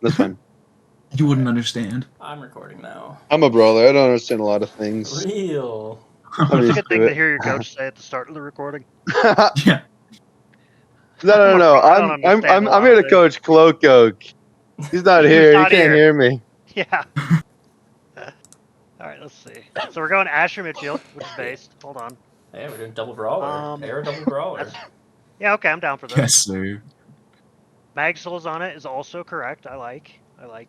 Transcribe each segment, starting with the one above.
That's fine. You wouldn't understand. I'm recording now. I'm a brawler. I don't understand a lot of things. Real. I'm It's a used good to thing to it. hear your coach say at the start of the recording. Yeah. No, I'm no, a no. pro. I don't understand a I'm lot here of to things. coach Cloak. He's not He's here. He not can't here. hear me. Yeah. All right, let's see. So we're going Asher midfield, which is Yeah. based. Hold on. Hey, we're doing double brawler. Air double brawler. Yeah, okay, I'm down for this. Yes, sir. Mag souls on it is also correct. I like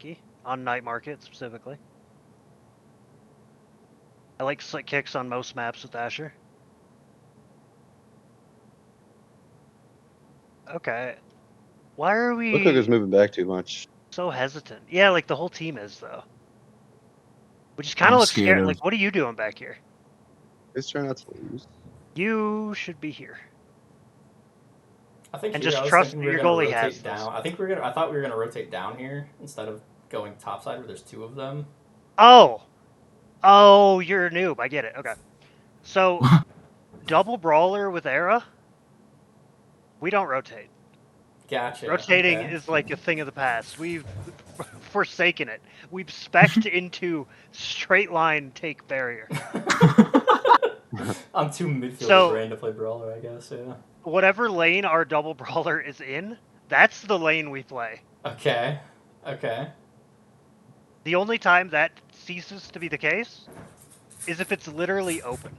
it. On night market specifically. I like slick kicks on most maps with Asher. Okay. Why are Cloak is we moving back too much. so hesitant? Yeah, like the whole team is though. Which is kind I'm of looks scared scary. of. Like, what are you doing back here? Let's try not to lose. You should be here. I think And here just I was trust thinking that we were your gonna goalie has rotate this. down. I thought we were gonna rotate down here instead of going topside where there's two of them. Oh! Oh, you're a noob. I get it. Okay. So, double brawler with Era, we don't rotate. Gotcha. Rotating Okay. is like a thing of the past. We've forsaken it. We've specced into straight line take barrier. I'm too midfield So- brain to play brawler, I guess. Yeah. Whatever lane our double brawler is in, that's the lane we play. Okay. Okay. The only time that ceases to be the case is if it's literally open.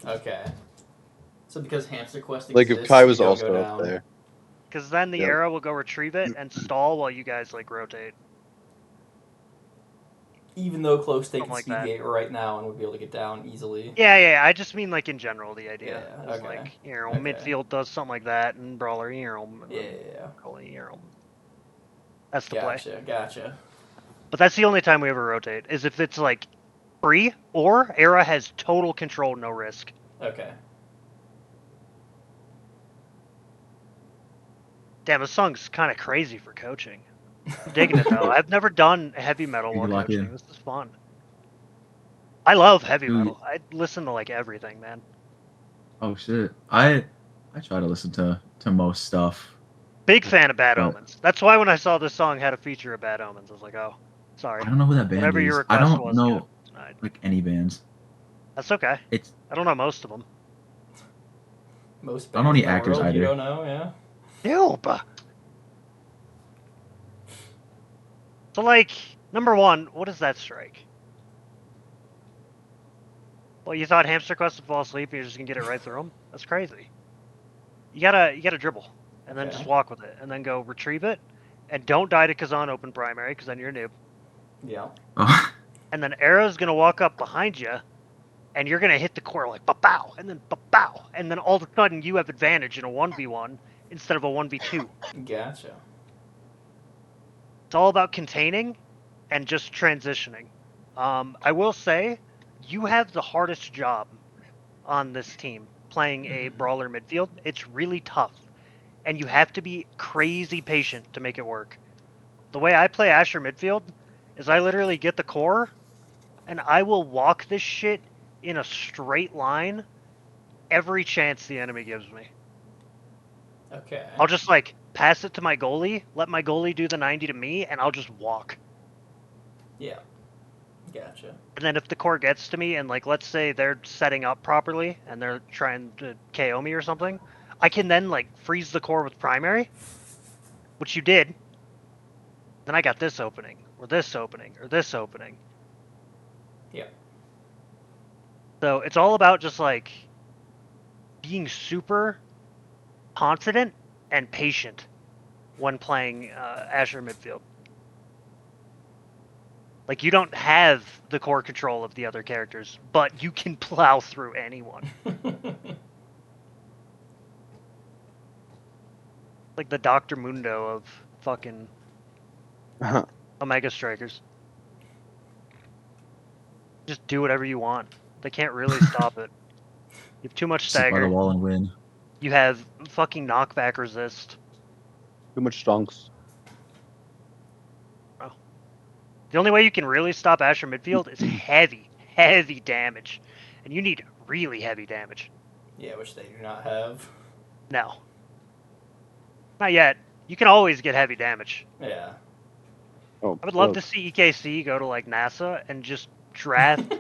Okay. So because hamster quest Like exists, if Kai we was don't also go up down. there. Because then the Yep. Era will go retrieve it and stall while you guys like rotate. Even though close take Something like speed that. gate right now and would be able to get down easily. Yeah. I just mean like in general the idea Yeah, is okay, like okay. midfield does something like that and brawler Yeah. that's the play. Gotcha. But that's the only time we ever rotate is if it's like free or Era has total control, no risk. Okay. Damn, this song's kind of crazy for coaching. I'm digging it though. I've never done heavy metal You while lock coaching. in. This is fun. I love heavy Dude. metal. I listen to like everything, man. Oh shit. I try to listen to most stuff. Big fan of Bad But- Omens. That's why when I saw this song had a feature of Bad Omens, I was like, oh, sorry. I don't know who that band Whatever is. your I request don't was, know got denied. like any bands. That's okay. It's I don't know most of them. Most I don't know any bands in the actors world either. You don't know, yeah. Noob. So like, number one, what is that strike? Well, you thought Hamster Quest would fall asleep and you're just gonna get it right through him? That's crazy. You gotta dribble and then Okay. just walk with it and then go retrieve it and don't die to Kazan open primary because then you're a noob. Yeah. Oh, And then Arrow's gonna walk up behind you and you're gonna hit the core like ba-bow and then ba-bow and then all of a sudden you have advantage in a 1v1 instead of a 1v2. Gotcha. It's all about containing and just transitioning. I will say, you have the hardest job on this team playing a brawler midfield. It's really tough, and you have to be crazy patient to make it work. The way I play Asher midfield is I literally get the core, and I will walk this shit in a straight line every chance the enemy gives me. Okay. I'll just like pass it to my goalie, let my goalie do the 90 to me, and I'll just walk. Yeah. Gotcha. And then if the core gets to me and like let's say they're setting up properly and they're trying to KO me or something, I can then like freeze the core with primary, which you did. Then I got this opening, or this opening, or this opening. Yeah. So it's all about just like being super confident and patient when playing Azure midfield. Like you don't have the core control of the other characters, but you can plow through anyone. Like the Dr. Mundo of fucking Omega Strikers. Just do whatever you want. They can't really stop it. You have too much sit by the stagger. wall and win. You have fucking knockback resist. Too much stonks. The only way you can really stop Asher midfield is heavy damage. And you need really heavy damage. Yeah, which they do not have. No. Not yet. You can always get heavy damage. Yeah. Oh, I would love cloak. to see EKC go to like NASA and just draft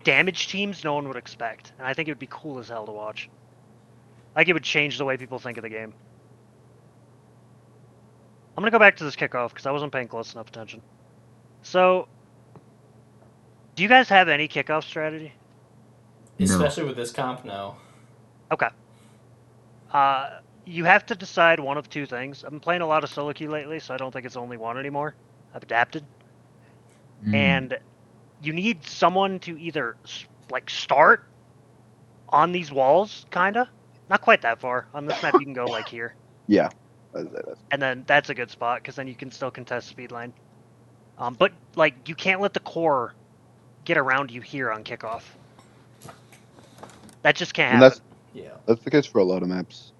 damage teams no one would expect, and I think it would be cool as hell to watch. Like it would change the way people think of the game. I'm gonna go back to this kickoff because I wasn't paying close enough attention. So, do you guys have any kickoff strategy? No. Especially with this comp, no. Okay. You have to decide one of two things. I've been playing a lot of solo queue lately, so I don't think it's only one anymore. I've adapted. And you need someone to either like start on these walls, kinda. Not quite that far. On this map, you can go like here, Yeah. That's- and then that's a good spot because then you can still contest speed line. But like you can't let the core get around you here on kickoff. That just can't And happen. Yeah. that's the case for a lot of maps.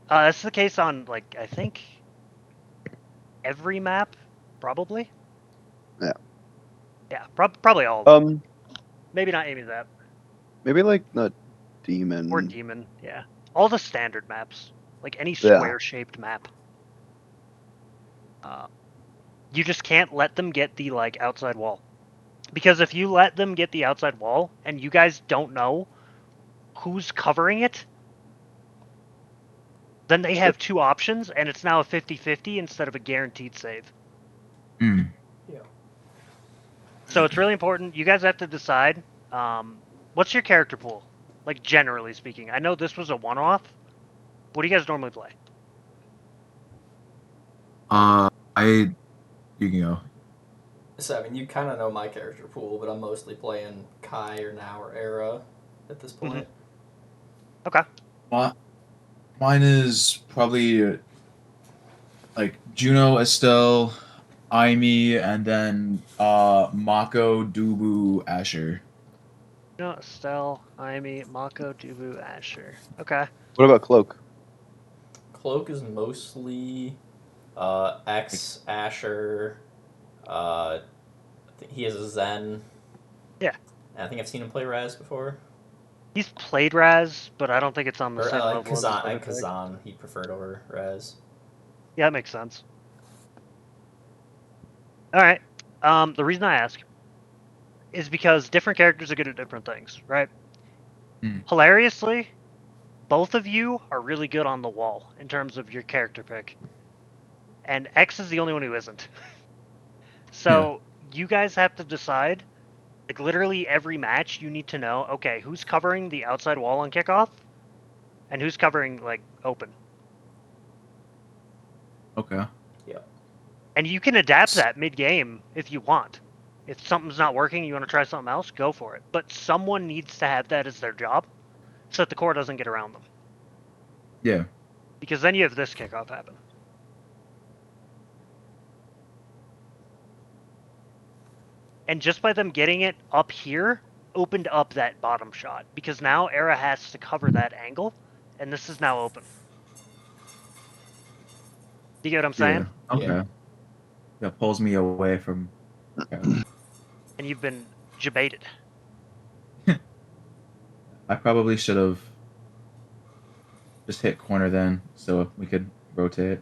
That's the case on like I think every map, probably. Yeah. Yeah, probably all. Of them. Maybe not Amy that Maybe like not demon. or demon. Yeah, all the standard maps, like any Yeah. square-shaped map. You just can't let them get the like outside wall, because if you let them get the outside wall and you guys don't know who's covering it, then they have two options, and it's now a 50-50 instead of a guaranteed save. Mm. Yeah. So it's really important. You guys have to decide. What's your character pool? Like generally speaking, I know this was a one-off. What do you guys normally play? You can go. So, I mean, you kind of know my character pool, but I'm mostly playing Kai or Now or Era at this point. Okay. Mine is probably like Juno, Estelle, Aimee, and then Mako, Dubu, Asher. No, Estelle, Aimee, Mako, Dubu, Asher. Okay. What about cloak? Cloak is mostly X, Asher. I think he has a Zen. Yeah. And I think I've seen him play Raz before. He's played Raz, but I don't think it's on the Or same like level as Kazan, his other and pick. Kazan he preferred over Raz. Yeah, that makes sense. All right. The reason I ask is because different characters are good at different things, right? Hilariously, both of you are really good on the wall in terms of your character pick. And X is the only one who isn't. So you guys have to decide, like literally every match you need to know, okay, who's covering the outside wall on kickoff and who's covering like open. Okay. And you can adapt that mid-game if you want. If something's not working, you want to try something else, go for it. But someone needs to have that as their job so that the core doesn't get around them. Yeah. Because then you have this kickoff happen. And just by them getting it up here, opened up that bottom shot. Because now Era has to cover that angle, and this is now open. You get what I'm saying? Yeah. Okay. Yeah. That pulls me away from. And you've been debated. I probably should have just hit corner then, so we could rotate.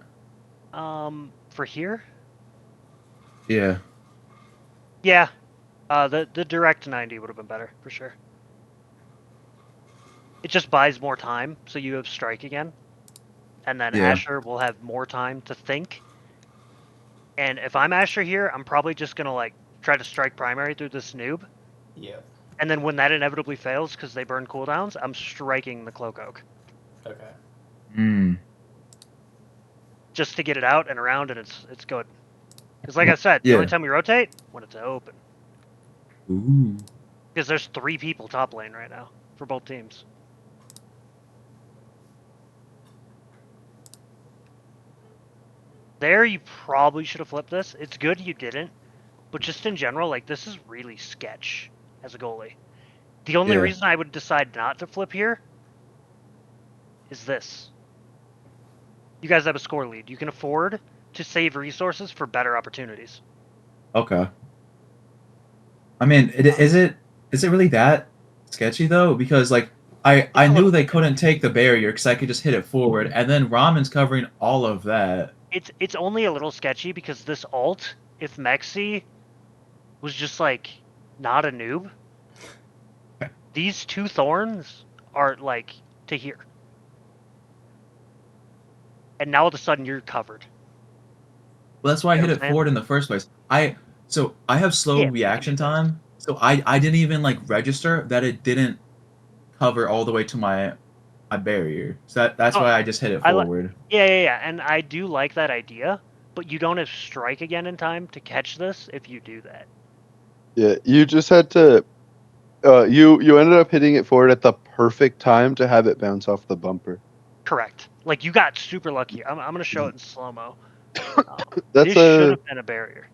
For here? Yeah. Yeah. The direct 90 would have been better, for sure. It just buys more time, so you have strike again. And then Asher will have more time to think. And if I'm Asher here, I'm probably just going to like try to strike primary through this noob. Yeah. And then when that inevitably fails because they burn cooldowns, I'm striking the Cloak Oak. Okay. Just to get it out and around, and it's good. Because like I said, the only time we rotate, when it's open. Ooh. Because there's 3 people top lane right now for both teams. There, you probably should have flipped this. It's good you didn't. But just in general, like, this is really sketch as a goalie. The only reason I would decide not to flip here is this. You guys have a score lead. You can afford to save resources for better opportunities. Okay. I mean, is it really that sketchy though? Because like I knew they couldn't take the barrier because I could just hit it forward, and then Ramen's covering all of that. It's only a little sketchy because this alt, if Mexi was just like not a noob, these 2 thorns are like to here. And now all of a sudden you're covered. Well, that's why I You know hit what it I'm saying? forward in the first place. I have slow Yeah, but you can reaction do this. time, so I didn't even like register that it didn't cover all the way to my barrier. So that's Oh, why I just hit it I li- forward. Yeah, and I do like that idea, but you don't have strike again in time to catch this if you do that. Yeah, you just had to. You ended up hitting it forward at the perfect time to have it bounce off the bumper. Correct. Like you got super lucky. I'm gonna show it in slow mo. That's This should have been a barrier.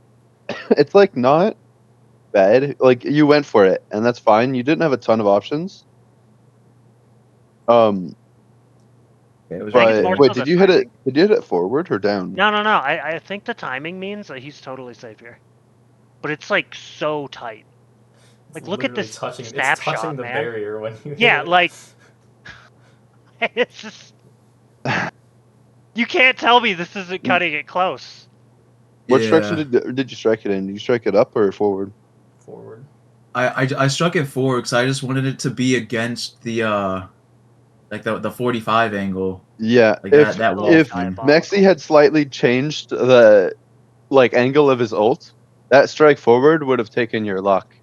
It's like not bad. Like you went for it, and that's fine. You didn't have a ton of options. Okay, it was I think right it's more But there. wait, so the did you hit it? timing. Did you hit it forward or down? No. I think the timing means that he's totally safe here. But it's like so tight. Like look at Literally this touching. It's snapshot, touching the man. barrier when you. Yeah, hit it. like it's just you can't tell me this isn't cutting it close. What Yeah. direction did you strike it in? Did you strike it up or forward? Forward. I struck it forward because I just wanted it to be against the like the 45 angle. Yeah. Like If that wall if thing. Mexi had slightly changed the angle of his ult, that strike forward would have taken your lock.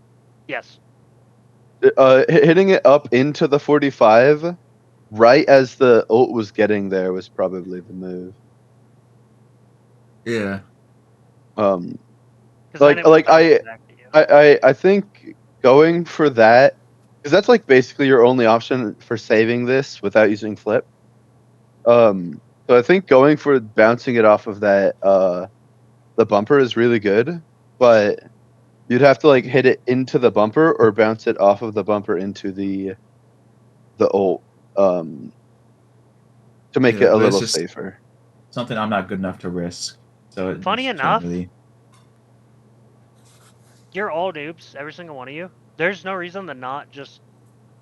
Yes. Hitting it up into the 45 right as the ult was getting there was probably the move. Yeah. 'Cause Like then it would've bounced back to you. I think going for that, because that's like basically your only option for saving this without using flip. So I think going for bouncing it off of that the bumper is really good, but you'd have to like hit it into the bumper or bounce it off of the bumper into the ult to make Yeah, it a but it's little just safer. something I'm not good enough to risk. So it Funny just enough, can't really. you're all noobs, every single one of you. There's no reason to not just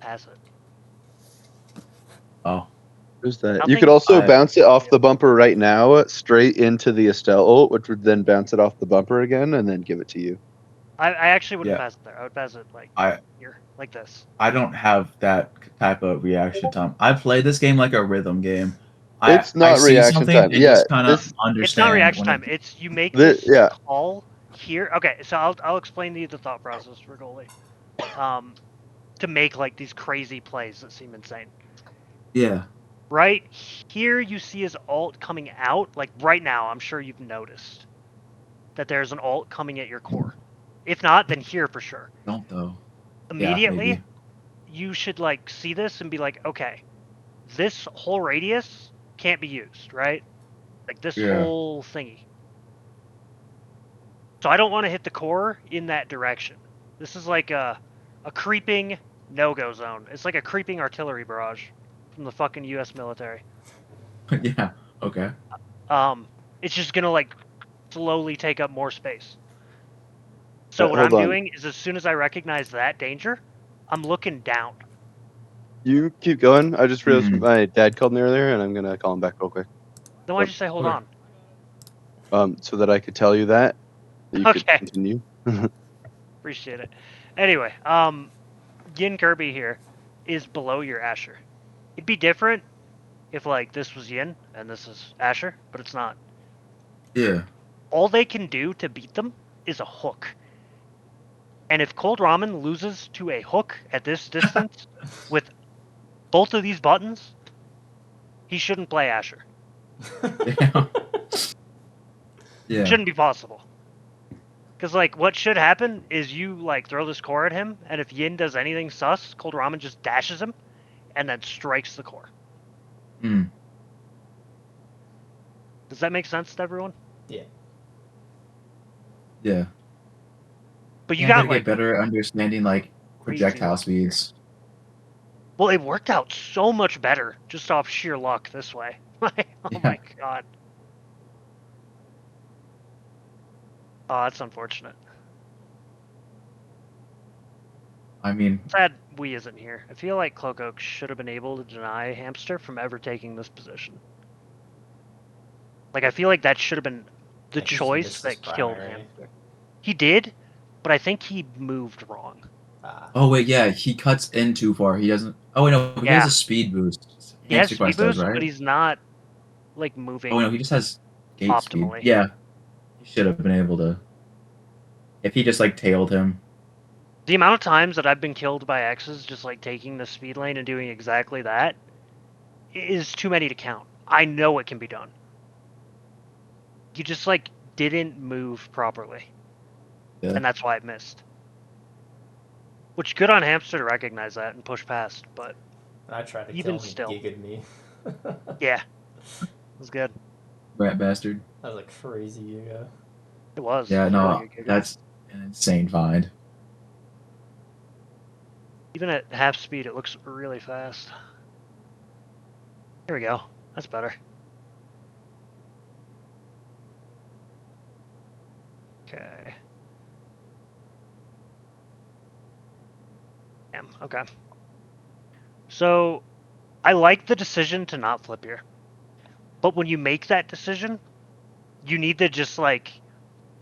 pass it. Oh. There's that. Nothing- You could also I- bounce it off the bumper right now straight into the Estelle ult, which would then bounce it off the bumper again and then give it to you. I actually wouldn't Yeah. pass it there. I would pass it like I here, like this. I don't have that type of reaction time. I play this game like a rhythm game. It's I not see reaction something time. and Yeah, just kind of this understand. It's not reaction when time. It's you make This- this yeah. call here. Okay, so I'll explain to you the thought process for goalie. To make like these crazy plays that seem insane. Yeah. Right here, you see his ult coming out. Like right now, I'm sure you've noticed that there's an ult coming at your core. If not, then here for sure. Don't though. Immediately, maybe. you should like see this and be like, okay, this whole radius can't be used, right? Like this Yeah. whole thingy. So I don't want to hit the core in that direction. This is like a creeping no-go zone. It's like a creeping artillery barrage from the fucking U.S. military. Yeah. Okay. It's just gonna like slowly take up more space. So what hold I'm on. doing is as soon as I recognize that danger, I'm looking down. You keep going. I just realized Hmm. my dad called me earlier, and I'm gonna call him back real quick, Then why'd you say hold Okay. on? so that I could tell you that. You could Okay. continue. Appreciate it. Anyway, Yin Kirby here is below your Asher. It'd be different if like this was Yin and this is Asher, but it's not. Yeah. All they can do to beat them is a hook. And if Cold Ramen loses to a hook at this distance with both of these buttons, he shouldn't play Asher. Yeah. Yeah. Shouldn't be possible. Because like what should happen is you like throw this core at him, and if Yin does anything sus, Cold Ramen just dashes him and then strikes the core. Hmm. Does that make sense to everyone? Yeah. But you Yeah, I got gotta like get better at understanding like projectile luck here. speeds. Well, it worked out so much better just off sheer luck this way. Oh Yeah. my god. Oh, that's unfortunate. I mean, Sad we isn't here. I feel like Cloak Oak should have been able to deny Hamster from ever taking this position. Like I feel like that should have been the Yeah, 'cause he choice missed his that killed primary. Hamster. He did, but I think he moved wrong. Oh wait, yeah, he cuts in too far. He doesn't. Oh wait, no, he has Yeah. a speed boost. He has Hamster speed Quest does, boost, right? but he's not like moving Oh no, he just has gate speed. optimally. Yeah, he should have been able to. If he just like tailed him. The amount of times that I've been killed by X's just like taking the speed lane and doing exactly that is too many to count. I know it can be done. You just like didn't move properly. Yeah. And that's why it missed. Which good on Hamster to recognize that and push past, but And I tried to even kill him, still. he gigged me. Yeah. It was good. Rat bastard. That was a crazy Yuga. It was. Yeah, It was a no, really good gig. that's an insane find. Even at half speed it looks really fast. Here we go. That's better. Okay. Damn, okay. So, I like the decision to not flip here. But when you make that decision, you need to just, like,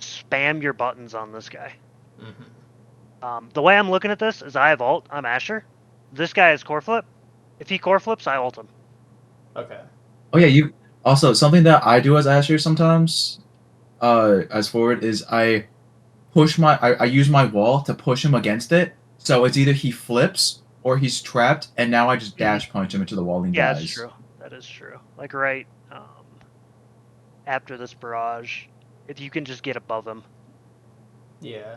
spam your buttons on this guy. The way I'm looking at this is I have ult, I'm Asher. This guy is core flip. If he core flips, I ult him. Okay. Oh yeah, you also something that I do as Asher sometimes, as forward is I use my wall to push him against it. So it's either he flips or he's trapped, and now I just dash punch him into the wall and Yeah, dies. that's true. That is true. Like right after this barrage, if you can just get above him. Yeah.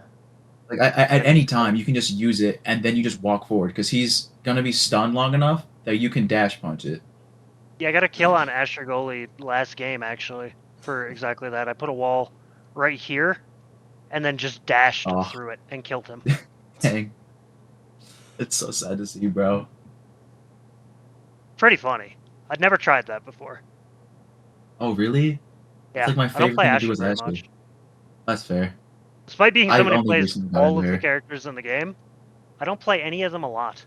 Like at any time, you can just use it, and then you just walk forward because he's gonna be stunned long enough that you can dash punch it. Yeah, I got a kill on Asher goalie last game actually for exactly that. I put a wall right here, and then just dashed Oh. through it and killed him. Dang, it's so sad to see, bro. Pretty funny. I'd never tried that before. Oh really? Yeah, It's like my I don't favorite play thing to Asher do as very Asher. much. That's fair. Despite being I've someone who only plays recently gotten all of the there. characters in the game, I don't play any of them a lot.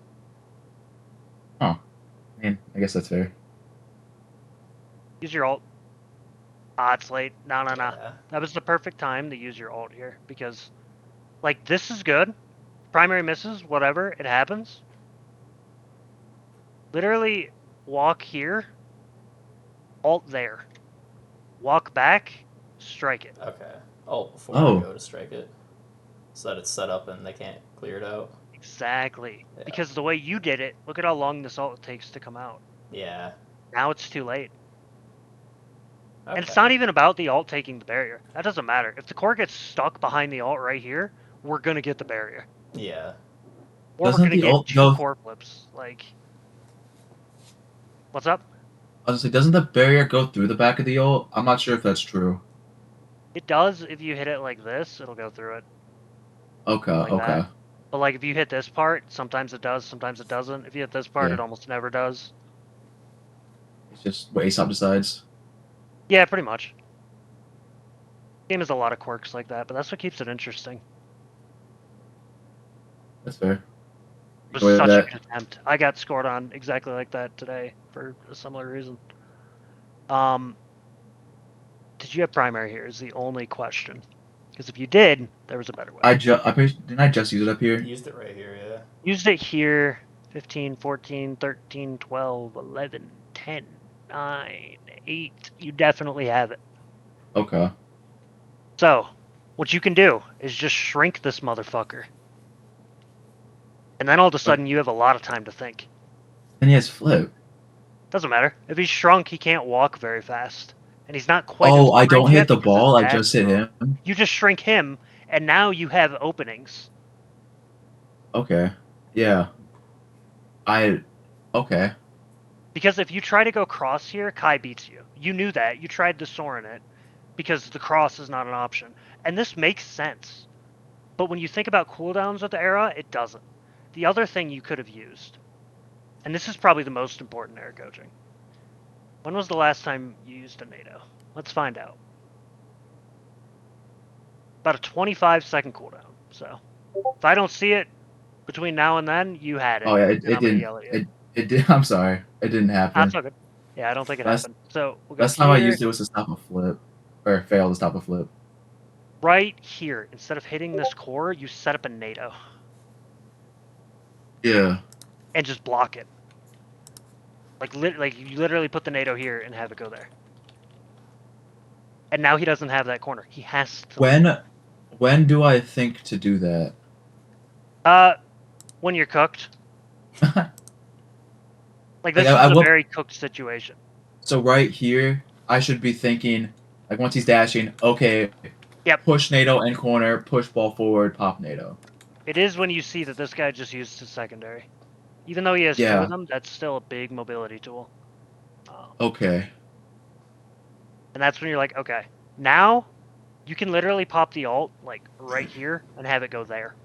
Man, I guess that's fair. Use your ult. Ah, it's late. No. Yeah. That was the perfect time to use your ult here because, like, this is good. Primary misses, whatever, it happens. Literally, walk here, ult there. Walk back, strike it. Okay. Oh, before Oh. I go to strike it. So that it's set up and they can't clear it out. Exactly. Yeah. Because the way you did it, look at how long this ult takes to come out. Yeah. Now it's too late. Okay. And it's not even about the ult taking the barrier. That doesn't matter. If the core gets stuck behind the ult right here, we're going to get the barrier. Yeah. Or Doesn't we're going the to get ult two go- core flips. Like, what's up? I was gonna say, doesn't the barrier go through the back of the ult? I'm not sure if that's true. It does if you hit it like this, it'll go through it. Okay, Like okay. that. But like if you hit this part, sometimes it does, sometimes it doesn't. If you hit this part, Yeah. it almost never does. It's just what Aesop decides. Yeah, pretty much. Game has a lot of quirks like that, but that's what keeps it interesting. That's fair. It was Enjoy such that. a good attempt. I got scored on exactly like that today for a similar reason. Did you have primary here is the only question. Because if you did, there was a better way. Didn't I just use it up here? Used it right here, yeah. Used it here 15, 14, 13, 12, 11, 10, 9, 8. You definitely have it. Okay. So, what you can do is just shrink this motherfucker. And then all of a sudden you have a lot of time to think. And he has flip. Doesn't matter. If he's shrunk, he can't walk very fast. And he's not quite Oh, as I don't strong hit yet the because his ball. I dad's just hit strong. him. You just shrink him, and now you have openings. Okay. Yeah. Okay. Because if you try to go cross here, Kai beats you. You knew that. You tried to Soren it because the cross is not an option. And this makes sense. But when you think about cooldowns with the era, it doesn't. The other thing you could have used, and this is probably the most important era coaching. When was the last time you used a NATO? Let's find out. About a 25-second cooldown. So if I don't see it between now and then, you had it. Oh yeah, and I'm gonna it yell at you. didn't. It did. I'm sorry. It didn't happen. That's all good. Yeah, I don't think it Last happened. So we'll go last time I here, used it was to stop a flip, or fail to stop a flip. right here. Instead of hitting this core, you set up a NATO Yeah. and just block it. Like you literally put the NATO here and have it go there. And now he doesn't have that corner. He has to. When do I think to do that? When you're cooked. Like Like this is I a will. very cooked situation. So right here, I should be thinking like once he's dashing, okay, Yep. push NATO and corner, push ball forward, pop NATO. It is when you see that this guy just used his secondary. Even though he has two Yeah. of them, that's still a big mobility tool. Okay. And that's when you're like, okay, now you can literally pop the alt like right here and have it go there.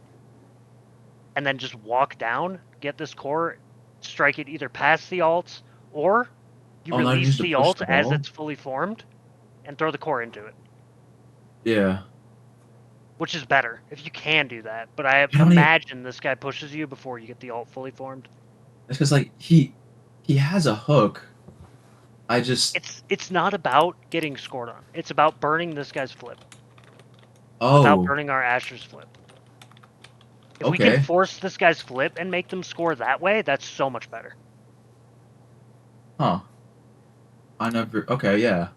And then just walk down, get this core, strike it either past the alt, or you Oh, now I release just need the to push alt the as ball? it's fully formed and throw the core into it, Yeah. which is better if you can do that. But I don't even- imagine this guy pushes you before you get the alt fully formed. It's because like he has a hook. I just It's not about getting scored on. It's about burning this guy's flip without oh burning our Asher's flip. If we okay. can force this guy's flip and make them score that way, that's so much better. Huh. I never. Okay, yeah.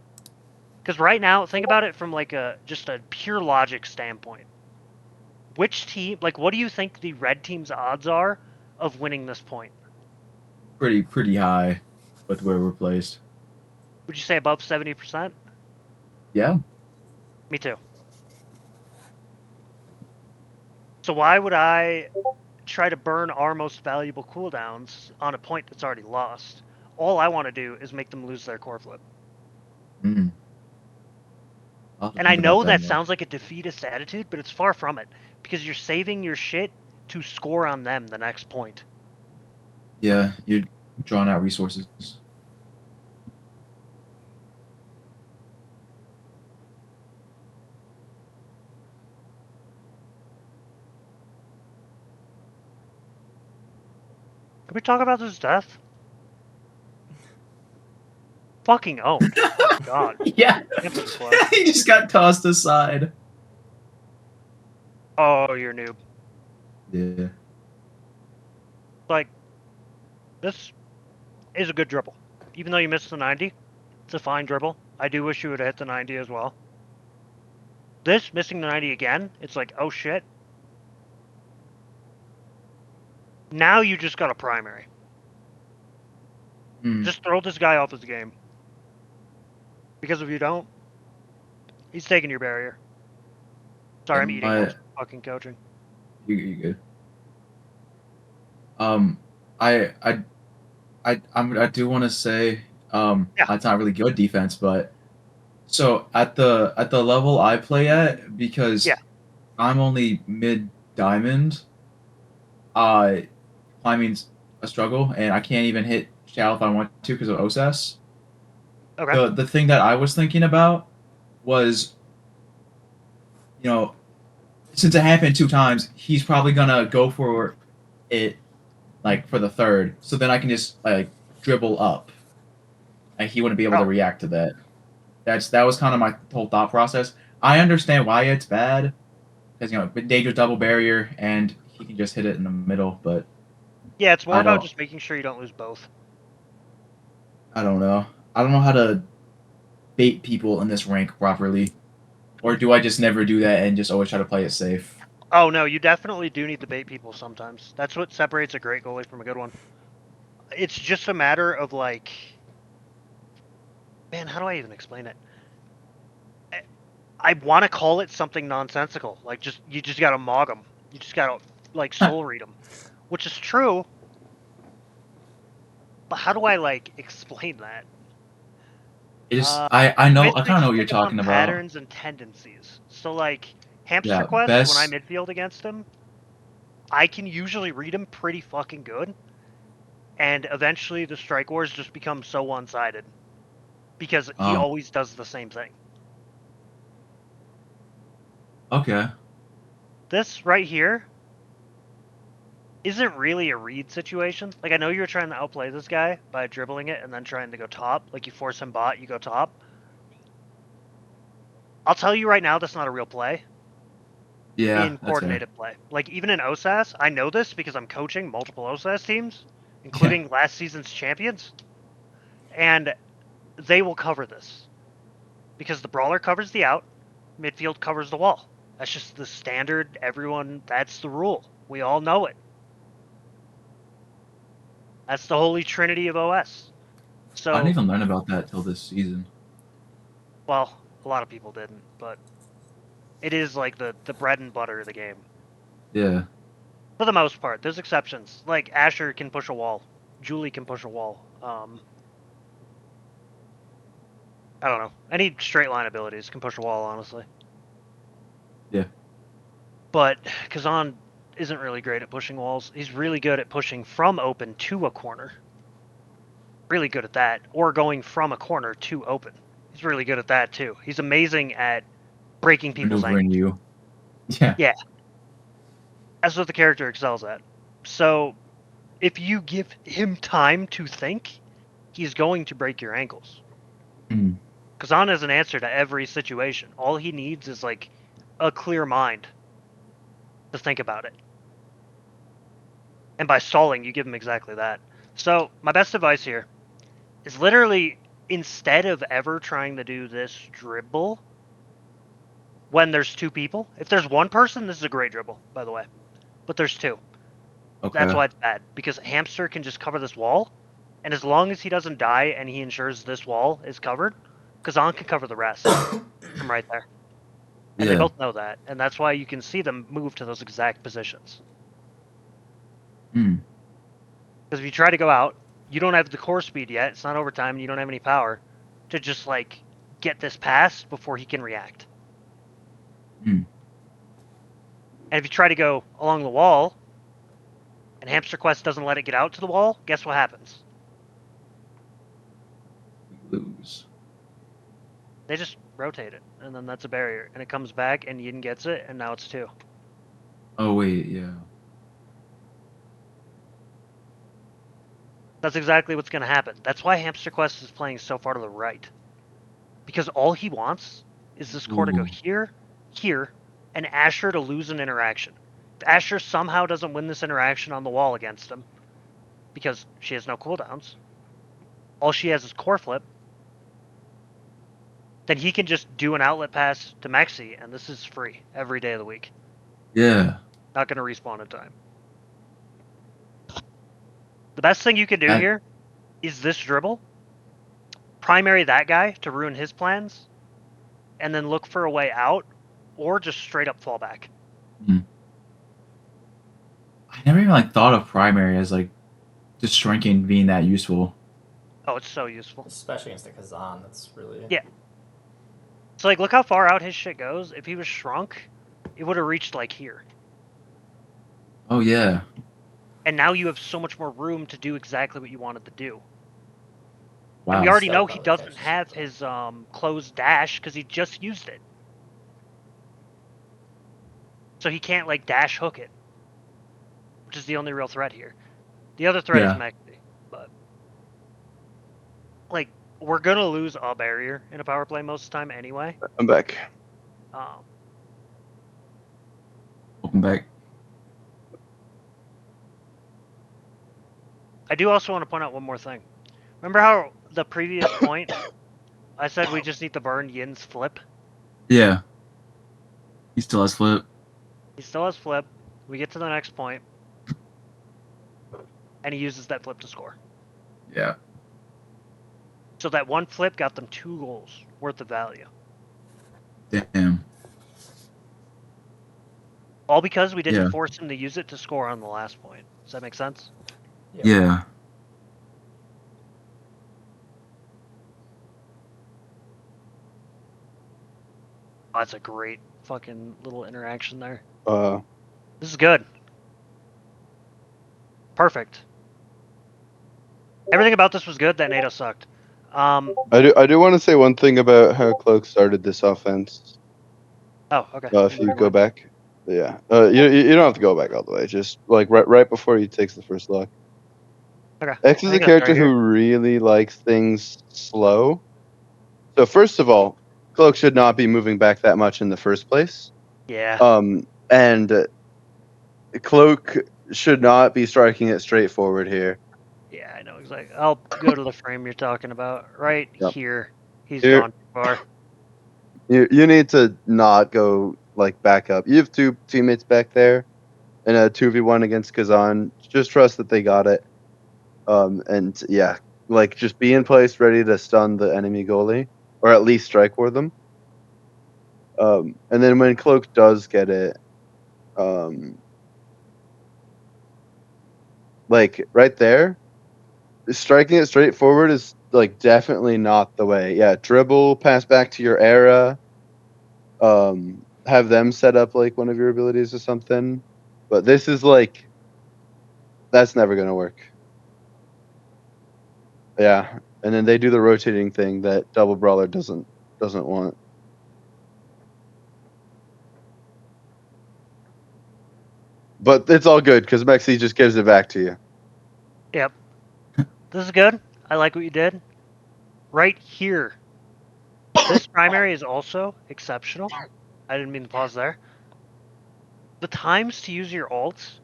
Because right now, think about it from like just a pure logic standpoint. Which team, like, what do you think the red team's odds are of winning this point? Pretty high with where we're placed. Would you say above 70%? Yeah. Me too. So why would I try to burn our most valuable cooldowns on a point that's already lost? All I want to do is make them lose their core flip. Mm. I'll have to And I think about know that more. sounds like a defeatist attitude, but it's far from it. Because you're saving your shit to score on them the next point. Yeah, you're drawing out resources. Can we talk about this death? Fucking owned. Oh, God. Yeah. Can't be close. He just got tossed aside. Oh, you're a noob. Yeah. Like, this is a good dribble. Even though you missed the 90, it's a fine dribble. I do wish you would have hit the 90 as well. This, missing the 90 again, it's like, oh shit. Now you just got a primary. Mm. Just throw this guy off his game. Because if you don't, he's taking your barrier. Sorry, I'm eating. I was fucking coaching. You good. I do want to say Yeah. it's not really good defense, but so at the level I play at, because Yeah. I'm only mid diamond, climbing's a struggle, and I can't even hit shallow if I want to because of OSS. Okay. The thing that I was thinking about was, you know, since it happened 2 times, he's probably gonna go for it like for the third, so then I can just like dribble up, and he wouldn't be able to Oh. react to that. That was kind of my whole thought process. I understand why it's bad, because dangerous double barrier, and he can just hit it in the middle. But Yeah, it's more I about don't- just making sure you don't lose both. I don't know. I don't know how to bait people in this rank properly, or do I just never do that and just always try to play it safe? Oh no, you definitely do need to bait people sometimes. That's what separates a great goalie from a good one. It's just a matter of like, man, how do I even explain it? I want to call it something nonsensical. Like you just gotta mog them. You just gotta like soul read them, which is true. But how do I like explain that? It is. I know. I Basically, kind of know just what you're pick up on talking about. patterns and tendencies. So like hamster Yeah, quest, best- when I midfield against him, I can usually read him pretty fucking good. And eventually the strike wars just become so one-sided because he Oh. always does the same thing. Okay. This right here, isn't really a read situation. Like, I know you're trying to outplay this guy by dribbling it and then trying to go top. Like, you force him bot, you go top. I'll tell you right now, that's not a real play Yeah, in that's fair. coordinated play. Like, even in OSAS, I know this because I'm coaching multiple OSAS teams, including last season's champions, and they will cover this because the brawler covers the out, midfield covers the wall. That's just the standard. Everyone, that's the rule. We all know it. That's the holy trinity of OS. So, I didn't even learn about that till this season. well, a lot of people didn't, but it is like the bread and butter of the game. Yeah. For the most part, there's exceptions. Like Asher can push a wall, Julie can push a wall. I don't know. Any straight line abilities can push a wall, honestly. Yeah. But Kazan isn't really great at pushing walls. He's really good at pushing from open to a corner. Really good at that. Or going from a corner to open. He's really good at that too. He's amazing at breaking people's Maneuvering ankles. you. Yeah. Yeah. That's what the character excels at. So if you give him time to think, he's going to break your ankles. Mm. Kazan has an answer to every situation. All he needs is like a clear mind to think about it. And by stalling, you give him exactly that. So my best advice here is literally, instead of ever trying to do this dribble when there's two people, if there's one person, this is a great dribble, by the way. But there's two. Okay. That's why it's bad. Because Hamster can just cover this wall, and as long as he doesn't die and he ensures this wall is covered, Kazan can cover the rest from right there. And they Yeah. both know that, and that's why you can see them move to those exact positions. Mm. Because if you try to go out, you don't have the core speed yet, it's not overtime, and you don't have any power to just, like, get this pass before he can react. Mm. And if you try to go along the wall, and Hamster Quest doesn't let it get out to the wall, guess what happens? We lose. They just rotate it, and then that's a barrier. And it comes back, and Yin gets it, and now it's 2. Oh wait, yeah. That's exactly what's going to happen. That's why Hamster Quest is playing so far to the right. Because all he wants is this core to go Ooh. here, here, and Asher to lose an interaction. If Asher somehow doesn't win this interaction on the wall against him, because she has no cooldowns, all she has is core flip, then he can just do an outlet pass to Mexi, and this is free every day of the week. Yeah. Not going to respawn in time. The best thing you can do here is this dribble, primary that guy to ruin his plans, and then look for a way out, or just straight up fall back. Mm. I never even like thought of primary as like just shrinking being that useful. Oh, it's so useful. Especially against the Kazan, that's really... Yeah. So, like, look how far out his shit goes. If he was shrunk, it would have reached, like, here. Oh yeah. And now you have so much more room to do exactly what you wanted to do. Wow. And we already So know he probably doesn't catches have something. his closed dash because he just used it. So he can't, like, dash hook it, which is the only real threat here. The other threat is Yeah. Mexi, but, like, we're going to lose a barrier in a power play most of the time anyway. I'm back. Welcome back. I do also want to point out one more thing. Remember how the previous point I said we just need to burn Yin's flip? Yeah. He still has flip. He still has flip. We get to the next point, and he uses that flip to score. Yeah. So that one flip got them 2 goals worth of value. Damn. All because we didn't Yeah. force him to use it to score on the last point. Does that make sense? Yeah. Oh, that's a great fucking little interaction there. Uh, This is good. Perfect. Everything about this was good. That NATO sucked. I do want to say one thing about how Cloak started this offense. Oh, okay. If you go back, Yeah. You don't have to go back all the way. Just like right before he takes the first lock. Okay. X I is a think that's character right here. who really likes things slow. So first of all, Cloak should not be moving back that much in the first place. Yeah. And Cloak should not be striking it straight forward here. Yeah, I know exactly. I'll go to the frame you're talking about. Right Yep. here. He's Here, gone too far. you need to not go like back up. You have two teammates back there in a 2v1 against Kazan. Just trust that they got it. And yeah, like just be in place ready to stun the enemy goalie or at least strike for them. And then when Cloak does get it, like right there, striking it straight forward is like definitely not the way. Yeah, dribble, pass back to your era. Have them set up like one of your abilities or something. But this is like that's never gonna work. Yeah, and then they do the rotating thing that double brawler doesn't want. But it's all good because Mexi just gives it back to you. Yep. This is good. I like what you did. Right here. This primary is also exceptional. I didn't mean to pause there. The times to use your ults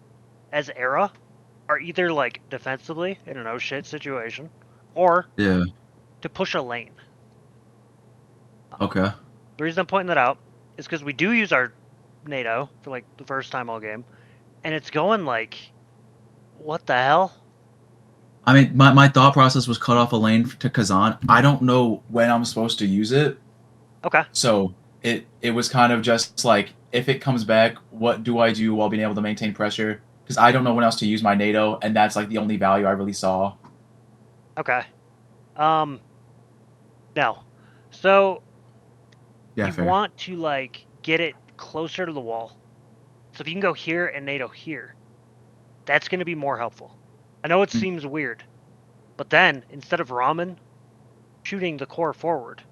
as era are either like defensively in an oh shit situation, or Yeah. to push a lane. Okay. The reason I'm pointing that out is because we do use our NATO for like the first time all game, and it's going like, what the hell? I mean, my thought process was cut off a lane to Kazan. I don't know when I'm supposed to use it, Okay. so it was kind of just like, if it comes back, what do I do while being able to maintain pressure? Because I don't know when else to use my NATO, and that's like the only value I really saw. Okay. Now, so Yeah, you fair. want to like get it closer to the wall. So if you can go here and NATO here, that's going to be more helpful. I know it seems weird, but then instead of Ramen shooting the core forward,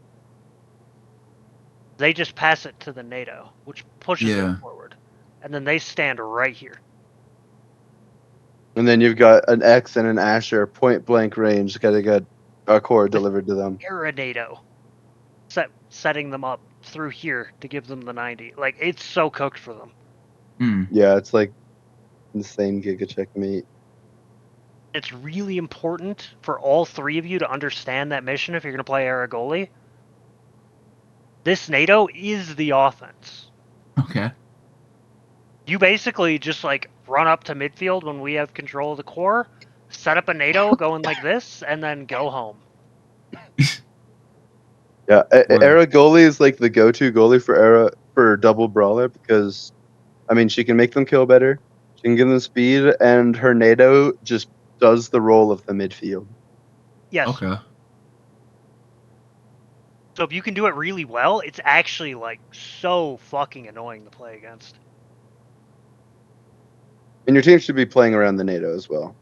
they just pass it to the NATO, which pushes Yeah. it forward, and then they stand right here. And then you've got an X and an Asher point blank range. Got to get a core delivered to them. Era NATO, setting them up through here to give them the 90. Like it's so cooked for them. Hmm. Yeah, it's like insane Giga checkmate. It's really important for all three of you to understand that mission if you're going to play Era goalie. This NATO is the offense. Okay. You basically just like run up to midfield when we have control of the core, set up a NATO going like this, and then go home. Yeah, Word. Era goalie is like the go-to goalie for Era for double brawler because, I mean, she can make them kill better. She can give them speed, and her NATO just does the role of the midfield. Yes. Okay. So if you can do it really well, it's actually like so fucking annoying to play against. And your team should be playing around the NATO as well.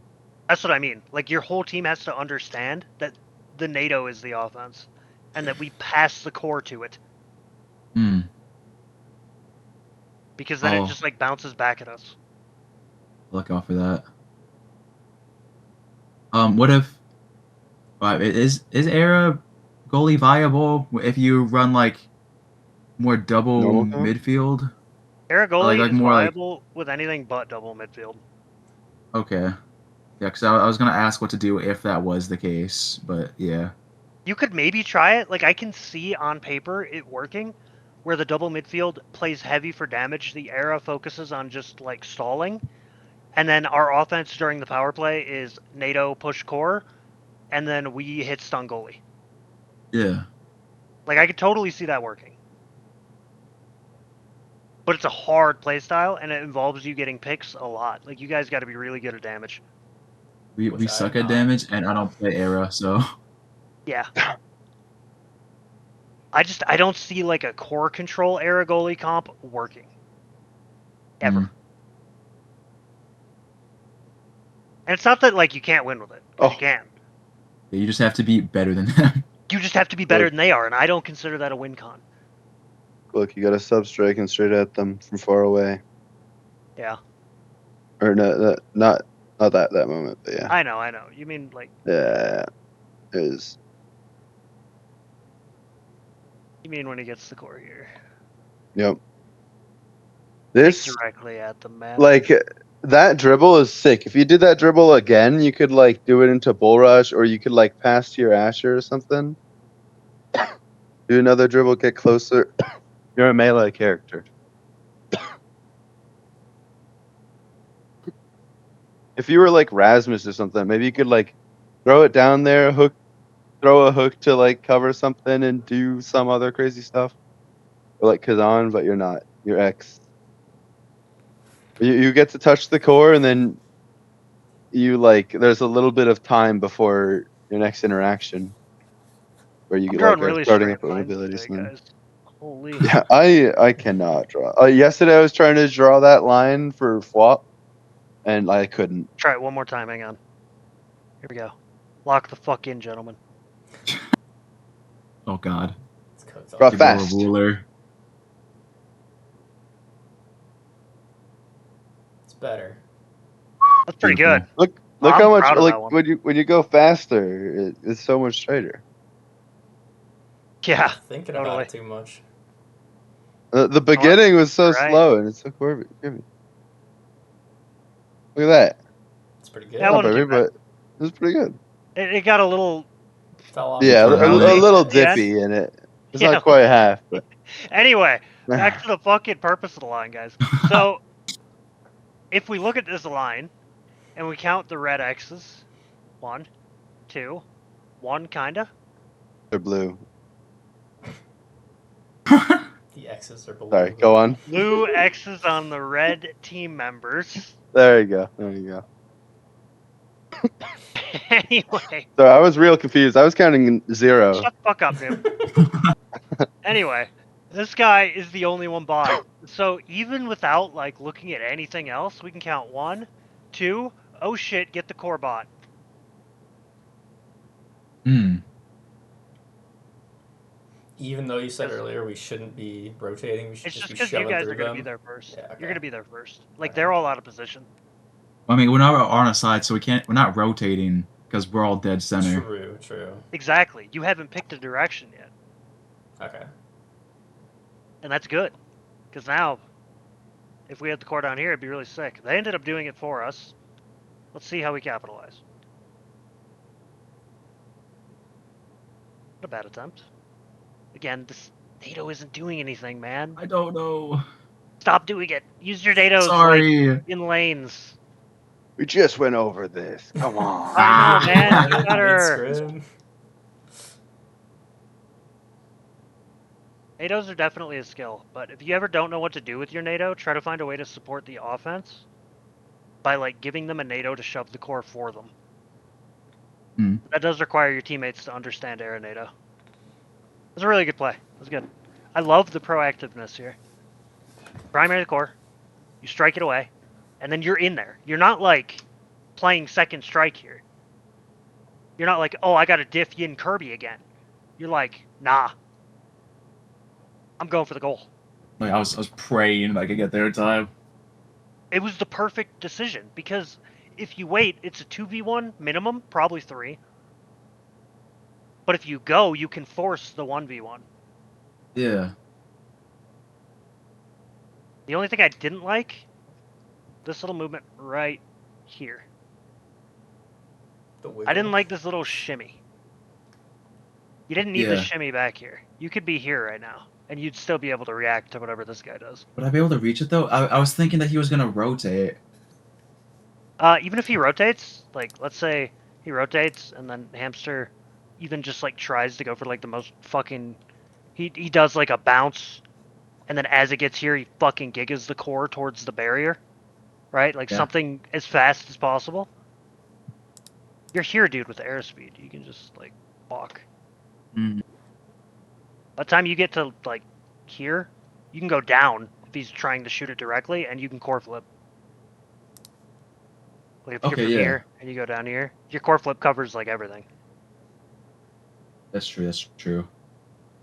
That's what I mean. Like your whole team has to understand that the NATO is the offense, and that we pass the core to it. Hmm. Because then Oh. it just like bounces back at us. Look out for that. What if is Era goalie viable if you run like more double Normal count? midfield? Era goalie like is more like- viable with anything but double midfield. Okay. Yeah, because I was gonna ask what to do if that was the case, but yeah. You could maybe try it. Like I can see on paper it working, where the double midfield plays heavy for damage. The Era focuses on just like stalling, and then our offense during the power play is NATO push core, and then we hit stun goalie. Yeah. Like I could totally see that working. But it's a hard play style, and it involves you getting picks a lot. Like you guys got to be really good at damage. We Which suck I'm at not. damage, and I don't play Era, so Yeah. I don't see like a core control Era goalie comp working. Ever. Mm. And it's not that like you can't win with it. 'Cause you can. Yeah, you just have to be better than them. You just have to be better Look. than they are, and I don't consider that a win con. Look, you got to sub strike and straight at them from far away. Yeah, Or no, not that moment, but yeah. I know. You mean like Yeah. It was. you mean when he gets the core here? Yep. Like This directly at the map. like that dribble is sick. If you did that dribble again, you could like do it into bull rush, or you could like pass to your Asher or something. Do another dribble, get closer. You're a melee character. If you were like Rasmus or something, maybe you could like throw it down there, throw a hook to like cover something and do some other crazy stuff. Or like Kazan, but you're not. You're X. You get to touch the core, and then you like there's a little bit of time before your next interaction where you I'm like drawing are really starting straight up with lines abilities. today, And then guys. Holy. yeah, I cannot draw. Yesterday I was trying to draw that line for flop, and I couldn't. Try it one more time. Hang on. Here we go. Lock the fuck in, gentlemen. Oh God. It's cooked Draw on. The brawler fast. ruler. It's better. That's pretty Beautiful. good. Look I'm how much proud of like that one. when you go faster, it's so much straighter. Yeah. Thinking Totally. about it too much. The beginning was so Right. slow, and it's so creepy. Look at that. It's pretty good. That Not wasn't baby, too bad. but it was pretty good. It got a little. Fell off. Yeah, For a Hallie. little At the end? dippy in it. It's Yeah. not quite half, but Anyway, back to the fucking purpose of the line, guys. So, if we look at this line, and we count the red X's, 1, 2, 1, kinda. they're blue. The X's are below. Sorry, go on. Blue X's on the red team members. There you go. There you go. Anyway, So I was real confused. I was counting 0. shut the fuck up, noob. Anyway, this guy is the only one bought. So even without like looking at anything else, we can count 1, 2. Oh shit! Get the core bot. Hmm. Even though you said earlier we shouldn't be rotating, we should It's just just be because you shoving guys through are gonna them. be there first. Yeah, okay. You're gonna be there first. Like Alright. they're all out of position. I mean, we're not on a side, so we're not rotating because we're all dead center. True. Exactly. You haven't picked a direction yet, Okay. and that's good. Because now, if we had the core down here, it'd be really sick. They ended up doing it for us. Let's see how we capitalize. Not a bad attempt. Again, this NATO isn't doing anything, man. I don't know. Stop doing it. Use your NATOs like, Sorry. in lanes. We just went over this. Come on. I know, man. You Mid better. scrim. NATOs are definitely a skill, but if you ever don't know what to do with your NATO, try to find a way to support the offense by like giving them a NATO to shove the core for them. Hmm. That does require your teammates to understand air NATO. It was a really good play. It was good. I love the proactiveness here. Primary the core, you strike it away, and then you're in there. You're not like playing second strike here. You're not like, oh, I got to diff Yin Kirby again. You're like, nah. I'm going for the goal. Like I was praying I could get there in time. It was the perfect decision because if you wait, it's a 2v1 minimum, probably 3. But if you go, you can force the 1v1. Yeah. The only thing I didn't like, this little movement right here. I didn't like this little shimmy. You didn't need the Yeah. shimmy back here. You could be here right now, and you'd still be able to react to whatever this guy does. Would I be able to reach it though? I was thinking that he was gonna rotate. Even if he rotates, like, let's say he rotates, and then Hamster even just, like, tries to go for, like, the most fucking... He does, like, a bounce, and then as it gets here, he fucking gigas the core towards the barrier, right? Like, Yeah. something as fast as possible. You're here, dude, with airspeed. You can just, like, walk. Mm. By the time you get to, like, here, you can go down if he's trying to shoot it directly, and you can core flip. Like, if Okay, you're from yeah. here, and you go down here, your core flip covers, like, everything. That's true. That's true.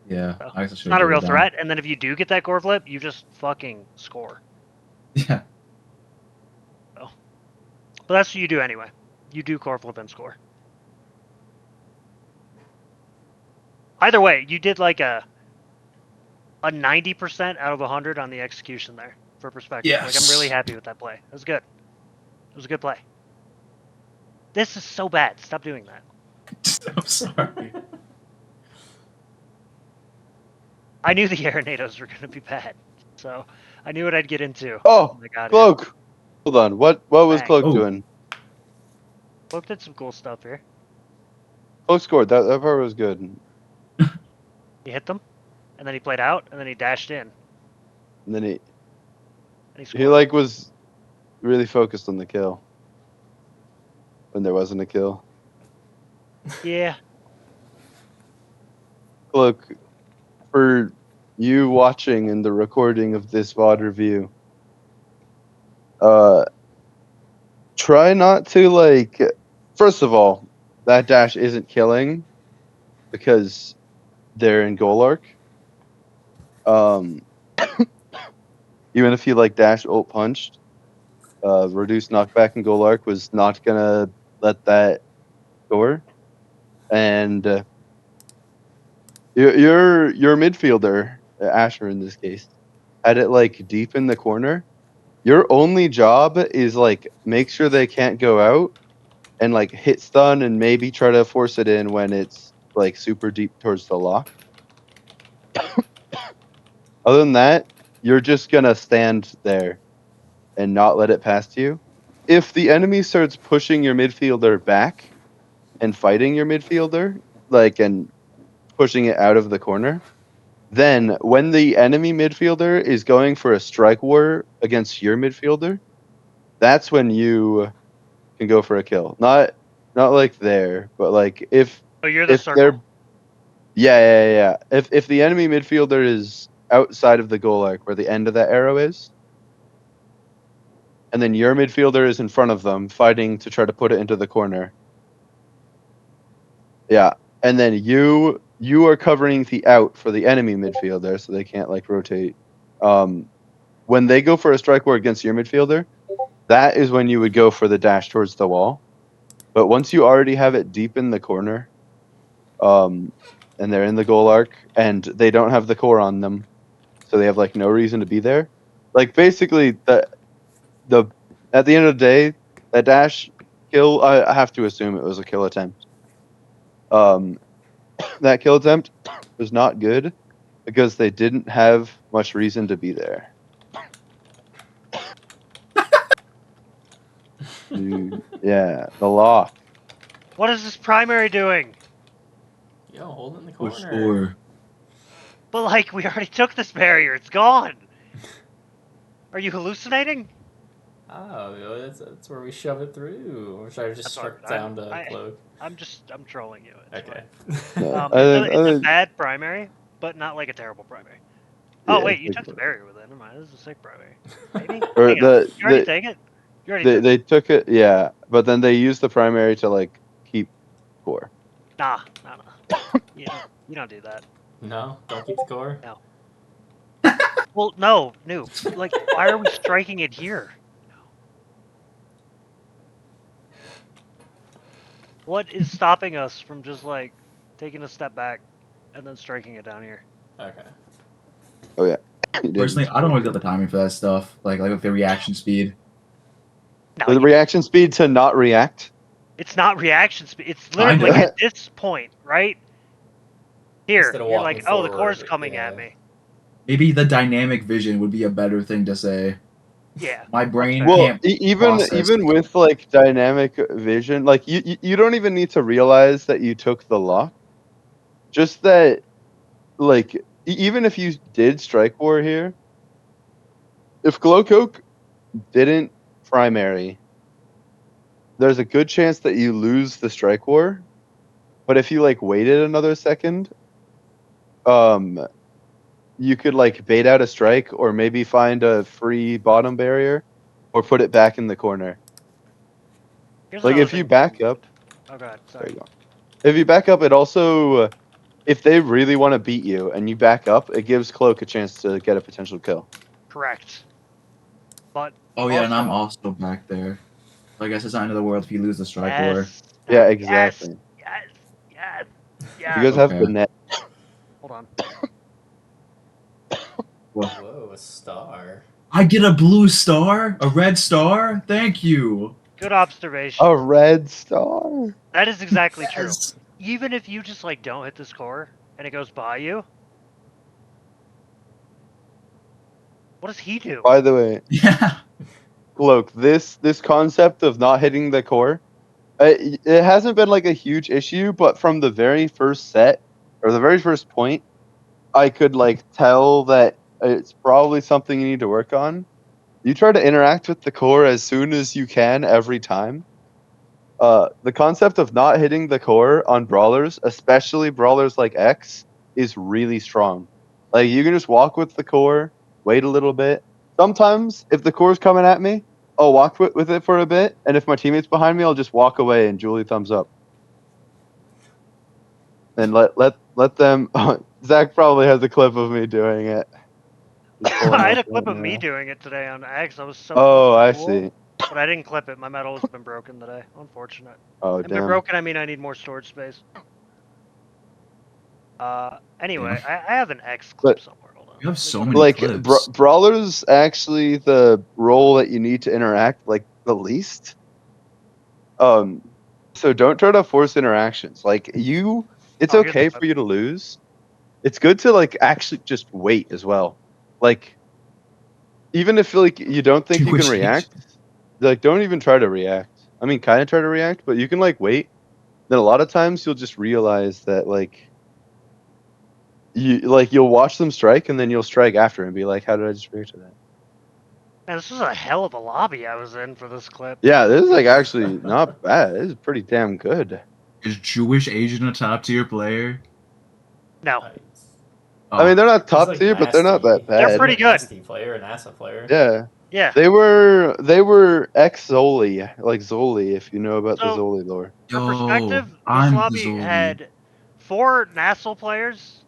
Yeah. So, I guess I It's should've not a put it real down. threat, and then if you do get that core flip, you just fucking score. Yeah. But that's what you do anyway. You do core flip and score. Either way, you did like a 90% out of 100 on the execution there for perspective. Like, I'm really Yes. happy with that play. It was good. It was a good play. This is so bad. Stop doing that. I'm sorry. I knew the Arenados were going to be bad, so I knew what I'd get into. Oh, My God, Cloak. Hold on. What was Bang. Cloak Oh. doing? Cloak did some cool stuff here. Cloak scored. That part was good. He hit them, and then he played out, and then he dashed in, And then and he scored. he like was really focused on the kill when there wasn't a kill. Yeah. Cloak, for you watching in the recording of this VOD review, try not to like. First of all, that dash isn't killing because they're in goal arc. Even if you like dash ult punched, reduced knockback and goal arc was not gonna let that score. And your midfielder, Asher in this case, had it like deep in the corner. Your only job is like make sure they can't go out and like hit stun and maybe try to force it in when it's like super deep towards the lock. Other than that, you're just gonna stand there and not let it past you. If the enemy starts pushing your midfielder back and fighting your midfielder, like and pushing it out of the corner, then when the enemy midfielder is going for a strike war against your midfielder, that's when you can go for a kill. Not like there, but like if Oh, you're the if circle. they're yeah. If the enemy midfielder is outside of the goal arc where the end of that arrow is, and then your midfielder is in front of them fighting to try to put it into the corner. Yeah, and then you are covering the out for the enemy midfielder so they can't like rotate. When they go for a strike war against your midfielder, that is when you would go for the dash towards the wall. But once you already have it deep in the corner, and they're in the goal arc and they don't have the core on them, so they have like no reason to be there. Like basically the at the end of the day, that dash kill, I have to assume it was a kill attempt. That kill attempt was not good because they didn't have much reason to be there. Yeah, the lock. What is this primary doing? Yo, hold it in the For corner. sure. But like, we already took this barrier. It's gone. Are you hallucinating? Oh, that's where we shove it through. Or should I just That's all right. struck down to Cloak? I'm trolling you. It's Okay. Yeah. fine. It's a bad primary, but not like a terrible primary. Oh Yeah, wait, you it's took the barrier with it. Never mind. This is a sick primary. Maybe. Or Hang on. You already take it. You already took it. they took it, yeah, but then they used the primary to like keep core. Nah. You don't do that. No, don't keep the core. No. Well, no. Like, why are we striking it here? What is stopping us from just like taking a step back and then striking it down here? Okay. Oh yeah. You didn't. Personally, I don't always got the timing for that stuff. Like with the reaction speed. No, The reaction speed to not react. it's not reaction speed. It's literally like at this point, right? Here, Instead of you're walking like, oh, the forward, core's coming yeah. at me. Maybe the dynamic vision would be a better thing to say. Yeah. My brain Well, can't even process. with like dynamic vision, like you don't even need to realize that you took the lock. Just that, like even if you did strike war here, if Glowcoke didn't primary, there's a good chance that you lose the strike war. But if you like waited another second, you could like bait out a strike or maybe find a free bottom barrier or put it back in the corner. Here's Like another if you thing. back up, Oh god, there sorry. you go. If you back up, it also, if they really want to beat you and you back up, it gives Cloak a chance to get a potential kill. Correct. But Oh yeah, and also, I'm also back there. I guess it's not the end of the world if you lose the strike war. Yes. Yeah, Yes. exactly. Yes. Yes. You Yes. guys have the Okay. net. Hold on. Well, Whoa, a star. I get a blue star, a red star. Thank you. Good observation. A red star. That is exactly true. Yes. Even if you just like don't hit the score and it goes by you, what does he do? By the way, Yeah. look, this concept of not hitting the core, it hasn't been like a huge issue, but from the very first set or the very first point, I could like tell that it's probably something you need to work on. You try to interact with the core as soon as you can every time. The concept of not hitting the core on brawlers, especially brawlers like X, is really strong. Like you can just walk with the core, wait a little bit. Sometimes if the core's coming at me, I'll walk with it for a bit, and if my teammate's behind me, I'll just walk away and Julie thumbs up. And let them. Zach probably has a clip of me doing it. Just pulling I had a up clip right of me now. doing it today on X. I was so. Oh, fucking I cool, see. But I didn't clip it. My metal has been broken today. Unfortunate. Oh, And by damn. broken, I mean I need more storage space. Anyway, I have an X clip But- somewhere. Hold on. You have Let me so go many to- Like clips. brawlers, actually, the role that you need to interact like the least. So don't try to force interactions. Like it's Oh, here's the okay clip. for you to lose. It's good to like actually just wait as well. Like even if like you don't think you can Jewish react, like don't even try to react. I mean, kind of try to react, but you can like wait. Then a lot of times you'll just realize that like you'll watch them strike and then you'll strike after and be like, how did I just react to that? Man, this was a hell of a lobby I was in for this clip. Yeah, this is like actually not bad. This is pretty damn good. Is Jewish Asian a top tier player? No, Nice. Oh, I mean, they're not He's, top like, tier, but they're not that nasty. bad. They're pretty He's a good. nasty player, a NASA player. Yeah, yeah. they were ex Zoli, like Zoli, if you know about the So- Zoli lore. For yo, perspective, this I'm lobby Zoli. had 4 NASA players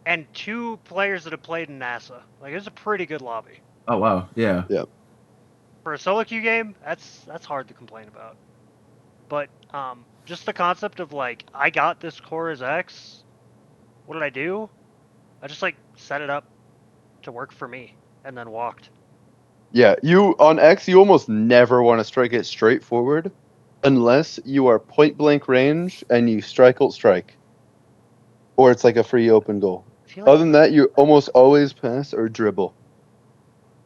and 2 players that have played in NASA. Like it was a pretty good lobby. Oh wow, yeah. For a solo queue game, that's hard to complain about. But just the concept of like I got this core as X. What did I do? I just like set it up to work for me and then walked. Yeah, you on X, you almost never want to strike it straight forward, unless you are point blank range and you strike ult strike, or it's like a free open goal. I feel like Other than that, you almost always pass or dribble.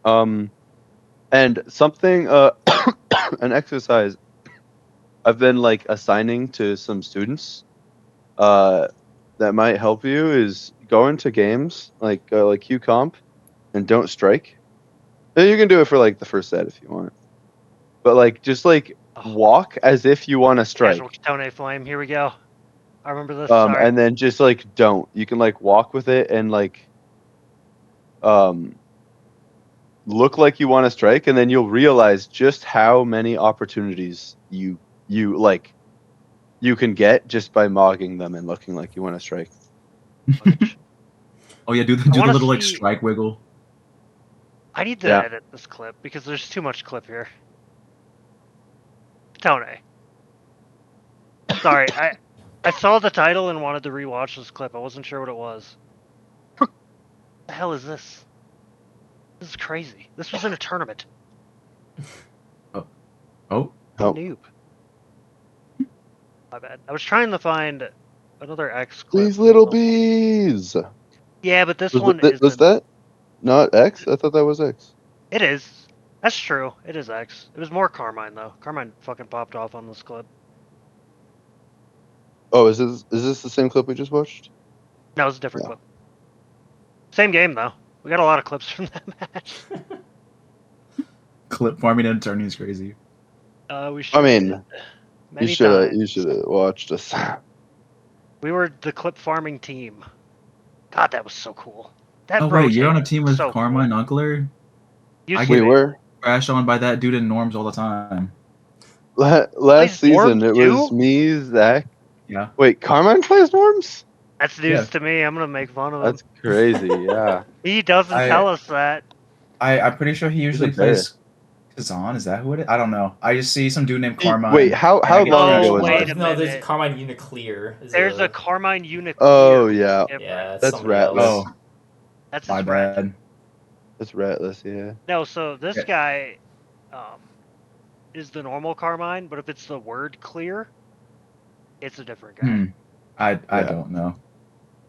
And something, an exercise I've been like assigning to some students, that might help you is go into games like Q comp, and don't strike. And you can do it for like the first set if you want, but like just like walk as if you want to strike. casual Kitone flame. Here we go. I remember this. Sorry. And then just like don't. You can like walk with it and like look like you want to strike, and then you'll realize just how many opportunities you like you can get just by mogging them and looking like you want to strike. Oh yeah, do the wanna little like see- strike wiggle. I need to Yeah. edit this clip because there's too much clip here. Kitone. Sorry, I saw the title and wanted to rewatch this clip. I wasn't sure what it was. What the hell is this? This is crazy. This was in a tournament. Oh, Oh. Noob. My bad. I was trying to find another X clip. These little bees. Yeah, but this Was, one was isn't. that not X? I thought that was X. It is. That's true. It is X. It was more Carmine though. Carmine fucking popped off on this clip. Oh, is this the same clip we just watched? No, it was a different No. clip. Same game though. We got a lot of clips from that match. clip farming and turning is crazy. We should. I mean, many you should times. have watched us. We were the clip farming team. God, that was so cool. That Oh wait, you're on a rotated team with so Carmine cool. Uncler? Used I to We get be. were crashed on by that dude in norms all the time. last Plays season. Norms It was too? me, Zach. Yeah. Wait, Carmine plays Norms? That's news Yeah. to me. I'm gonna make fun of him. That's crazy. Yeah. He doesn't I- tell us that. I'm pretty sure he usually a bear. plays Kazan, is that who it is? I don't know. I just see some dude named He- Carmine. wait, how and I get long trash ago was talk. wait this? a No, there's minute. Carmine Uniclear. There's a Carmine Uniclear. Oh yeah, Yeah, it's That's somebody Ratless. else. Oh, That's my his friend. bad. that's Ratless. Yeah. No, so this Yeah. guy is the normal Carmine, but if it's the word clear, it's a different guy. I Yeah. don't know.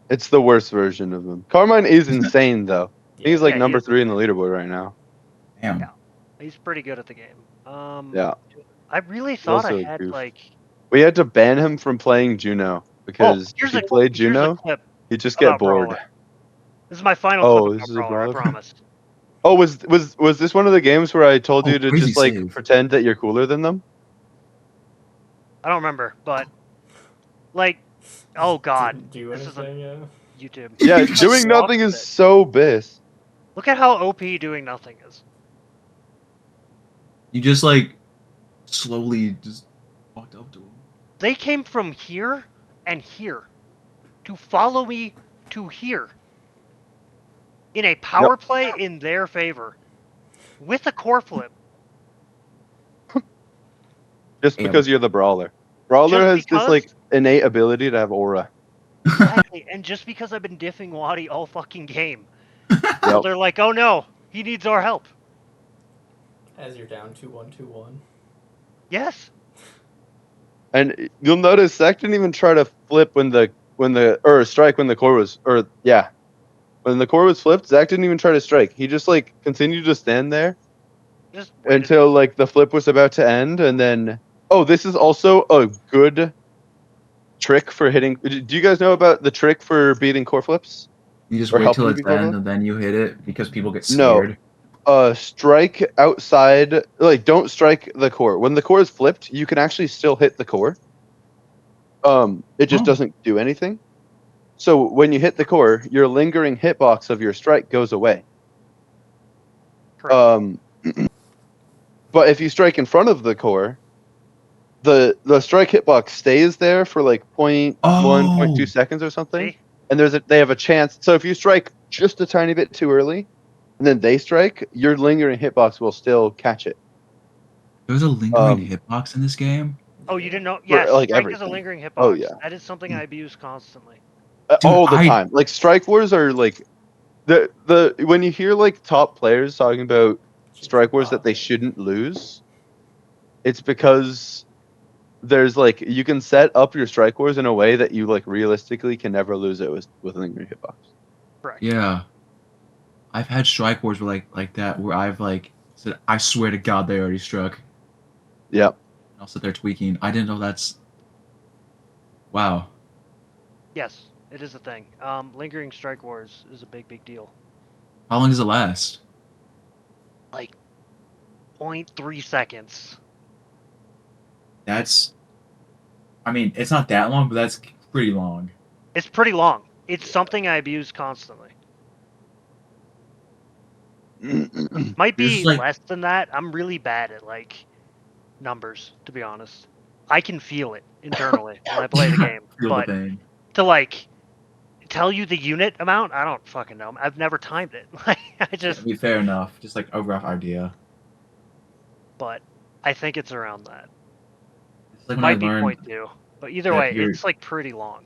It's the worst version of him. Carmine is insane though. He's like Yeah, number he's 3 in the leaderboard right now. Damn. Yeah. He's pretty good at the game. Yeah. I really thought I also a had goof. like. We had to ban him from playing Juno because if he played here's a Juno, clip he'd just get about bored. Brawler. This is my final Oh, clip this about is a Brawler. I brawler? promise. Oh, was this one of the games where I told Oh, you to crazy just like save. pretend that you're cooler than them? I don't remember, but like, oh god, Didn't do this is anything. Yeah. YouTube. Yeah, You just doing nothing walked is it. so bis. Look at how OP doing nothing is. You just like slowly just walked up to him. They came from here and here to follow me to here in a power play in their favor with a core flip. Just Damn. because you're the brawler. Brawler Just has this because? like innate ability to have aura. Exactly, and just because I've been diffing Waddy all fucking game, so Yep. they're like, "Oh no, he needs our help." As you're down 2-1-2-1. Yes, And you'll notice Zach didn't even try to flip when the strike when the core was when the core was flipped. Zach didn't even try to strike. He just like continued to stand there just waited. until like the flip was about to end, and then this is also a good trick for hitting. Do you guys know about the trick for beating core flips? You just Or wait helping till you it's be core end flip? and then you hit it because people get No. scared. Strike outside. Like, don't strike the core. When the core is flipped, you can actually still hit the core. It just Oh. doesn't do anything. So when you hit the core, your lingering hitbox of your strike goes away. Correct. But if you strike in front of the core, the strike hitbox stays there for like 0.1, Oh. 0.2 seconds or something. See? And they have a chance. So if you strike just a tiny bit too early, and then they strike, your lingering hitbox will still catch it. There's a lingering hitbox in this game. Oh, you didn't know? Yes, like, strike is a everything. lingering hitbox. Oh, yeah. That is something I abuse constantly. Dude, All the time. Like, strike wars are like the when you hear like top players talking about strike wars that they shouldn't lose, it's because there's like you can set up your strike wars in a way that you like realistically can never lose it with lingering hitbox. Correct. Yeah. I've had strike wars where like that where I've like said, I swear to God they already struck. Yep. I'll sit there tweaking. I didn't know that's wow. Yes, it is a thing. Lingering strike wars is a big deal. How long does it last? Like 0.3 seconds. That's I mean, it's not that long, but that's pretty long. It's pretty long. It's something I abuse constantly. Might be There's, like- less than that. I'm really bad at like numbers, to be honest. I can feel it internally when I play the game, Feel but the pain. to like tell you the unit amount, I don't fucking know. I've never timed it. Like I just, I mean, fair enough. Just like a rough idea. but I think it's around that. It's like when I Might be learned 0.2, but either that way, you're- it's like pretty long.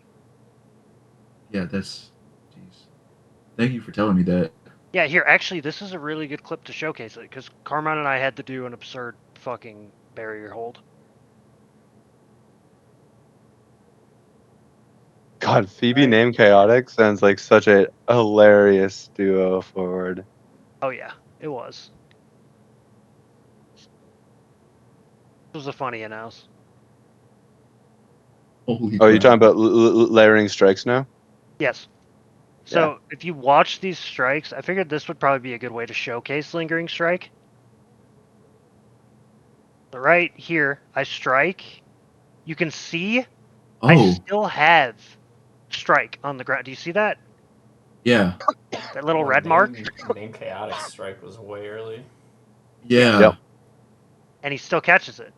Yeah, that's jeez. Thank you for telling me that. Yeah, here, actually, this is a really good clip to showcase it, because Carmine and I had to do an absurd fucking barrier hold. God, Phoebe named Chaotic sounds like such a hilarious duo forward. Oh yeah, it was. It was a funny announce. Holy Oh, you're crap. talking about layering strikes now? Yes. So if you watch these strikes, I figured this would probably be a good way to showcase lingering strike. So right here, I strike. You can see I Oh, still have strike on the ground. Do you see that? yeah. That little red mark? Name Chaotic Strike was way early. Yeah. Yep. And he still catches it.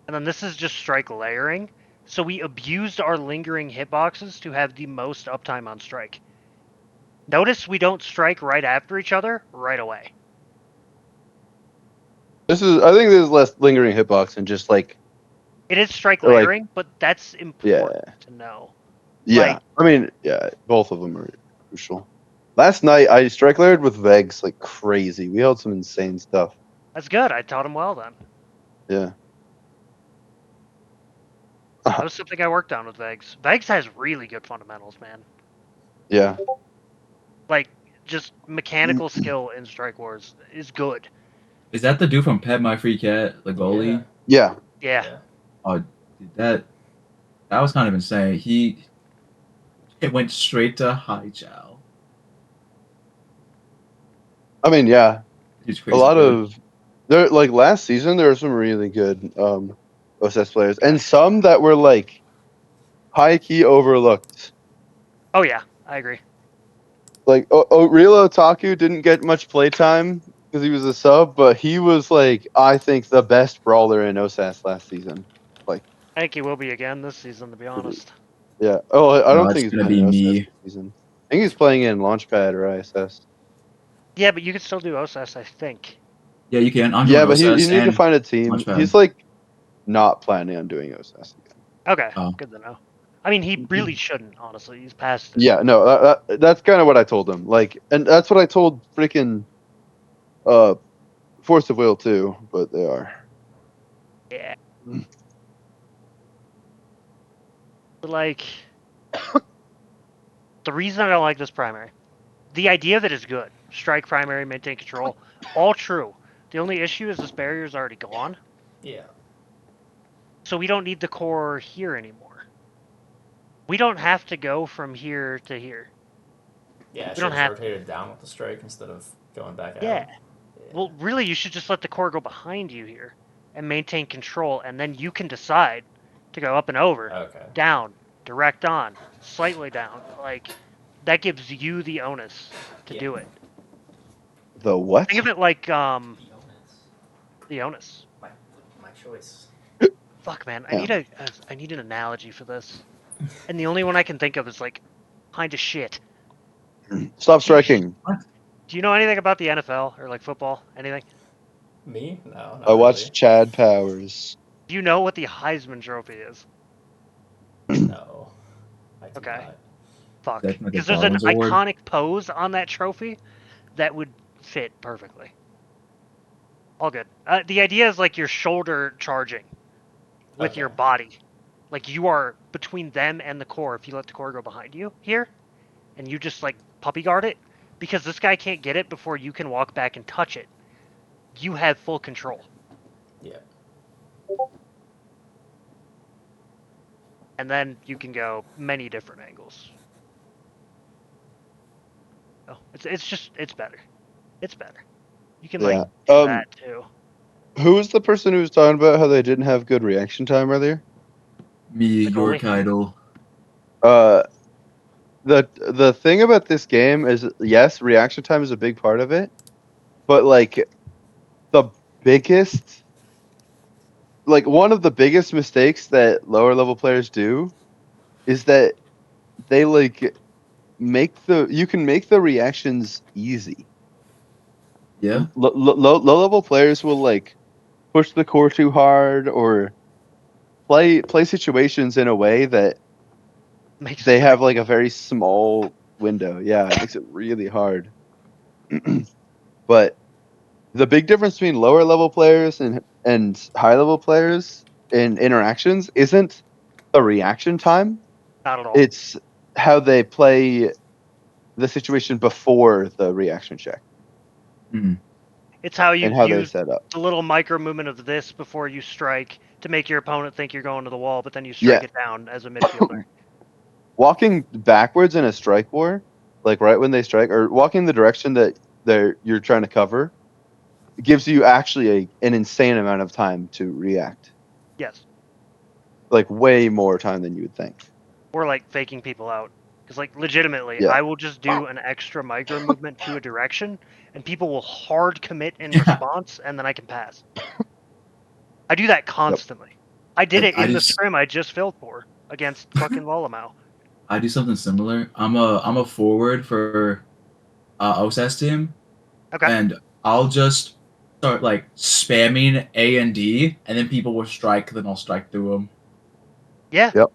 And then this is just strike layering. So we abused our lingering hitboxes to have the most uptime on strike. Notice we don't strike right after each other right away. I think there's less lingering hitbox and just like, It is strike Or, like- layering, but that's important to know. yeah. Like- I mean, yeah, both of them are crucial. Last night I strike layered with Vegs like crazy. We held some insane stuff. That's good. I taught him well then. Yeah. That was something I worked on with Vegs. Vegs has really good fundamentals, man. Yeah. Like, just mechanical skill in Strike Wars is good. Is that the dude from Pet My Free Cat, the goalie? Yeah. Yeah. Oh, dude, that was kind of insane. It went straight to High Chow. I mean, yeah. He's A crazy. lot good. of there like last season there were some really good OSS players and some that were like high key overlooked. Oh yeah, I agree. Like Real Otaku didn't get much playtime because he was a sub, but he was like I think the best brawler in OSS last season. I think he will be again this season, to be honest. Yeah. Oh, I No, don't it's think he's gonna playing be OSS me. this season. I think he's playing in Launchpad or ISS. Yeah, but you can still do OSS, I think. Yeah, you can. I'm Yeah, doing but you OSS need to and find a team. Launchpad. He's like not planning on doing OSS again. Okay, Oh. good to know. I mean, he really shouldn't, honestly. He's past it. Yeah, no, that's kind of what I told him. Like, and that's what I told freaking Force of Will too. But they are. Yeah. Like, the reason I don't like this primary, the idea of it is good. Strike primary, maintain control, all true. The only issue is this barrier is already gone, Yeah. so we don't need the core here anymore. We don't have to go from here to here. Yeah, I We should don't have have- rotated down with the strike instead of going back out. Yeah. Yeah. Well, really, you should just let the core go behind you here and maintain control, and then you can decide to go up and over, Okay. down, direct on, slightly down. Like, that gives you the onus to Yeah. do it. The what? Think of it like The onus. the onus. My choice. Fuck, man, Yeah. I need an analogy for this, and the only one I can think of is like kind of shit. Stop striking. Do you know anything about the NFL or like football? Anything? Me? No. Not I watched really. Chad Powers. Do you know what the Heisman Trophy is? No. I do Okay. not. Fuck, That's like a because there's an Darwin's Award? iconic pose on that trophy that would fit perfectly. All good. The idea is like your shoulder charging with your Okay. body. Like you are between them and the core if you let the core go behind you here. And you just like puppy guard it. Because this guy can't get it before you can walk back and touch it. You have full control. Yeah. And then you can go many different angles. Oh, it's better. It's better. You can Yeah. like do that too. Who was the person who was talking about how they didn't have good reaction time earlier? Me, The your goalie. idol. The thing about this game is yes, reaction time is a big part of it, but like the biggest like one of the biggest mistakes that lower level players do is that they like you can make the reactions easy. Yeah. Low level players will like push the core too hard or play situations in a way that Makes they it have like a very small window. Yeah, it makes it really hard. But the big difference between lower level players and high level players in interactions isn't the reaction time. not at all. It's how they play the situation before the reaction check It's how you and how they use set up. the little micro movement of this before you strike to make your opponent think you're going to the wall, but then you strike Yeah. it down as a midfielder. Walking backwards in a strike war, like right when they strike, or walking the direction that you're trying to cover, gives you actually an insane amount of time to react. Yes. Like way more time than you would think. Or like faking people out. Because like legitimately, Yeah. I will just do an extra micro movement to a direction, and people will hard commit in Yeah. response, and then I can pass. I do that constantly. I did it I in the just- scrim I just filled for against fucking Lolamau. I do something similar. I'm a forward for OSS team, Okay. and I'll just start like spamming A and D, and then people will strike. Then I'll strike through them. Yeah. Yep.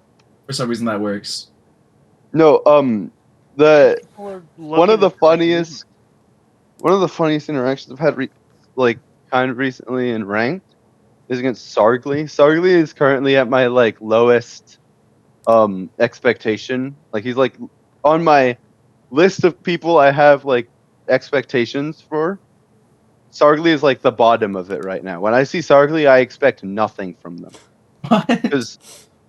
For some reason, that works. No, the People are one looking of the to strike. funniest interactions I've had kind of recently in ranked is against Sargly. Sargly is currently at my like lowest expectation. Like he's like on my list of people I have like expectations for. Sargly is like the bottom of it right now. When I see Sargly, I expect nothing from them What? because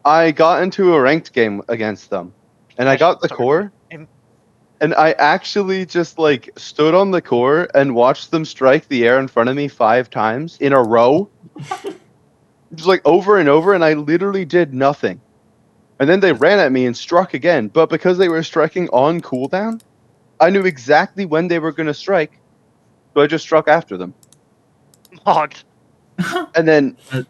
I got into a ranked game against them and I got the Sorry. core. And I actually just like stood on the core and watched them strike the air in front of me 5 times in a row. Just like over and over, and I literally did nothing. And then they ran at me and struck again. But because they were striking on cooldown, I knew exactly when they were going to strike. So I just struck after them. Mogged. And then, That-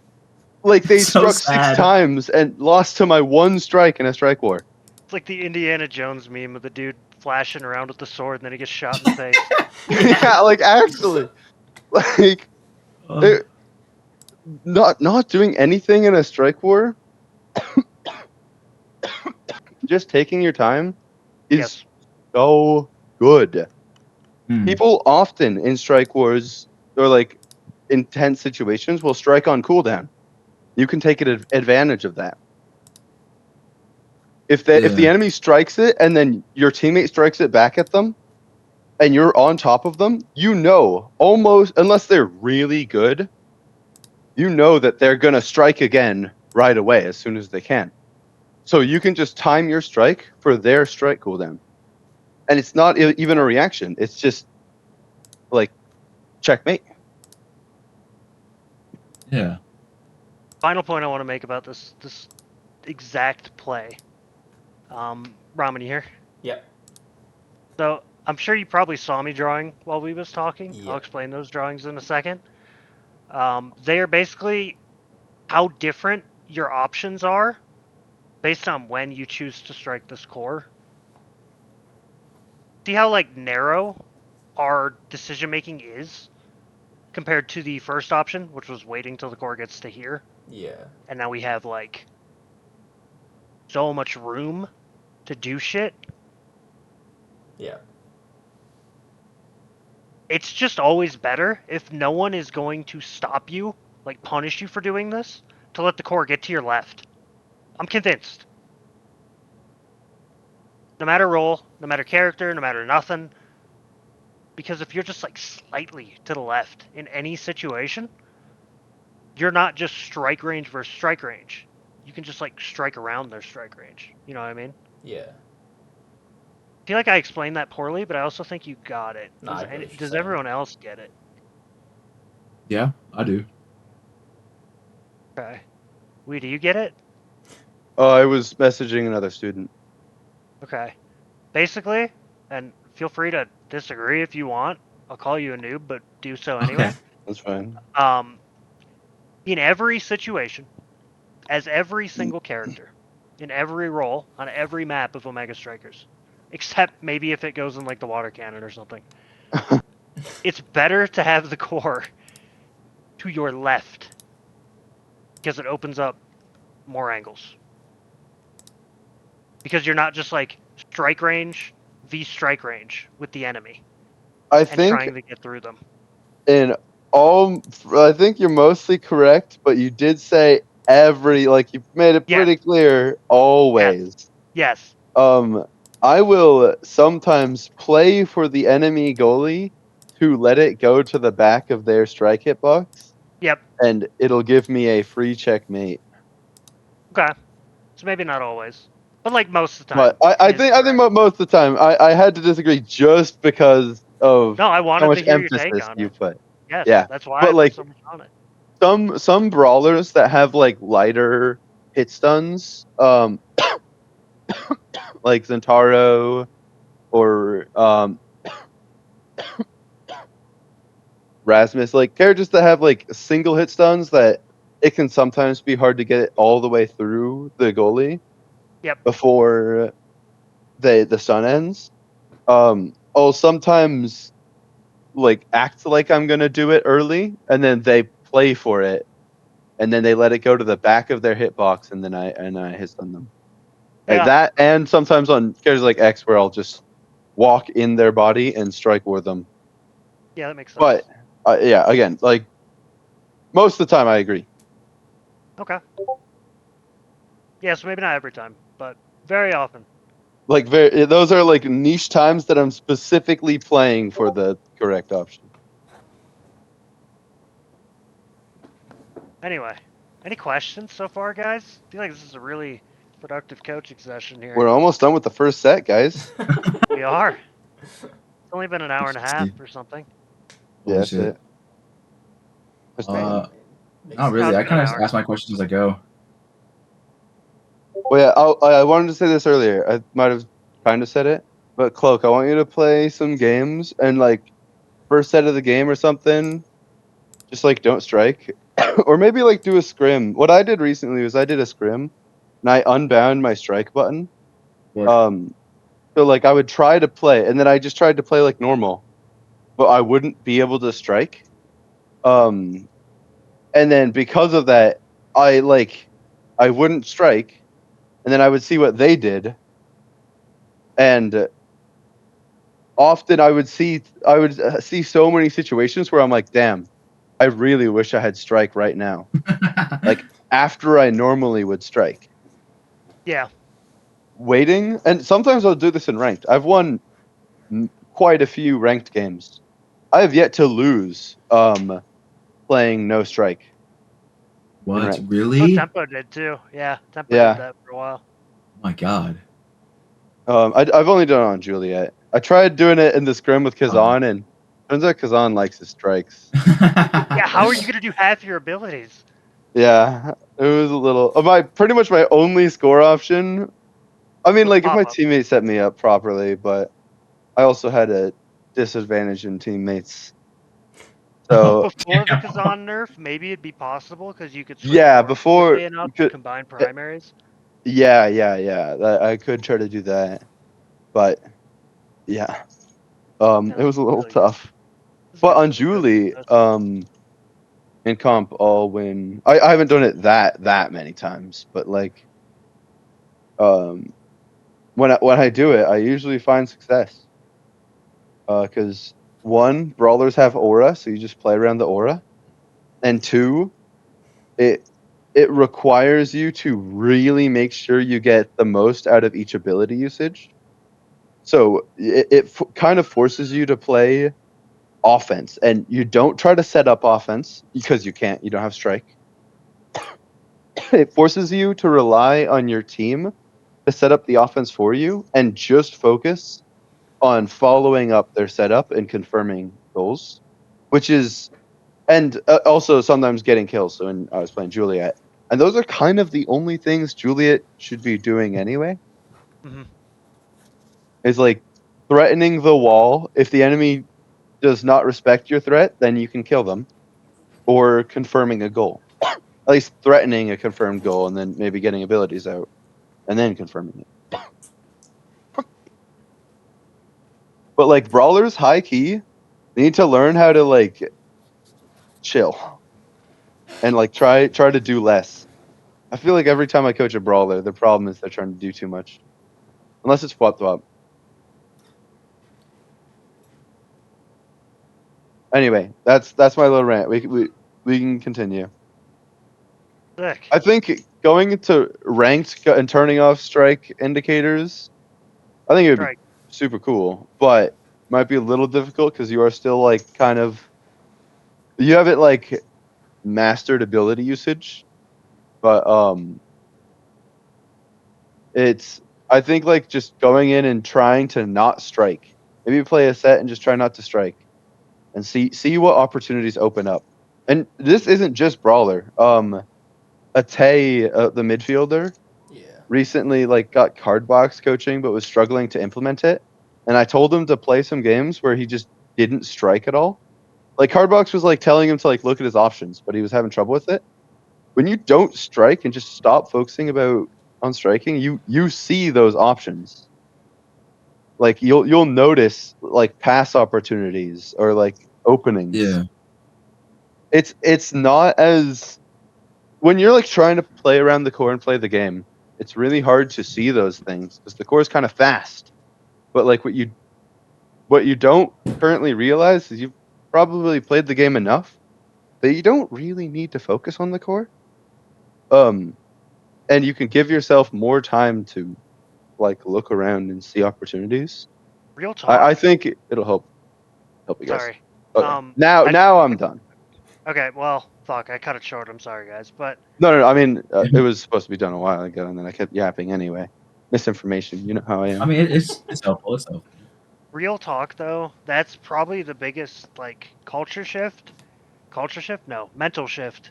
like, they so struck sad. 6 times and lost to my one strike in a strike war. It's like the Indiana Jones meme of the dude flashing around with the sword and then he gets shot in the face. Yeah, like, actually. Like, Uh, not doing anything in a strike war, just taking your time is Yes. so good. hmm. People often in strike wars or like intense situations will strike on cooldown. You can take advantage of that. If the Yeah. enemy strikes it and then your teammate strikes it back at them and you're on top of them, you know almost, unless they're really good, you know that they're going to strike again right away as soon as they can. So you can just time your strike for their strike cooldown. And it's not even a reaction. It's just like checkmate. Yeah. Final point I want to make about this exact play. Ramen, you here? Yep. So I'm sure you probably saw me drawing while we was talking. Yeah. I'll explain those drawings in a second. They are basically how different your options are based on when you choose to strike this core. See how like narrow our decision making is compared to the first option, which was waiting till the core gets to here, Yeah. and now we have like so much room to do shit. Yeah. It's just always better if no one is going to stop you, like punish you for doing this, to let the core get to your left. I'm convinced. No matter role, no matter character, no matter nothing. Because if you're just like slightly to the left in any situation, you're not just strike range versus strike range. You can just like strike around their strike range. You know what I mean? Yeah. I feel like I explained that poorly, but I also think you got it. No, I get what you're Does saying. everyone else get it? Yeah, I do. Okay. Wee, do you get it? I was messaging another student. Okay. Basically, and feel free to disagree if you want. I'll call you a noob, but do so anyway. Okay. That's fine. In every situation, as every single character, in every role, on every map of Omega Strikers, except maybe if it goes in like the water cannon or something, it's better to have the core to your left because it opens up more angles. Because you're not just like strike range v strike range with the enemy I and think trying to get through them. I think you're mostly correct, but you did say you made it Yes. pretty clear always. Yes. I will sometimes play for the enemy goalie to let it go to the back of their strike hitbox, Yep. and it'll give me a free checkmate. Okay. So maybe not always, but like most of the time. But I it is think correct. most of the time I had to disagree just because of No, I how wanted much to hear your take emphasis on you it. put. Yes. Yeah, That's why I but put like so much on it. some brawlers that have like lighter hit stuns, like Zentaro or Rasmus, like characters that have like single hit stuns that it can sometimes be hard to get it all the way through the goalie. Yep. Before the stun ends. I'll sometimes like act like I'm gonna do it early, and then they play for it, and then they let it go to the back of their hitbox, and then I hit stun them. Like Yeah. that, and sometimes on characters like X, where I'll just walk in their body and strike war them. Yeah, that makes sense. But yeah, again, like most of the time, I agree. Okay. Yeah, so maybe not every time, but very often. Like those are like niche times that I'm specifically playing for the correct option. Anyway, any questions so far, guys? I feel like this is a really productive coaching session here. We're almost done with the first set, guys. We are. It's only been an hour and a half or something. Yeah, Holy that's shit. it. Just saying. Not really. Sounds I good, kind of Howard. ask my questions as I go. Well, yeah, I wanted to say this earlier. I might have kind of said it, but Cloak, I want you to play some games and like first set of the game or something, just like don't strike, or maybe like do a scrim. What I did recently was I did a scrim, and I unbound my strike button. So like I would try to play, and then I just tried to play like normal, but I wouldn't be able to strike. And then because of that, I wouldn't strike, and then I would see what they did, and often I would see so many situations where I'm like, damn, I really wish I had strike right now. Like after I normally would strike. Yeah. Waiting, and sometimes I'll do this in ranked. I've won quite a few ranked games. I have yet to lose playing no strike. What? Right. Oh, Really? Oh Tempo did too. Yeah, Tempo Yeah. did that for a while. my god. I've only done it on Juliet. I tried doing it in the scrim with Kazan, and turns out Kazan likes his strikes. Yeah, how are you gonna do half your abilities? Yeah, it was a little. Pretty much my only score option. I mean, like if my Pop-up. teammate set me up properly, but I also had a disadvantage in teammates. So Before the Kazan nerf, maybe it'd be possible because you could switch yeah, forms before quickly you enough to could. combine primaries. Yeah. I could try to do that, but yeah, Yeah, it was a little really- tough. this But gives on us a good Julie, assessment. in comp, I'll win. I haven't done it that many times, but like, when I do it, I usually find success. Because one, brawlers have aura, so you just play around the aura, and two, it requires you to really make sure you get the most out of each ability usage. So it kind of forces you to play offense, and you don't try to set up offense because you can't. You don't have strike. It forces you to rely on your team to set up the offense for you, and just focus on following up their setup and confirming goals, which is, and also sometimes getting kills. So when I was playing Juliet, and those are kind of the only things Juliet should be doing anyway. Mhm. Is like threatening the wall. If the enemy does not respect your threat, then you can kill them, or confirming a goal. At least threatening a confirmed goal, and then maybe getting abilities out, and then confirming it. But like brawlers, high key, they need to learn how to like chill and like try to do less. I feel like every time I coach a brawler, the problem is they're trying to do too much, unless it's flop flop. Anyway, that's my little rant. We can continue. Sick. I think going into ranked and turning off strike indicators, I think it would be Right. super cool, but might be a little difficult because you are still like kind of, you haven't like mastered ability usage, but it's, I think like just going in and trying to not strike. Maybe play a set and just try not to strike, and see what opportunities open up. And this isn't just brawler. Ate, the midfielder, Yeah. recently like got card box coaching but was struggling to implement it. And I told him to play some games where he just didn't strike at all. Like Cardbox was like telling him to like look at his options, but he was having trouble with it. When you don't strike and just stop focusing on striking, you see those options. Like you'll notice like pass opportunities or like openings. Yeah. It's not as when you're like trying to play around the core and play the game, it's really hard to see those things because the core is kind of fast. But like what you don't currently realize is you've probably played the game enough that you don't really need to focus on the core. And you can give yourself more time to like look around and see opportunities. Real talk. I think it'll help you guys. Sorry. Okay. Now I'm done. Okay, well, fuck, I cut it short. I'm sorry, guys, but No. I mean, it was supposed to be done a while ago, and then I kept yapping anyway. Misinformation. You know how I am. I mean, it's helpful. It's helpful. real talk though, that's probably the biggest like culture shift. Culture shift? No, mental shift.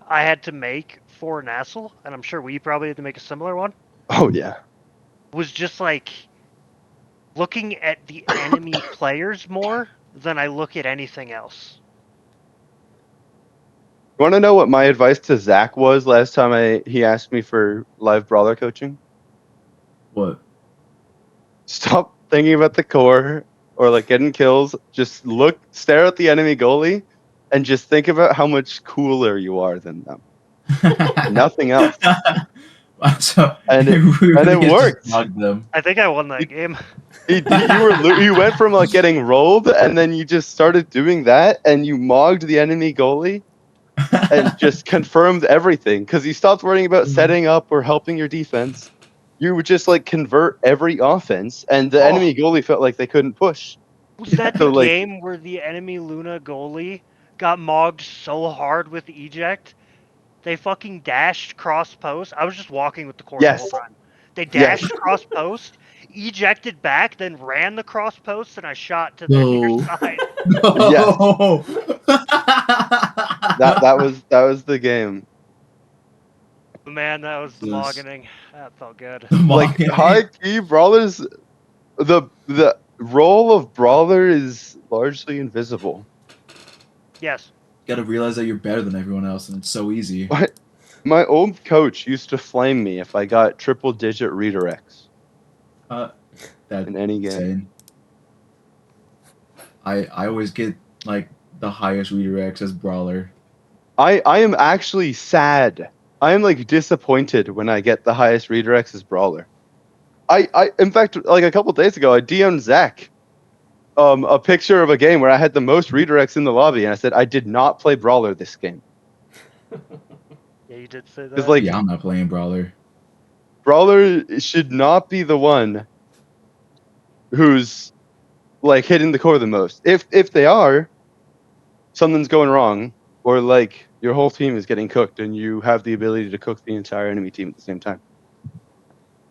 I had to make for Nassel, and I'm sure we probably had to make a similar one. Oh yeah. Was just like looking at the enemy players more than I look at anything else. You want to know what my advice to Zach was last time he asked me for live brawler coaching? What? Stop thinking about the core or like getting kills. Just stare at the enemy goalie, and just think about how much cooler you are than them. Nothing else. So, And it just worked. mugged them. I think I won that game. You went from like getting rolled, and then you just started doing that, and you mogged the enemy goalie, and just confirmed everything because you stopped worrying about setting up or helping your defense. You would just like convert every offense, and the enemy goalie felt like they couldn't push. Was that So, the like- game where the enemy Luna goalie got mogged so hard with eject? They fucking dashed cross post. I was just walking with the core Yes. the whole time. They Yes. dashed cross post, ejected back, then ran the cross post, and I shot to their near No. side. No. That was the game. Man, that was the Yes. mogging. That felt good. Like high key brawlers, the role of brawler is largely invisible. Yes. You gotta realize that you're better than everyone else, and it's so easy. My old coach used to flame me if I got triple digit redirects That's in any game. insane. I always get like the highest redirects as brawler. I am actually sad. I am like disappointed when I get the highest redirects as brawler. I in fact like a couple days ago I DM'd Zach a picture of a game where I had the most redirects in the lobby, and I said I did not play brawler this game. Yeah, you did say that. Because like Yeah, I'm not playing brawler. brawler should not be the one who's like hitting the core the most. If they are, something's going wrong, or like your whole team is getting cooked, and you have the ability to cook the entire enemy team at the same time.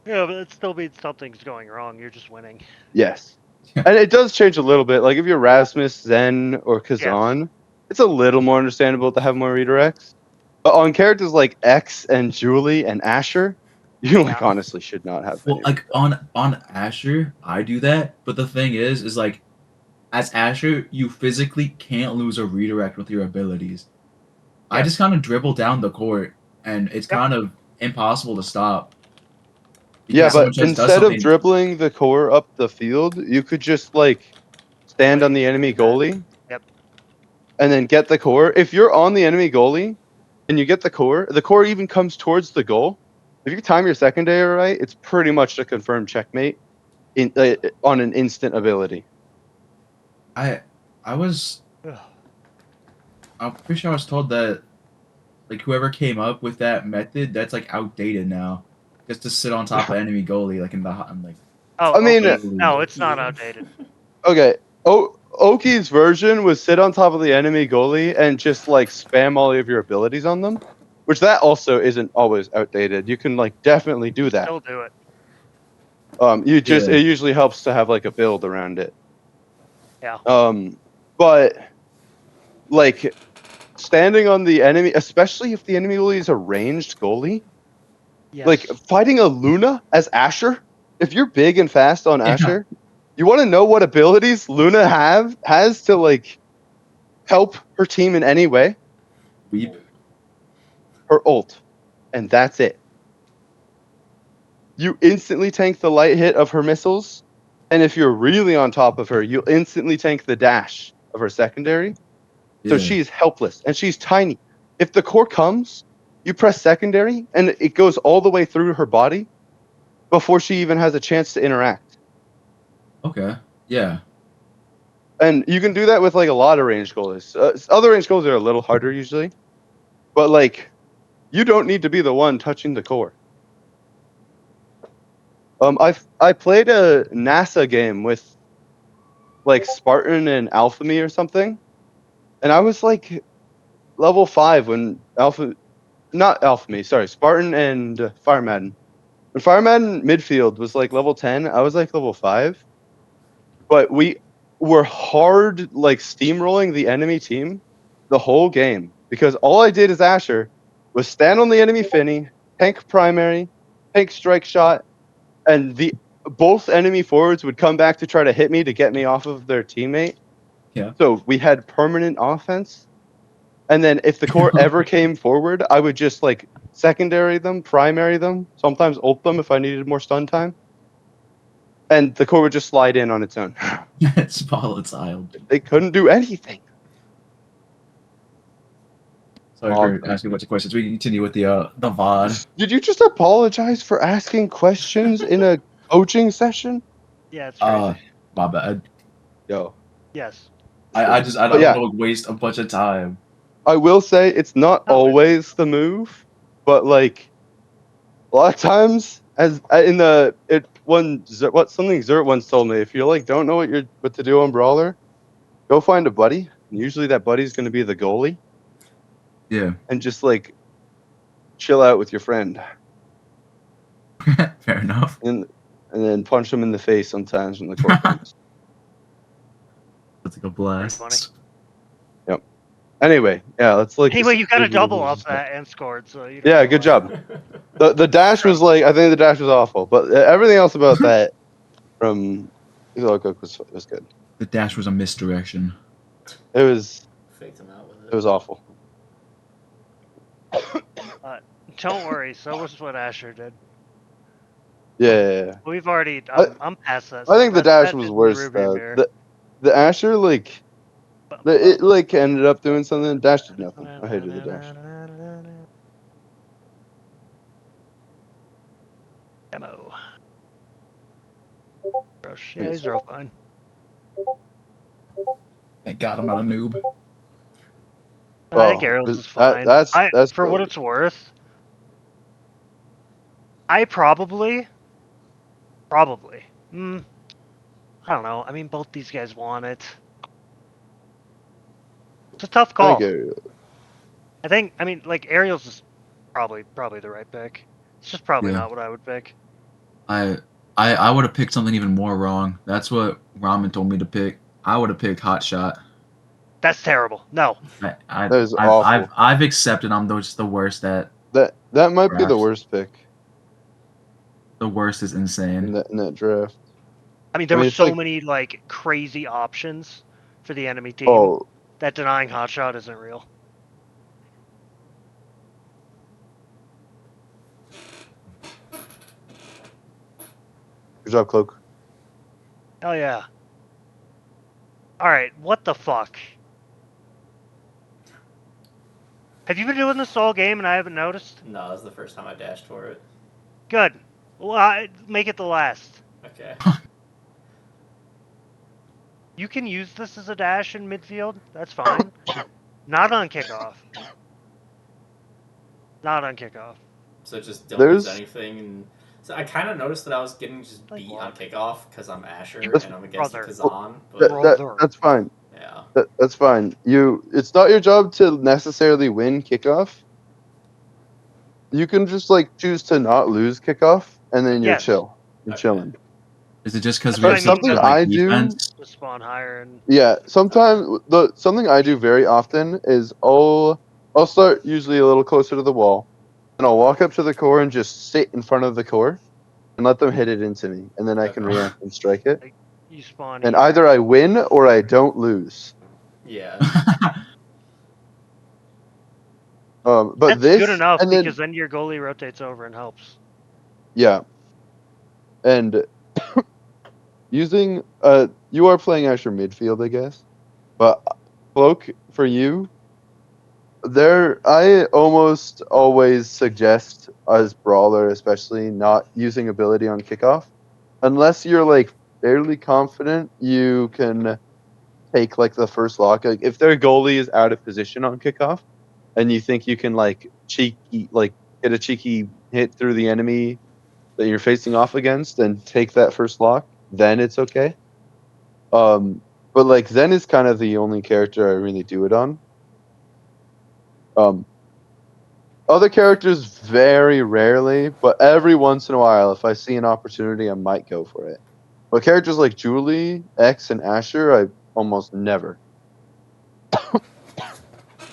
Yeah, but it still means something's going wrong. You're just winning. Yes. And it does change a little bit. Like if you're Rasmus, Zen, or Kazan, it's a little more understandable to have more redirects. But on characters like X and Julie and Asher, you like honestly should not have. Well, any like on Asher, I do that, but the thing is like, as Asher, you physically can't lose a redirect with your abilities. I just kind of dribble down the court, and it's kind of impossible to stop. Yeah, Because someone but just does instead of something- dribbling the core up the field, you could just like stand on the enemy goalie. Yep. And then get the core. If you're on the enemy goalie and you get the core even comes towards the goal. If you time your secondary right, it's pretty much a confirmed checkmate on an instant ability. I'm pretty sure I was told that like whoever came up with that method, that's like outdated now. Just to sit on top of enemy goalie, like in the I'm like. Oh, I mean, okay. No, it's not outdated. Okay. Oki's version was sit on top of the enemy goalie and just like spam all of your abilities on them, which that also isn't always outdated. You can like definitely do that. Still do it. It usually helps to have like a build around it. Yeah. But like standing on the enemy, especially if the enemy goalie is a ranged goalie, Yes. like fighting a Luna as Asher, if you're big and fast on Asher, you want to know what abilities Luna has to like help her team in any way? Weep. Her ult. And that's it. You instantly tank the light hit of her missiles, And if you're really on top of her, you'll instantly tank the dash of her secondary. So Yeah. she's helpless and she's tiny. If the core comes, you press secondary and it goes all the way through her body before she even has a chance to interact. Okay. Yeah. And you can do that with like a lot of ranged goalies. Other ranged goalies are a little harder usually, but like you don't need to be the one touching the core. I played a NASA game with like Spartan and Alphamy or something, and I was like level 5 when not Alphamy, sorry, Spartan and Fire Madden. When Fire Madden midfield was like level 10, I was like level 5, but we were hard like steamrolling the enemy team the whole game because all I did as Asher was stand on the enemy Finny, tank primary, tank strike shot, and the both enemy forwards would come back to try to hit me to get me off of their teammate. Yeah. So we had permanent offense. And then if the core ever came forward, I would just like secondary them, primary them, sometimes ult them if I needed more stun time. And the core would just slide in on its own. It's volatile. They couldn't do anything. Sorry for asking a bunch of questions. We can continue with the VOD. Did you just apologize for asking questions in a coaching session? Yeah, it's crazy. My bad. Yo. Yes. I don't yeah. want to waste a bunch of time. I will say it's not No, always the move, but like a lot of times, as in the something Zert once told me, if you like don't know what to do on Brawler, go find a buddy. And usually that buddy's going to be the goalie, Yeah. and just like chill out with your friend, Fair enough. and then punch him in the face sometimes when the core comes. That's like a blast. funny. Anyway, yeah, let's like. Anyway, you got a visual double visual off stuff. that and scored. So you Yeah, good job. The dash was like, I think the dash was awful, but everything else about that from Cook was good. The dash was a misdirection. It was Faked him out with it was awful. Don't worry. So was what Asher did. Yeah. We've already. I'm past that. I think the That- dash that was is in the worse rearview though. mirror. The Asher like But- it like ended up doing something. Dash did nothing. I hated the dash. Demo. Rush. Yeah, these are all fine. Thank God I'm not a noob. I think Well, Ariel's that- is fine. that's For what brilliant. it's worth. I probably. I don't know. I mean, both these guys want it. It's a tough call. I think. I mean, like Ariel's is probably the right pick. It's just probably Yeah. not what I would pick. I would have picked something even more wrong. That's what Ramen told me to pick. I would have picked Hot Shot. That's terrible. No. That is awful. I've accepted I'm just the worst at. That might be the Drafts. worst pick The worst is insane. in that draft. I mean, there I mean, were it's so like- many like crazy options for the enemy team Oh, that denying hotshot isn't real. good job, Cloak. Hell yeah. Alright, what the fuck? Have you been doing this all game and I haven't noticed? No, this is the first time I dashed for it. Good. Well, make it the last. Okay. You can use this as a dash in midfield. That's fine. Not on kickoff. Not on kickoff. So just don't There's- use anything. And so I kind of noticed that I was getting just Like beat what? on kickoff because I'm Asher That's- and I'm against Brother. Kazan. That, But that, that's fine. yeah. That's fine. It's not your job to necessarily win kickoff. You can just like choose to not lose kickoff, and then you're Yes. chill. You're Okay. chilling. Is it just because That's we what have I mean. such good, Something I like, do- defense? Just spawn higher and Yeah. Sometimes something I do very often is I'll start usually a little closer to the wall, and I'll walk up to the core and just sit in front of the core, and let them hit it into me, and then I can Okay. react and strike it. you spawn And here. either I win or I don't lose. Yeah. But That's this good enough and then because then your goalie rotates over and helps. yeah, and using you are playing Asher midfield, I guess, but cloak for you. I almost always suggest as brawler, especially not using ability on kickoff, unless you're like fairly confident you can take like the first lock. Like if their goalie is out of position on kickoff, and you think you can like get a cheeky hit through the enemy that you're facing off against and take that first lock, then it's okay. But like Zen is kind of the only character I really do it on. Other characters very rarely, but every once in a while, if I see an opportunity, I might go for it. But characters like Julie, X, and Asher, I almost never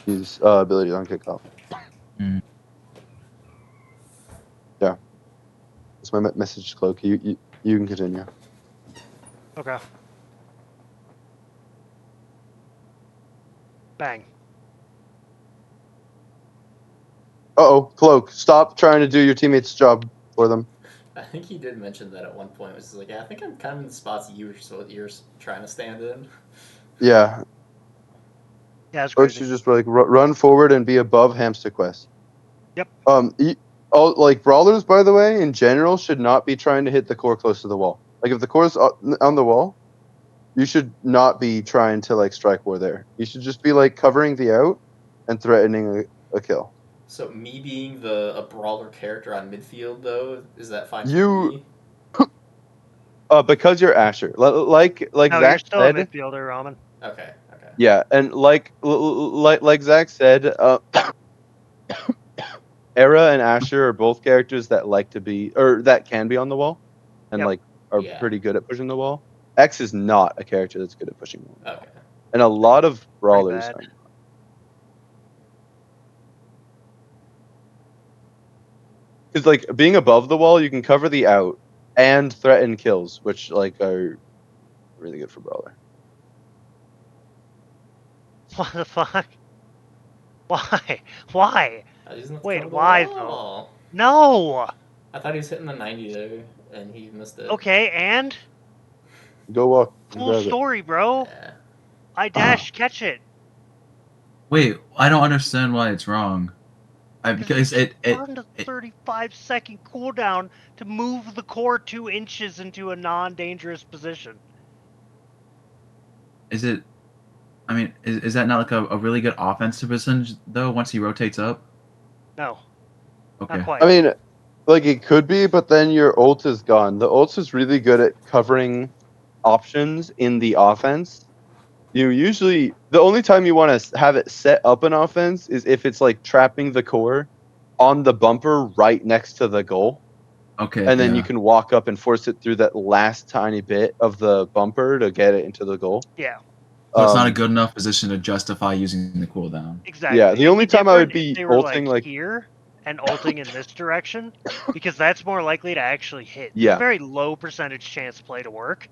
use abilities on kickoff. Mm. Yeah, that's my message, Cloak. You can continue. Okay. Bang. Uh-oh, Cloak, stop trying to do your teammate's job for them. I think he did mention that at one point. It was like, yeah, I think I'm kind of in the spots you're trying to stand in. Yeah, Yeah, it's Cloak crazy. should just like run forward and be above Hamster Quest. Yep. Like brawlers, by the way, in general, should not be trying to hit the core close to the wall. Like if the core is on the wall, you should not be trying to like strike war there. You should just be like covering the out and threatening a kill. So me being a brawler character on midfield, though, is that fine You- for me? Because you're Asher. Like No, you're Zach still a said. midfielder, Roman. Okay. Yeah, and like Zach said, Era and Asher are both characters that like to be or that can be on the wall, and Yep. like are Yeah. pretty good at pushing the wall. X is not a character that's good at pushing the wall, Okay. and a lot of brawlers. bad. Because like being above the wall, you can cover the out and threaten kills, which like are really good for brawler. What the fuck? Why? Why? Wait, why though? No. I thought he was hitting the 90 there, and he missed it. Okay, and Go walk. and cool grab it. story, bro. Yeah. I dash, catch it. Wait, I don't understand why it's wrong. Because it earned a 35-second cooldown to move the core 2 inches into a non-dangerous position. is it. I mean, is that not like a really good offensive position though? Once he rotates up. No, Okay. not quite. I mean, like it could be, but then your ult is gone. The ult is really good at covering options in the offense. You usually the only time you want to have it set up an offense is if it's like trapping the core on the bumper right next to the goal, Okay. and then yeah. you can walk up and force it through that last tiny bit of the bumper to get it into the goal. Yeah, So it's not a Um, good enough position to justify using the cooldown. exactly. Yeah, the It'd only be time I would different if be they were, ulting, like- here and ulting in this direction, because that's more likely to actually hit. Yeah. It's a very low percentage chance play to work,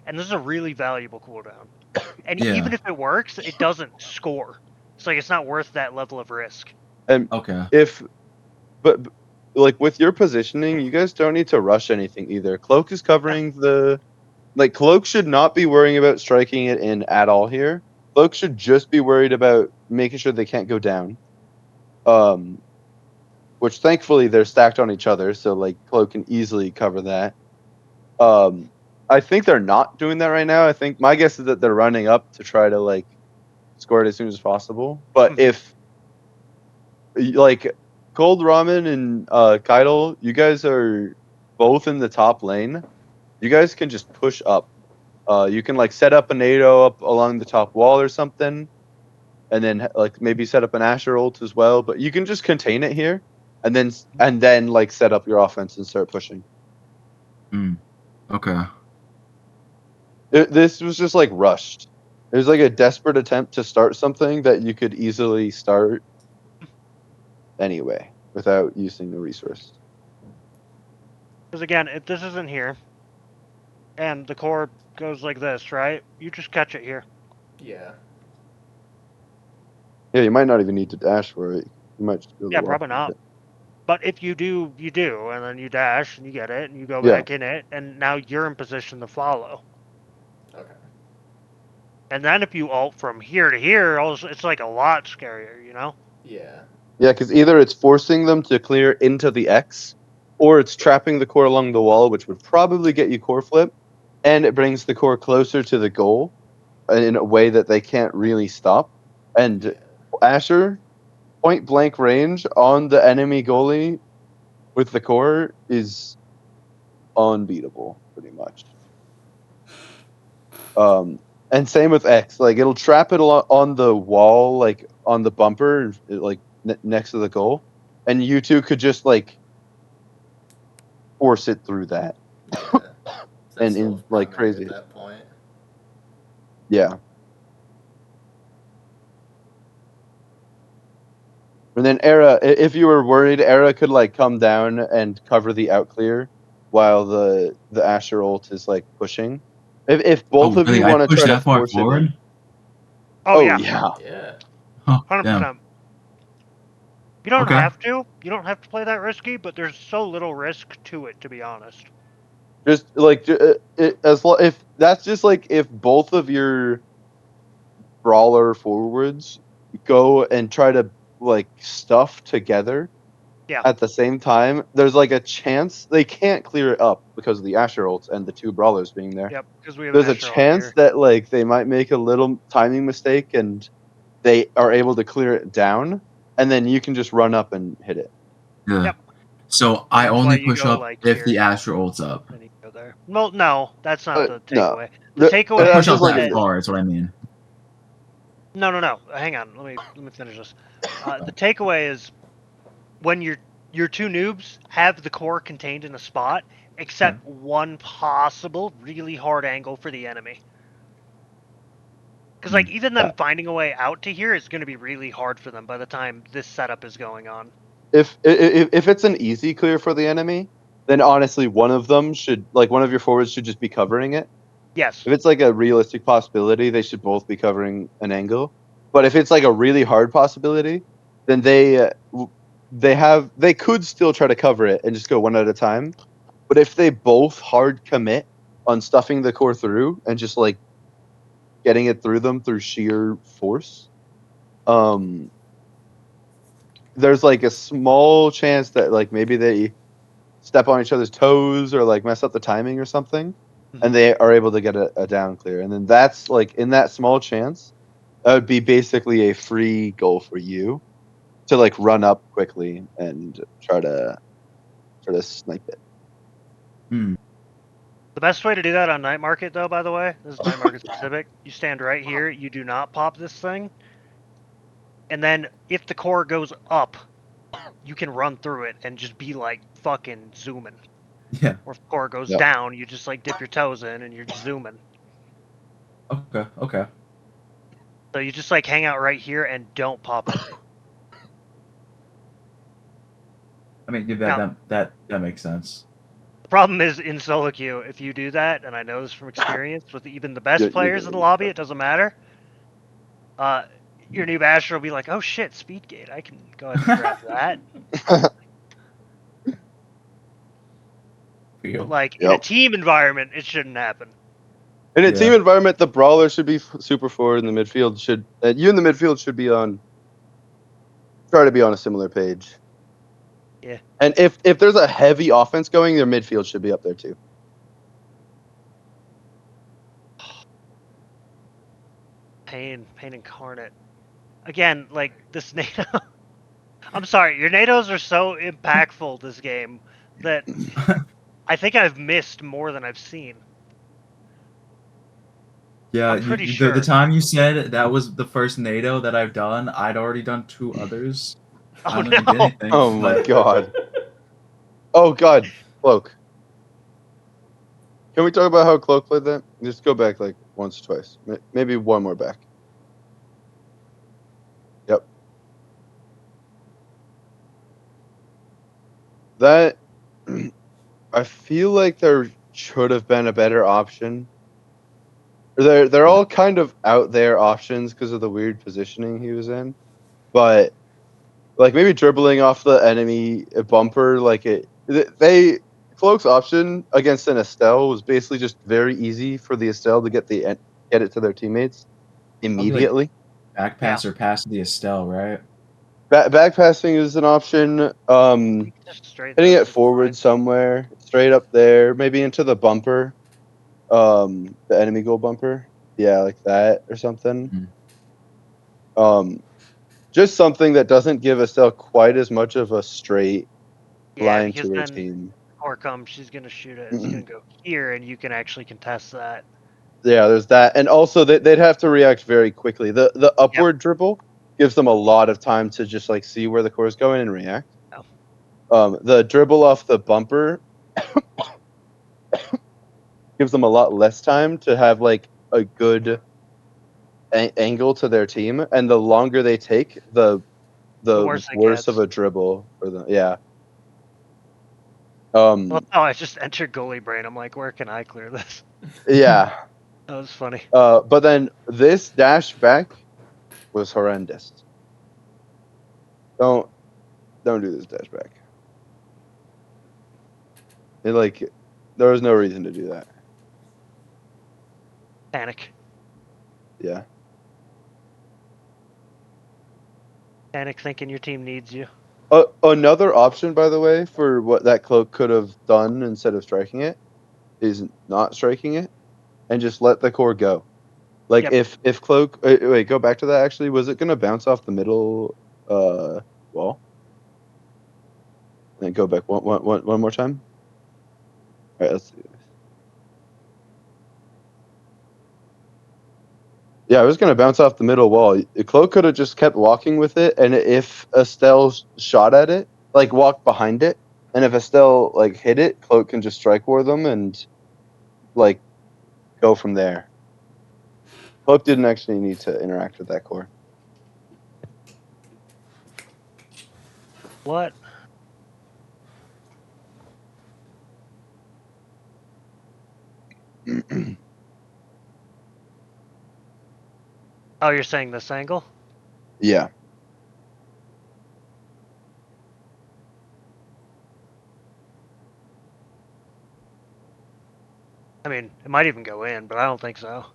and this is a really valuable cooldown. And Yeah. even if it works, it doesn't score. It's like it's not worth that level of risk. Okay. But like with your positioning, you guys don't need to rush anything either. Cloak is covering the Cloak should not be worrying about striking it in at all here. Cloak should just be worried about making sure they can't go down. Which thankfully they're stacked on each other, so like Cloak can easily cover that. I think they're not doing that right now. I think my guess is that they're running up to try to like score it as soon as possible. But if like Cold Ramen and Keitel, you guys are both in the top lane. You guys can just push up. You can like set up a NATO up along the top wall or something, and then like maybe set up an Asher ult as well. But you can just contain it here, and then like set up your offense and start pushing. Okay. This was just like rushed. It was like a desperate attempt to start something that you could easily start anyway without using the resource. Because again, if this isn't here, and the core goes like this, right? You just catch it here. Yeah. Yeah, you might not even need to dash for it. You might just be able to Yeah, walk probably with not. it. But if you do, you do, and then you dash and you get it, and you go Yeah. back in it, and now you're in position to follow. And then if you ult from here to here, it's like a lot scarier, you know? Yeah. Yeah, because either it's forcing them to clear into the X, or it's trapping the core along the wall, which would probably get you core flip, and it brings the core closer to the goal in a way that they can't really stop. And Asher, point blank range on the enemy goalie with the core is unbeatable, pretty much. And same with X, like it'll trap it on the wall, like on the bumper, like next to the goal, and you two could just like force it through that. Yeah. And That's in like crazy. at that point. Yeah. And then Era, if you were worried, Era could like come down and cover the out clear while the Asher ult is like pushing. If both of really? you I want to pushed try to that far force it forward? in. Oh, Oh yeah. yeah. Yeah. Oh, 100%. damn. You don't Okay. have to. You don't have to play that risky, but there's so little risk to it, to be honest. Just like if that's just like if both of your brawler forwards go and try to like stuff together Yeah. at the same time, there's like a chance they can't clear it up because of the Asher ults and the two brawlers being there. Yep, because we have There's an a Asher ult chance here. that like they might make a little timing mistake and they are able to clear it down, and then you can just run up and hit it. Yeah. Yep. So I That's why only you push go, up like, if here. the Asher ult's up. Then you go there. Well, no, that's not the No. takeaway. The takeaway That's Push just up like that a- far is what I mean. No. Hang on. Let me finish this. The takeaway is when your two noobs have the core contained in a spot, except one possible really hard angle for the enemy. Because like even them finding a way out to here is going to be really hard for them by the time this setup is going on. If it's an easy clear for the enemy, then honestly one of them should like one of your forwards should just be covering it. Yes. If it's like a realistic possibility, they should both be covering an angle. But if it's like a really hard possibility, then they could still try to cover it and just go one at a time. But if they both hard commit on stuffing the core through and just like getting it through them through sheer force, there's like a small chance that like maybe they step on each other's toes or like mess up the timing or something, and they are able to get a down clear. And then that's like in that small chance, that would be basically a free goal for you to like run up quickly and try to snipe it. The best way to do that on Night Market, though, by the way, this is Night Market specific. You stand right here. You do not pop this thing. And then if the core goes up, you can run through it and just be like fucking zooming. Yeah. Or if the core goes Yep. down, you just like dip your toes in and you're zooming. Okay. So you just like hang out right here and don't pop it. I mean, that makes sense. The problem is in solo queue, if you do that, and I know this from experience with even the best You're players gonna in the lose lobby, that. it doesn't matter. Your new Basher will be like, oh shit, speed gate, I can go ahead and grab that. But like in a team environment, it shouldn't happen. In a team environment, the brawler should be super forward, and the midfield should you in the midfield should be try to be on a similar page. Yeah. And if there's a heavy offense going, their midfield should be up there too. Pain incarnate. Again, like this NATO. I'm sorry, your NATOs are so impactful this game that I think I've missed more than I've seen. Yeah, I'm pretty sure. The time you said that was the first NATO that I've done, I'd already done 2 others. Oh I don't even get no! anything, Oh my but- god. Oh god, Cloak. Can we talk about how Cloak played that? Just go back like once or twice. Maybe one more back. Yep. That I feel like there should have been a better option. They're all kind of out there options because of the weird positioning he was in. But like maybe dribbling off the enemy bumper, like Cloak's option against an Estelle was basically just very easy for the Estelle to get it to their teammates, immediately. Back pass or pass to the Estelle, right? Back passing is an option. Just straight Hitting this it is forward fine. somewhere, straight up there, maybe into the bumper, the enemy goal bumper. Yeah, like that or something. Just something that doesn't give Estelle quite as much of a straight Yeah, line because to her then team. core comes, she's gonna shoot it. It's gonna go here, and you can actually contest that. Yeah, there's that, and also they'd have to react very quickly. The upward dribble gives them a lot of time to just like see where the core is going and react. The dribble off the bumper gives them a lot less time to have like a good angle to their team, and the longer they take, the worse it worse of gets. a dribble for them. Yeah. Well, I just entered goalie brain. I'm like, where can I clear this? Yeah. That was funny. But then this dash back was horrendous. Don't do this dash back. There was no reason to do that. Panic. Yeah. Panic thinking your team needs you. Another option, by the way, for what that cloak could have done instead of striking it, is not striking it, and just let the core go. Like if cloak, wait, go back to that. Actually, was it gonna bounce off the middle wall? And go back one more time. All right, let's do this. Yeah, I was gonna bounce off the middle wall. Cloak could have just kept walking with it, and if Estelle shot at it, like walked behind it, and if Estelle like hit it, Cloak can just strike war them and like go from there. Cloak didn't actually need to interact with that core. What? Oh, you're saying this angle? Yeah. I mean, it might even go in, but I don't think so.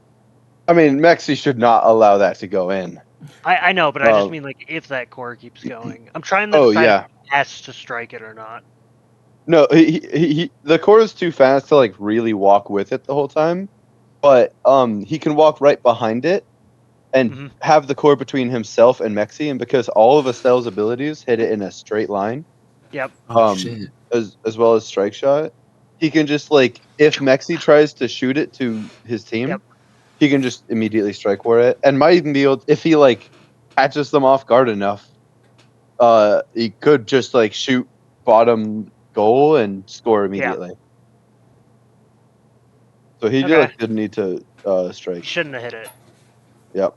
I mean, Mexi should not allow that to go in. I know, but I just mean like if that core keeps going. I'm trying to decide if he has to strike it or not. No, the core is too fast to like really walk with it the whole time, but he can walk right behind it and have the core between himself and Mexi, and because all of Estelle's abilities hit it in a straight line. Yep. Oh shit. As well as strike shot, he can just like if Mexi tries to shoot it to his team, he can just immediately strike war it, and might even be able, if he like catches them off guard enough, he could just like shoot bottom goal and score immediately. So he just didn't need to strike. He shouldn't have hit it. Yep.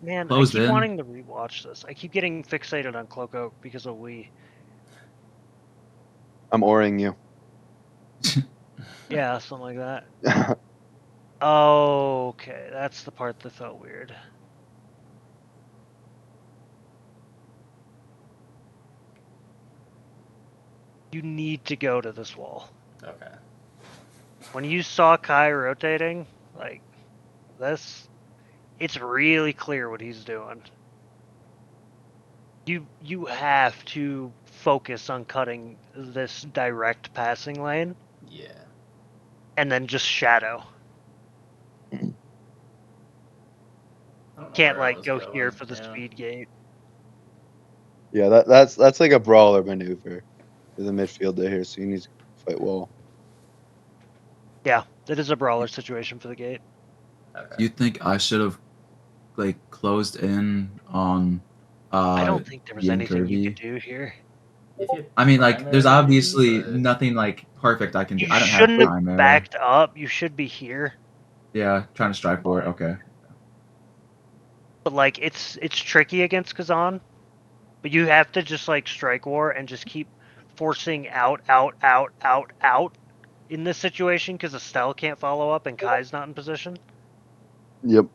Man, I keep wanting to rewatch this. I keep getting fixated on Cloak Oak because of we. I'm oring you. Yeah, something like that. Okay, that's the part that felt weird. You need to go to this wall. Okay. When you saw Kai rotating, like this, it's really clear what he's doing. You have to focus on cutting this direct passing lane. Yeah. And then just shadow. Can't like go here for the speed gate. Yeah, that's like a brawler maneuver for the midfielder here, so you need to fight wall. Yeah, it is a brawler situation for the gate. Okay. You think I should have like closed in on I don't think there was anything Kirby? you could do here. I mean, like, there's obviously nothing like perfect I can do. I don't have primary. Have backed up. You should be here. Yeah, trying to strike for it. Okay. But like, it's tricky against Kazan. But you have to just like strike war and just keep forcing out in this situation because Estelle can't follow up and Kai's not in position. Yep.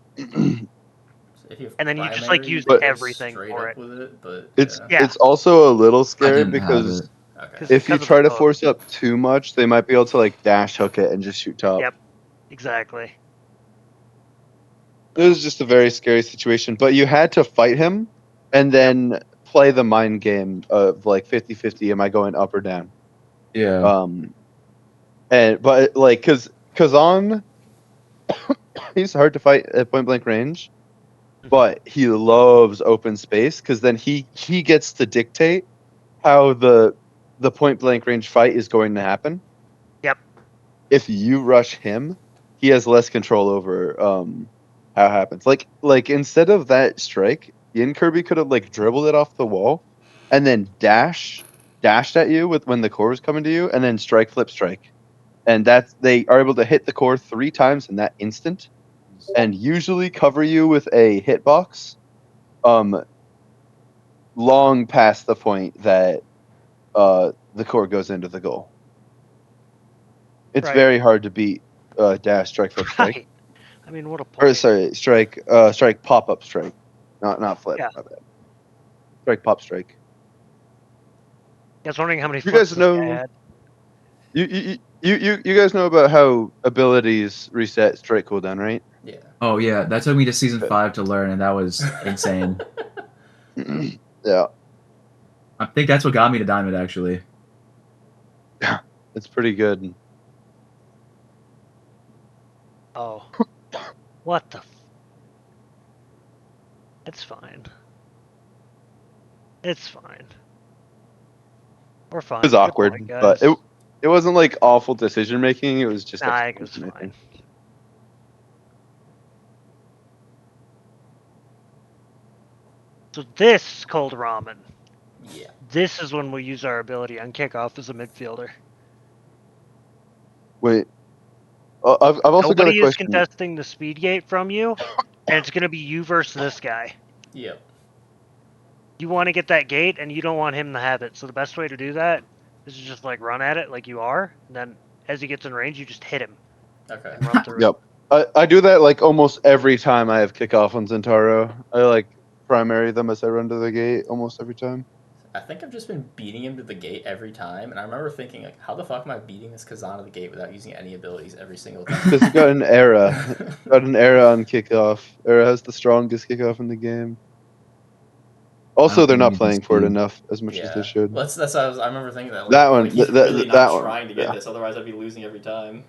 And then you just like use everything for it. With it, but it's also a little scary because Okay. If you Because of try the to bow. force up too much, they might be able to like dash hook it and just shoot top. Yep. Exactly. It was just a very scary situation, but you had to fight him and then play the mind game of like 50-50, am I going up or down? Yeah. But like cuz Kazan he's hard to fight at point blank range, but he loves open space cuz then he gets to dictate how the point blank range fight is going to happen. Yep. If you rush him, he has less control over how it happens. Like instead of that strike, Yin Kirby could have like dribbled it off the wall and then dashed at you with when the core was coming to you, and then flip strike. And that's they are able to hit the core 3 times in that instant and usually cover you with a hitbox long past the point that the core goes into the goal. It's Right. very hard to beat dash strike flip strike. Right. I mean, what a Or point. sorry, strike pop up strike. Not flip, Yeah. my bad. Strike pop strike. I was wondering how many You flips guys this guy know had. you guys know about how abilities reset strike cooldown, right? Yeah. Oh yeah, that took me to season Okay. 5 to learn, and that was insane. Yeah, I think that's what got me to diamond actually. it's pretty good. Oh. What the It's fine. It's fine. We're fine. It was Good awkward, point, but guys. it wasn't like awful decision making. It was just Nah, it was execution, I fine. think. So this cold ramen. Yeah. This is when we use our ability on kickoff as a midfielder. Wait, I've also got a Nobody is question. contesting the speed gate from you, and it's going to be you versus this guy. Yep. You want to get that gate, and you don't want him to have it. So the best way to do that is to just like run at it like you are, and then as he gets in range, you just hit him Okay. and run through. Yep, I do that like almost every time I have kickoff on Zentaro. I like primary them as I run to the gate almost every time. I think I've just been beating him to the gate every time, and I remember thinking, like, how the fuck am I beating this Kazan to the gate without using any abilities every single time? Because you got an era. Got an era on kickoff. Era has the strongest kickoff in the game. Also, they're not playing for it enough as much as they should. Well, that's what I remember thinking that. Like, That one- like he's that- really that not one, trying to get yeah. this, otherwise I'd be losing every time.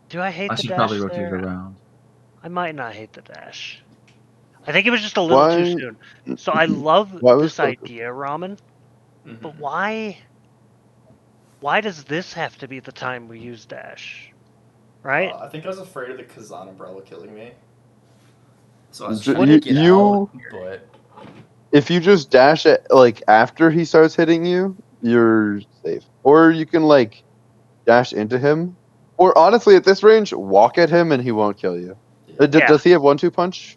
Do I hate I the should dash probably rotate it there? around. I might not hate the dash. I think it was just a little too Why- soon. So I love Why was this the- idea, Ramen, Mhm. but why? Why does this have to be the time we use dash? Right? I think I was afraid of the Kazan umbrella killing me. So I was J- trying to you- get you- out, but If you just dash it like after he starts hitting you, you're safe. Or you can like dash into him. Or honestly, at this range, walk at him and he won't kill you. yeah, Does he have 1-2 punch?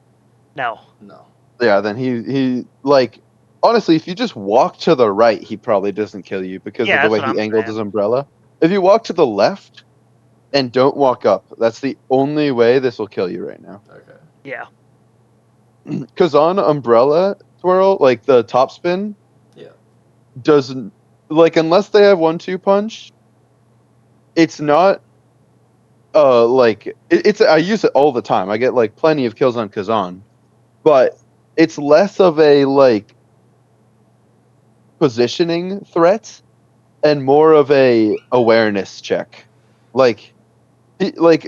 No. no. Yeah, then he like honestly, if you just walk to the right, he probably doesn't kill you because Yeah, of the way that's what he I'm angled saying. his umbrella. If you walk to the left and don't walk up, that's the only way this will kill you right now. Okay. Yeah. Because on umbrella twirl, like the top spin, Yeah. doesn't like unless they have 1-2 punch. It's not like it's I use it all the time. I get like plenty of kills on Kazan, but it's less of a like positioning threat and more of a awareness check. Like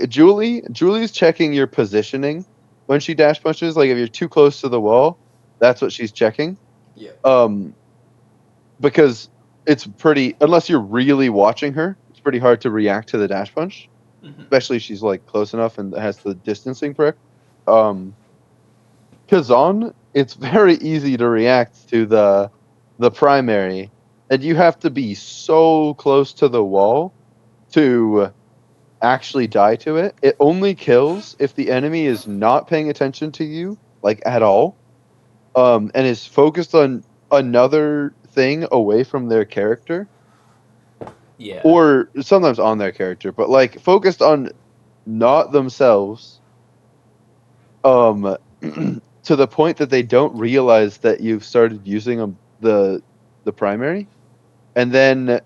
Julie's checking your positioning when she dash punches. Like if you're too close to the wall, that's what she's checking. Yeah. Because it's pretty unless you're really watching her, it's pretty hard to react to the dash punch. Mhm. Especially if she's like close enough and has the distancing prick. Kazan, it's very easy to react to the primary, and you have to be so close to the wall to actually die to it. It only kills if the enemy is not paying attention to you, like at all, and is focused on another thing away from their character. Yeah. Or sometimes on their character, but like focused on not themselves. to the point that they don't realize that you've started using the primary, and then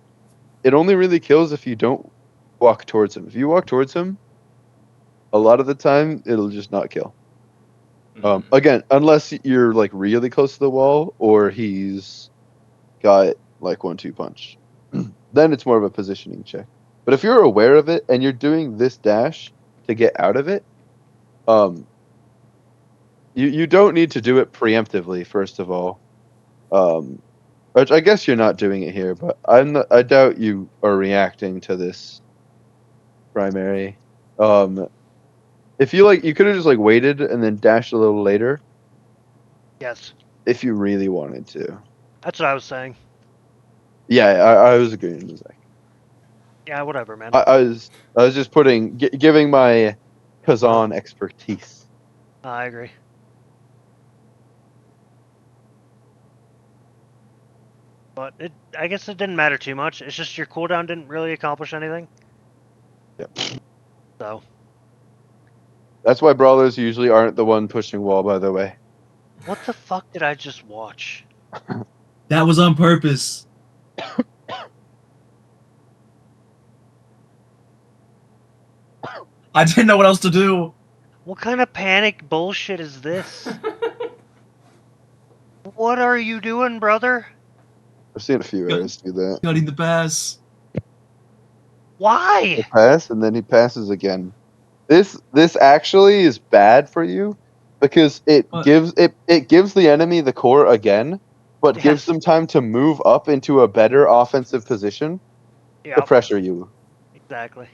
it only really kills if you don't walk towards him. If you walk towards him, a lot of the time it'll just not kill. Again, unless you're like really close to the wall or he's got like 1-2 punch, then it's more of a positioning check. But if you're aware of it and you're doing this dash to get out of it, you don't need to do it preemptively. First of all, which I guess you're not doing it here, but I doubt you are reacting to this primary. If you like, you could have just like waited and then dashed a little later. Yes. If you really wanted to. That's what I was saying. Yeah, I was agreeing with Zach. Yeah, whatever, man. I was just giving my Kazan expertise. I agree. But I guess it didn't matter too much. It's just your cooldown didn't really accomplish anything. Yep. So. That's why brawlers usually aren't the one pushing wall, by the way. What the fuck did I just watch? That was on purpose. I didn't know what else to do. What kind of panic bullshit is this? What are you doing, brother? I've seen a few arrows do that. Cutting the pass. Why? He pass and then he passes again. This actually is bad for you because it gives the enemy the core again, but Yes. gives them time to move up into a better offensive position to Yeah, pressure you. exactly.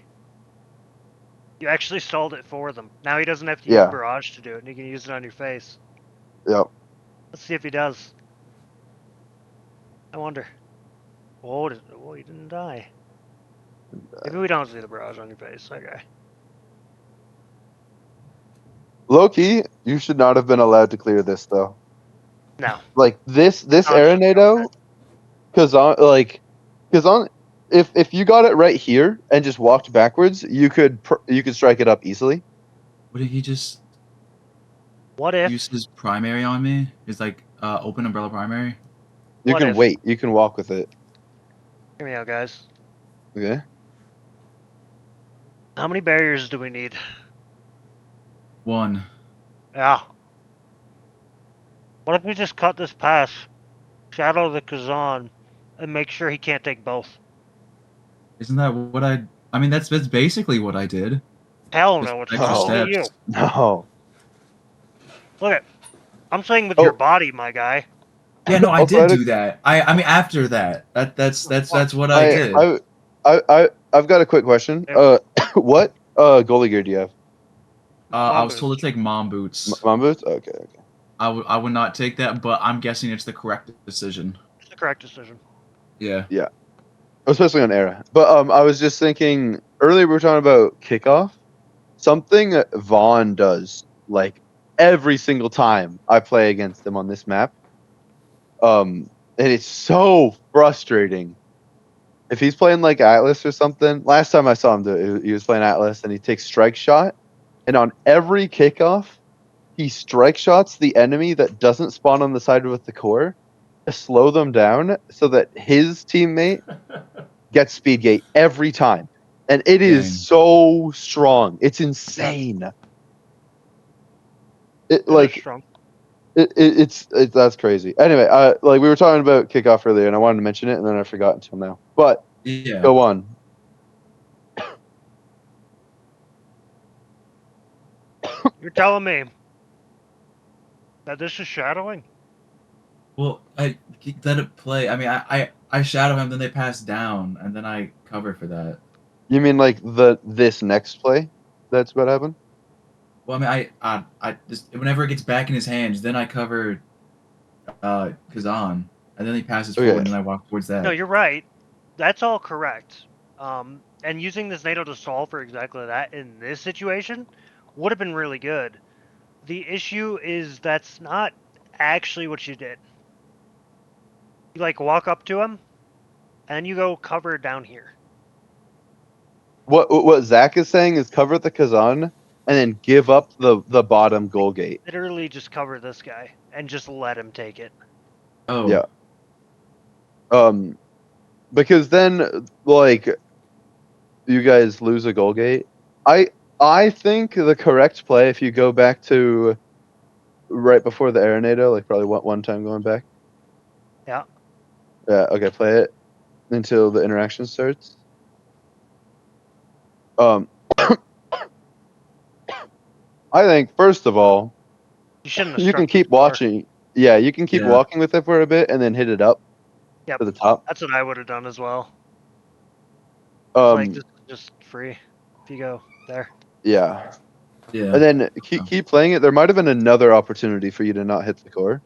You actually stalled it for them. Now he doesn't have to Yeah. use barrage to do it, and he can use it on your face. Yep. Let's see if he does. I wonder. Oh, he didn't die. Maybe we don't see the barrage on your face. Okay. Loki, you should not have been allowed to clear this though. No. Like this No, it's Arenado, Kazan, if you got it right here and just walked backwards, you could strike it up easily. What did he just What if? use his primary on me? His like open umbrella primary? You What can if? wait. You can walk with it. Hear me out, guys. Okay. How many barriers do we need? 1. Yeah. What if we just cut this pass, shadow the Kazan, and make sure he can't take both? Isn't that what I mean that's basically what I did. Hell Just no, it's extra probably you. steps. No. Look at, I'm saying with your body, my guy. Yeah, no, I I'll try did to- do that. I mean after that. That's what I did. I've got a quick question. Yeah. What goalie gear do you have? I Mom was told to take mom boots. Mom boots? Okay. I would not take that, but I'm guessing it's the correct decision. It's the correct decision. Yeah. Especially on era. But I was just thinking earlier we were talking about kickoff. Something that Vaughn does like every single time I play against him on this map. And it's so frustrating. If he's playing like Atlas or something, last time I saw him do it, he was playing Atlas and he takes strike shot, and on every kickoff, he strike shots the enemy that doesn't spawn on the side with the core to slow them down so that his teammate gets speed gate every time. And it Dang. is so strong. It's insane. It is strong. It's that's crazy. Anyway, like we were talking about kickoff earlier, and I wanted to mention it, and then I forgot until now. But Yeah. go on. You're telling me that this is shadowing? Well, I let it play. I mean, I shadow him, then they pass down, and then I cover for that. You mean like this next play? That's what happened. Well, I mean, I just whenever it gets back in his hands, then I cover Kazan, and then he passes Okay. forward, and then I walk towards that. No, you're right. That's all correct. And using this NATO to solve for exactly that in this situation would have been really good. The issue is that's not actually what you did. You like walk up to him, and you go cover down here. What Zach is saying is cover the Kazan and then give up the bottom goal gate. Literally just cover this guy and just let him take it. Oh. Yeah. Because then like you guys lose a goal gate. I think the correct play, if you go back to right before the Arenado, like probably one time going back. Yeah. Yeah. Okay. Play it until the interaction starts. I think first of all, You shouldn't have you struck can this keep before. watching. Yeah, you can keep Yeah. walking with it for a bit and then hit it up Yep. to the top. That's what I would have done as well. Like this is just free if you go there. Yeah. Yeah. And then keep playing it. There might have been another opportunity for you to not hit the core.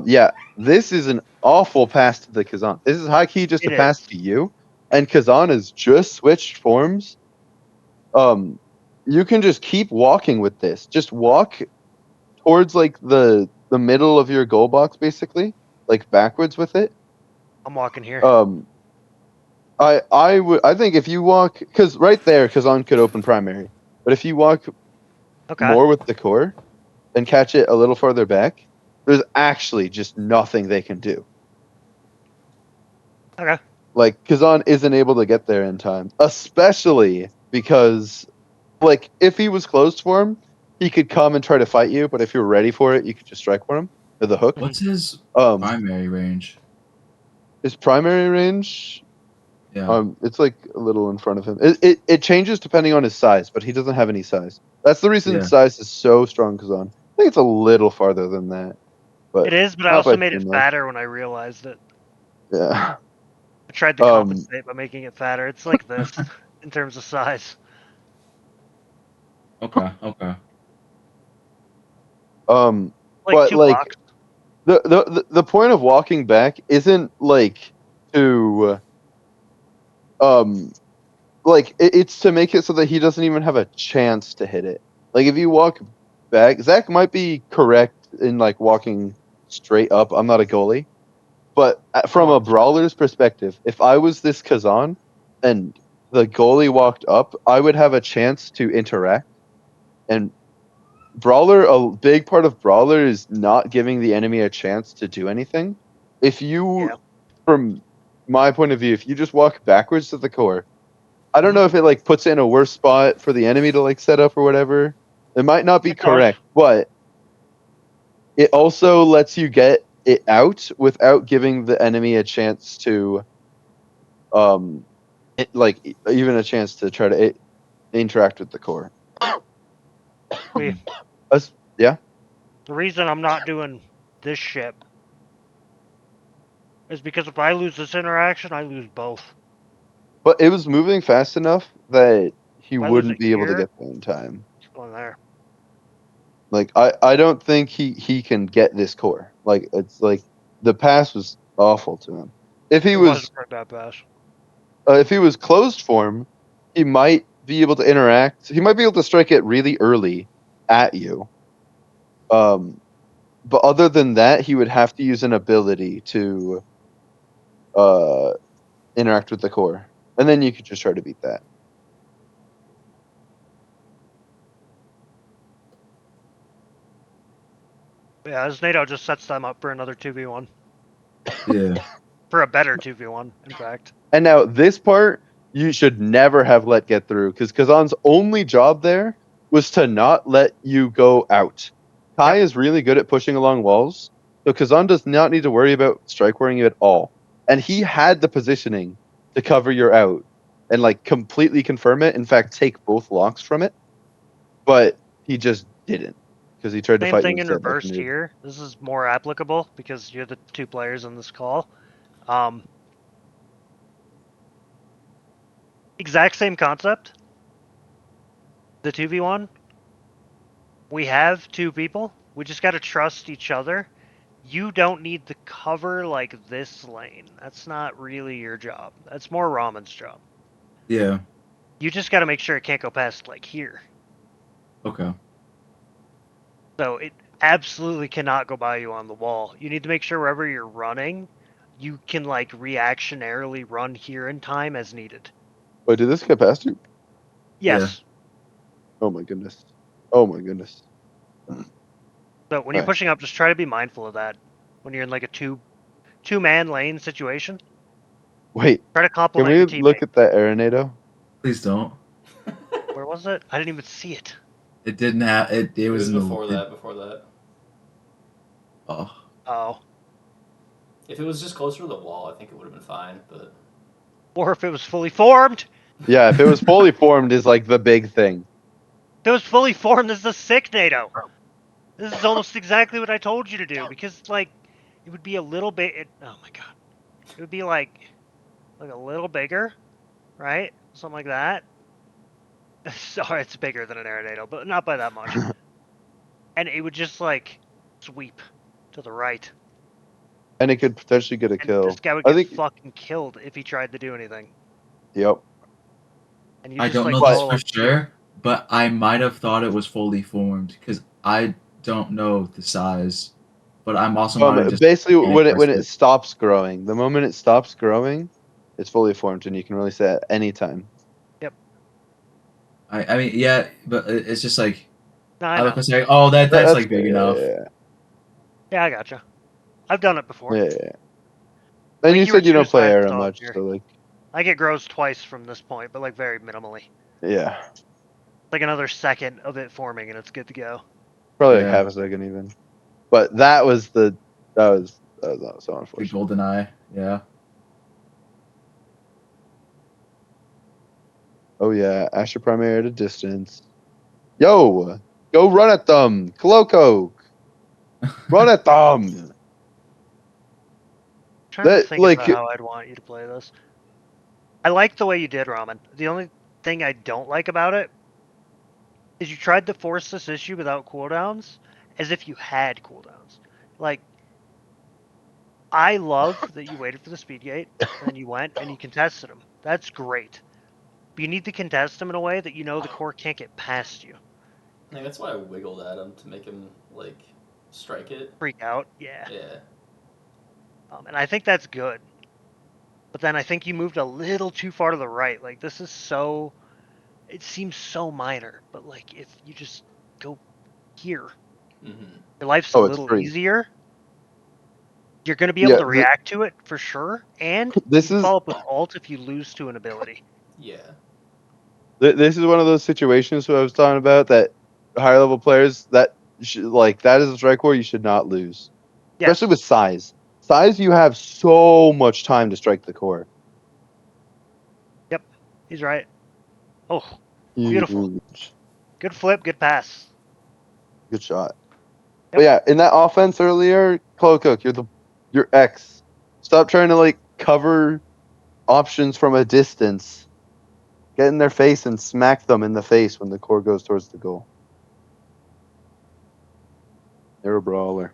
Yeah, this is an awful pass to the Kazan. This is high key just a It pass is. to you, and Kazan has just switched forms. You can just keep walking with this. Just walk towards like the middle of your goal box, basically, like backwards with it. I'm walking here. I think if you walk, because right there, Kazan could open primary, but if you walk Okay. more with the core and catch it a little farther back, there's actually just nothing they can do. Okay. Like Kazan isn't able to get there in time, especially because, like, if he was closed for him, he could come and try to fight you. But if you're ready for it, you could just strike for him with the hook. What's his Um, primary range? his primary range, Yeah. it's like a little in front of him. It changes depending on his size, but he doesn't have any size. That's the reason Yeah. size is so strong, Kazan. I think it's a little farther than that, but It is, but I not also by made too it much. fatter when I realized it. Yeah. I tried to Um, compensate by making it fatter. It's like this in terms of size. Okay. Okay. Like but two like blocks. the point of walking back isn't like to like it's to make it so that he doesn't even have a chance to hit it. Like if you walk back, Zach might be correct in like walking straight up. I'm not a goalie, but from a brawler's perspective, if I was this Kazan and the goalie walked up, I would have a chance to interact. And brawler, a big part of brawler is not giving the enemy a chance to do anything. If you, Yeah. from my point of view, if you just walk backwards to the core, I don't know if it like puts it in a worse spot for the enemy to like set up or whatever. It might not be It does. correct, but it also lets you get it out without giving the enemy a chance to, even a chance to try to interact with the core. Wait, Yeah. the reason I'm not doing this ship is because if I lose this interaction, I lose both. But it was moving fast enough that he If I lose wouldn't it be able to here, get there in time. it's going there. Like I don't think he can get this core. Like it's like the pass was awful to him. If he It was wasn't a bad pass. if he was closed form, he might be able to interact. He might be able to strike it really early at you. But other than that, he would have to use an ability to interact with the core, and then you could just try to beat that. Yeah, as NATO just sets them up for another 2v1. Yeah. For a better 2v1, in fact. And now this part you should never have let get through because Kazan's only job there was to not let you go out. Kai is really good at pushing along walls, so Kazan does not need to worry about strike wearing you at all. And he had the positioning to cover your out and like completely confirm it. In fact, take both locks from it, but he just didn't because he tried to Same fight you thing in instead. Like a reverse noob. here. This is more applicable because you're the two players in this call. Exact same concept. The 2v1. We have two people. We just got to trust each other. You don't need to cover like this lane. That's not really your job. That's more Ramen's job. Yeah. You just got to make sure it can't go past like here. Okay. So it absolutely cannot go by you on the wall. You need to make sure wherever you're running, you can like reactionarily run here in time as needed. Wait, did this get past you? Yes. Oh my goodness. Oh my goodness. So when you're Right. pushing up, just try to be mindful of that. When you're in like a two-man lane situation, Wait, try to can compliment we your teammate. look at that Arenado? Please don't. Where was it? I didn't even see it. It didn't have it. It It was was in the. before that. Before that. Oh, Oh. If it was just closer to the wall, I think it would have been fine. But Or if it was fully formed. Yeah, if it was fully formed is like the big thing. If it was fully formed, this is a sick NATO. This is almost exactly what I told you to do, because like it would be a little bit. Oh my god, it would be like a little bigger, right? Something like that. Sorry, it's bigger than an Arenado, but not by that much. And it would just like sweep to the right. And it could potentially get a And kill. this guy would I get think. fucking killed if he tried to do anything. Yep. And you I just don't like know this roll for up. sure, but I might have thought it was fully formed because I don't know the size. But I'm also might have just Basically, when guessed it stops growing, the moment it stops growing, it's fully formed, and you can release it at any time. I mean, yeah, but it's just like No, I I look know. and say, oh, that's like fair, big enough. Yeah, I gotcha. I've done it before. Yeah. And Like, you you were said you don't two play sides Era off much, here. so like, I get grows twice from this point, but like very minimally. yeah, Like another second of it forming, and it's good to go. probably like Yeah. half a second even. But that was so The unfortunate. golden eye, yeah. Oh yeah, Asher primary at a distance. Yo, go run at them, Coloco. Run at them. I'm trying to That think like about how I'd want you to play this. I like the way you did, Ramen. The only thing I don't like about it is you tried to force this issue without cooldowns, as if you had cooldowns. Like, I love that you waited for the speed gate, and then you went and you contested him. That's great. But you need to contest him in a way that you know the core can't get past you. I think that's why I wiggled at him to make him like strike it. Freak out, yeah. Yeah. And I think that's good. But then I think you moved a little too far to the right. Like, this is so. It seems so minor, but like if you just go here, Mm-hmm. your life's Oh, a it's little free. easier. You're going to be able Yeah, to react to it for sure, and This you is follow up with ult if you lose to an ability. Yeah. this is one of those situations where I was talking about that higher level players that that is a strike war you should not lose, Yes. especially with size. Size, you have so much time to strike the core. He's right. Oh, beautiful. Huge. Good flip, good pass. Good shot. Yep. But yeah, in that offense earlier, Chloe Cook, you're X. Stop trying to like cover options from a distance. Get in their face and smack them in the face when the core goes towards the goal. They're a brawler.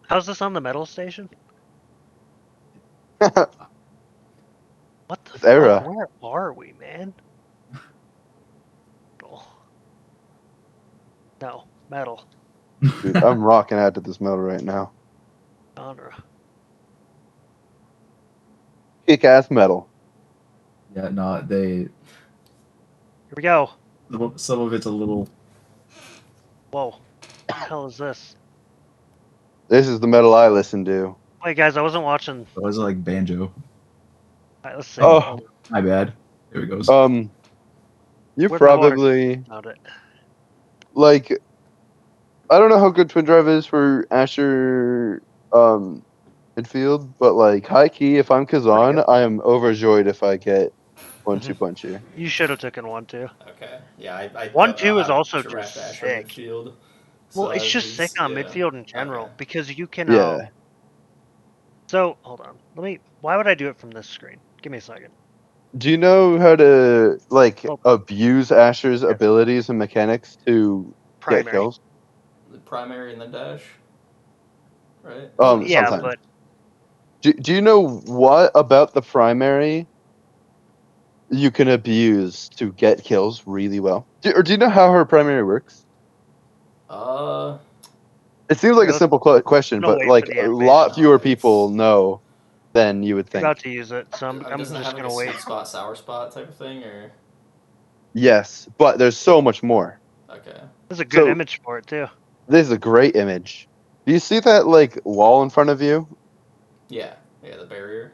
How's this on the metal station? What the It's fuck? Era. Where are we, man? Metal. No, metal. Dude, I'm rocking out to this metal right now. Genre. Kick ass metal. Yeah, no, they. Here we go. Some of it's a little. Whoa. What the hell is this? This is the metal I listen to. Wait, guys, I wasn't watching. It was like banjo. All right, let's see. Oh. Hold on. My bad. Here it goes. You Where'd my water probably Found it. like. I don't know how good Twin Drive is for Asher midfield, but like high key, if I'm Kazan, I am overjoyed if I get 1-2 punch here. You should have taken 1-2. Okay. Yeah. I 1-2 is also draft just Asher sick. midfield. Well, So it's I just was- sick on yeah. midfield in general Okay. because you can. Yeah. So hold on. Why would I do it from this screen? Give me a second. Do you know how to like Oh. abuse Asher's abilities and mechanics to get Primary. kills? The primary and then dash. Right. Yeah, Sometimes. but Do you know what about the primary you can abuse to get kills really well? Or do you know how her primary works? Uh. It seems like a Let's- simple question, no, but wait like for the a animation. lot fewer Nice. people know than you would I'm think. about to use it, so I'm Doesn't it just have like gonna a wait. sweet spot, sour spot type of thing, or Yes, but there's so much more. okay? There's a good So image for it too. this is a great image. Do you see that like wall in front of you? Yeah, the barrier.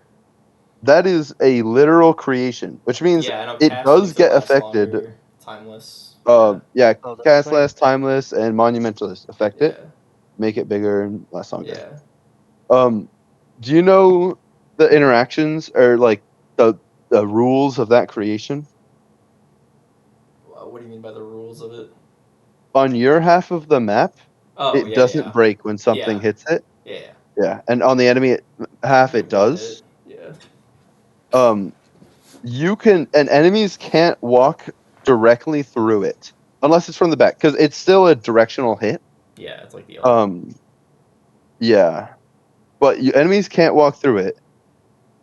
That is a literal creation, which means Yeah, I know. it Cast does makes it get last affected. longer. Timeless. Yeah, Oh, that's cast thing. less, timeless, and monumentalist affect Yeah, it, make it bigger and last longer. yeah. Do you know the interactions or like the rules of that creation? What do you mean by the rules of it? On your half of the map, Oh, it doesn't break when something yeah, hits it. yeah. Yeah, and on the enemy half, You it get one does. hit. Yeah. You can, and enemies can't walk directly through it unless it's from the back, because it's still a directional hit. Yeah, it's like the other. Yeah, but enemies can't walk through it,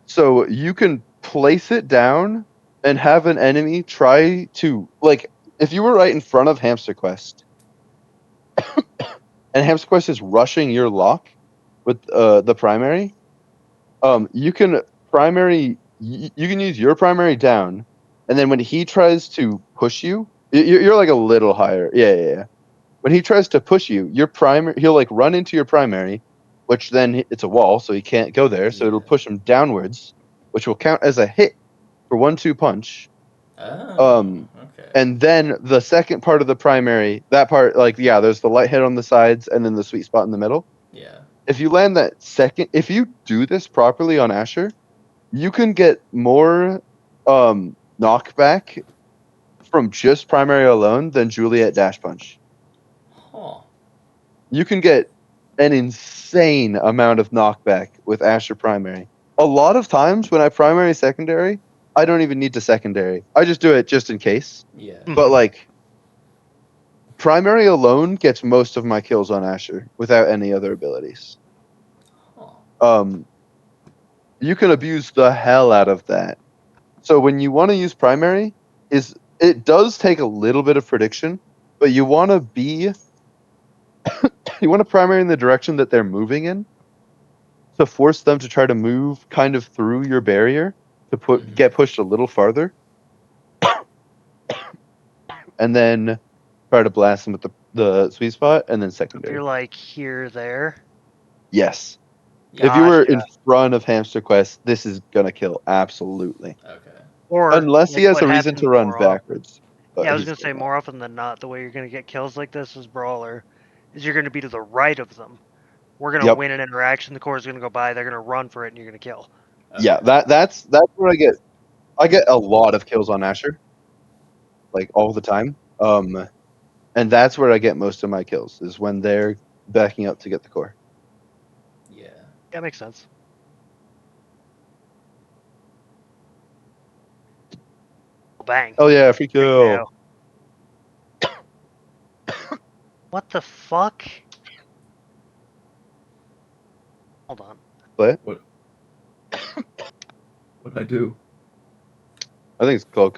so you can place it down and have an enemy try to, like, if you were right in front of Hamster Quest, and Hamster Quest is rushing your lock with the primary, you can you can use your primary down, and then when he tries to push you, you're like a little higher. Yeah. When he tries to push you, your primary, he'll like run into your primary, which then it's a wall, so he can't go there. So it'll Yeah. push him downwards, which will count as a hit for 1-2 punch. Oh, okay. And then the second part of the primary, that part, like, yeah, there's the light hit on the sides and then the sweet spot in the middle. Yeah. If you land that second, if you do this properly on Asher, you can get more knockback from just primary alone than Juliet Dash Punch. Huh. You can get an insane amount of knockback with Asher primary. A lot of times when I primary secondary, I don't even need to secondary. I just do it just in case. Yeah. But like primary alone gets most of my kills on Asher without any other abilities. Huh. You can abuse the hell out of that. So when you want to use primary, it does take a little bit of prediction, but you want to primary in the direction that they're moving in to force them to try to move kind of through your barrier to get pushed a little farther, and then try to blast them with the sweet spot, and then If secondary. you're like here, there. Yes. Yeah. If you were in Gotcha. front of Hamster Quest, this is gonna kill absolutely. Okay. Or Unless he like has what a reason happens to run more often. backwards. But Yeah, I was he's gonna say not. more often than not, the way you're gonna get kills like this as brawler is you're gonna be to the right of them. We're gonna Yep. win an interaction. The core is gonna go by. They're gonna run for it, and you're gonna kill. Okay. Yeah, that's where I get a lot of kills on Asher, like all the time. And that's where I get most of my kills is when they're backing up to get the core. Yeah. Yeah, makes sense. Bang. Oh yeah, free Free kill. KO. What the fuck? Hold on. But What did I do? I think it's Cloak.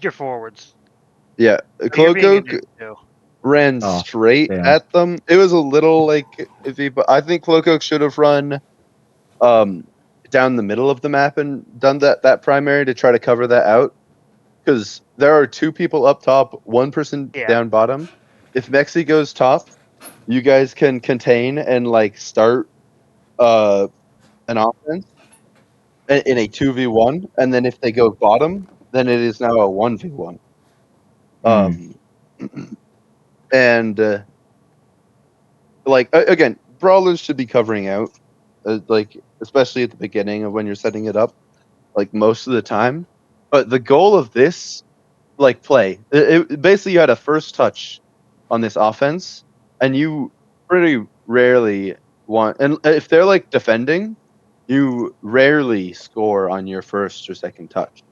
Your forwards. Yeah, Oh, you're being a Cloak noob too. ran Oh, straight damn. at them. It was a little like iffy, but I think Cloak should have run down the middle of the map and done that primary to try to cover that out. Because there are 2 people up top, 1 person Yeah. down bottom. If Mexi goes top, you guys can contain and like start an offense in a 2v1, and then if they go bottom, then it is now a 1v1. And like again, brawlers should be covering out, like especially at the beginning of when you're setting it up, like most of the time. But the goal of this, like play, basically you had a first touch on this offense, and you pretty rarely want, and if they're like defending, you rarely score on your first or second touch.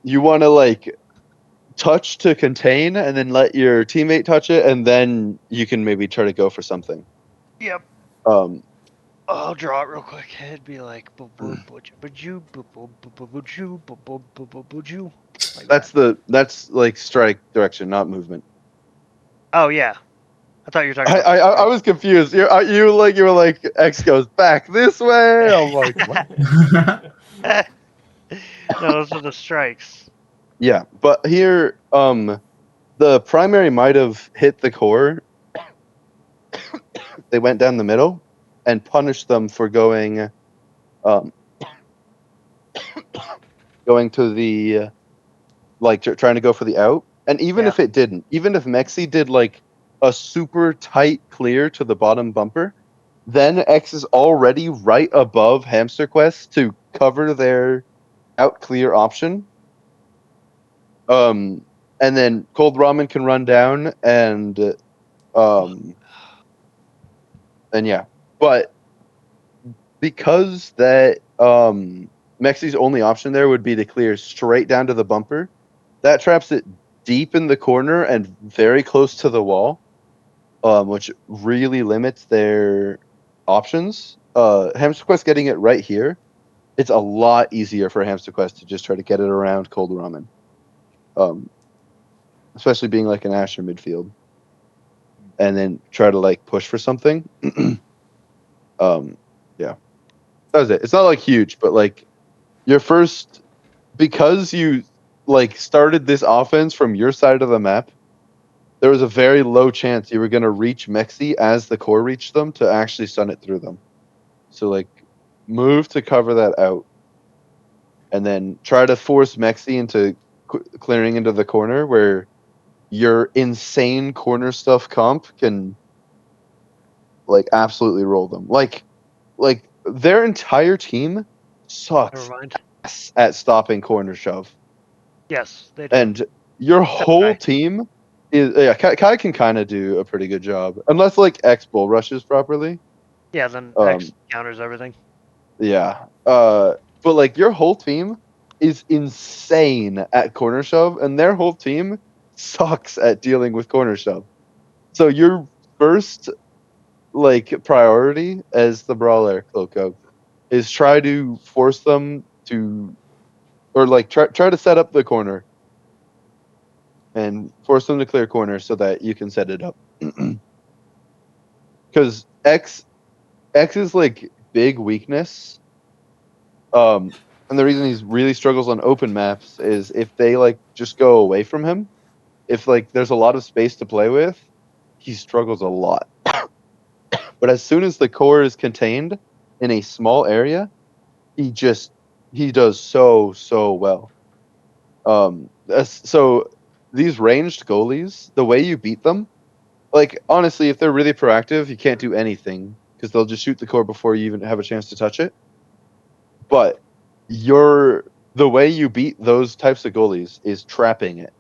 You want to like touch to contain and then let your teammate touch it, and then you can maybe try to go for something. Yep. Um, I'll draw it real quick. It'd be like like that's like strike direction, not movement. Oh yeah. I thought you were talking I, about. I was confused. You were like X goes back this way. I'm like, what? No, those are the strikes. Yeah, but here, the primary might have hit the core. They went down the middle and punished them for um, going to the like trying to go for the out. And even Yeah. if it didn't, even if Mexi did like a super tight clear to the bottom bumper, then X is already right above Hamster Quest to cover their out clear option. And then Cold Ramen can run down um and yeah. But because that Mexi's only option there would be to clear straight down to the bumper, that traps it deep in the corner and very close to the wall, which really limits their options. Hamster Quest getting it right here, it's a lot easier for Hamster Quest to just try to get it around Cold Ramen, especially being like an Asher midfield, and then try to like push for something. Yeah, that was it. It's not like huge, but like your first, because you like started this offense from your side of the map, there was a very low chance you were going to reach Mexi as the core reached them to actually stun it through them. So like move to cover that out, and then try to force Mexi into clearing into the corner where your insane corner stuff comp can like absolutely roll them. Like their entire team Never sucks mind. at stopping corner shove. Yes, they do. And your Except whole Kai. team is Kai can kind of do a pretty good job unless like X bull rushes properly. Yeah, then Um, X counters everything. yeah. But like your whole team is insane at corner shove, and their whole team sucks at dealing with corner shove. So your first like priority as the brawler, Cloco, is try to force them to, or like try to set up the corner and force them to clear corners so that you can set it up. Because X's like big weakness, and the reason he's really struggles on open maps is if they like just go away from him, if like there's a lot of space to play with, he struggles a lot. But as soon as the core is contained in a small area, he does so well. So these ranged goalies, the way you beat them, like honestly, if they're really proactive, you can't do anything because they'll just shoot the core before you even have a chance to touch it. But the way you beat those types of goalies is trapping it,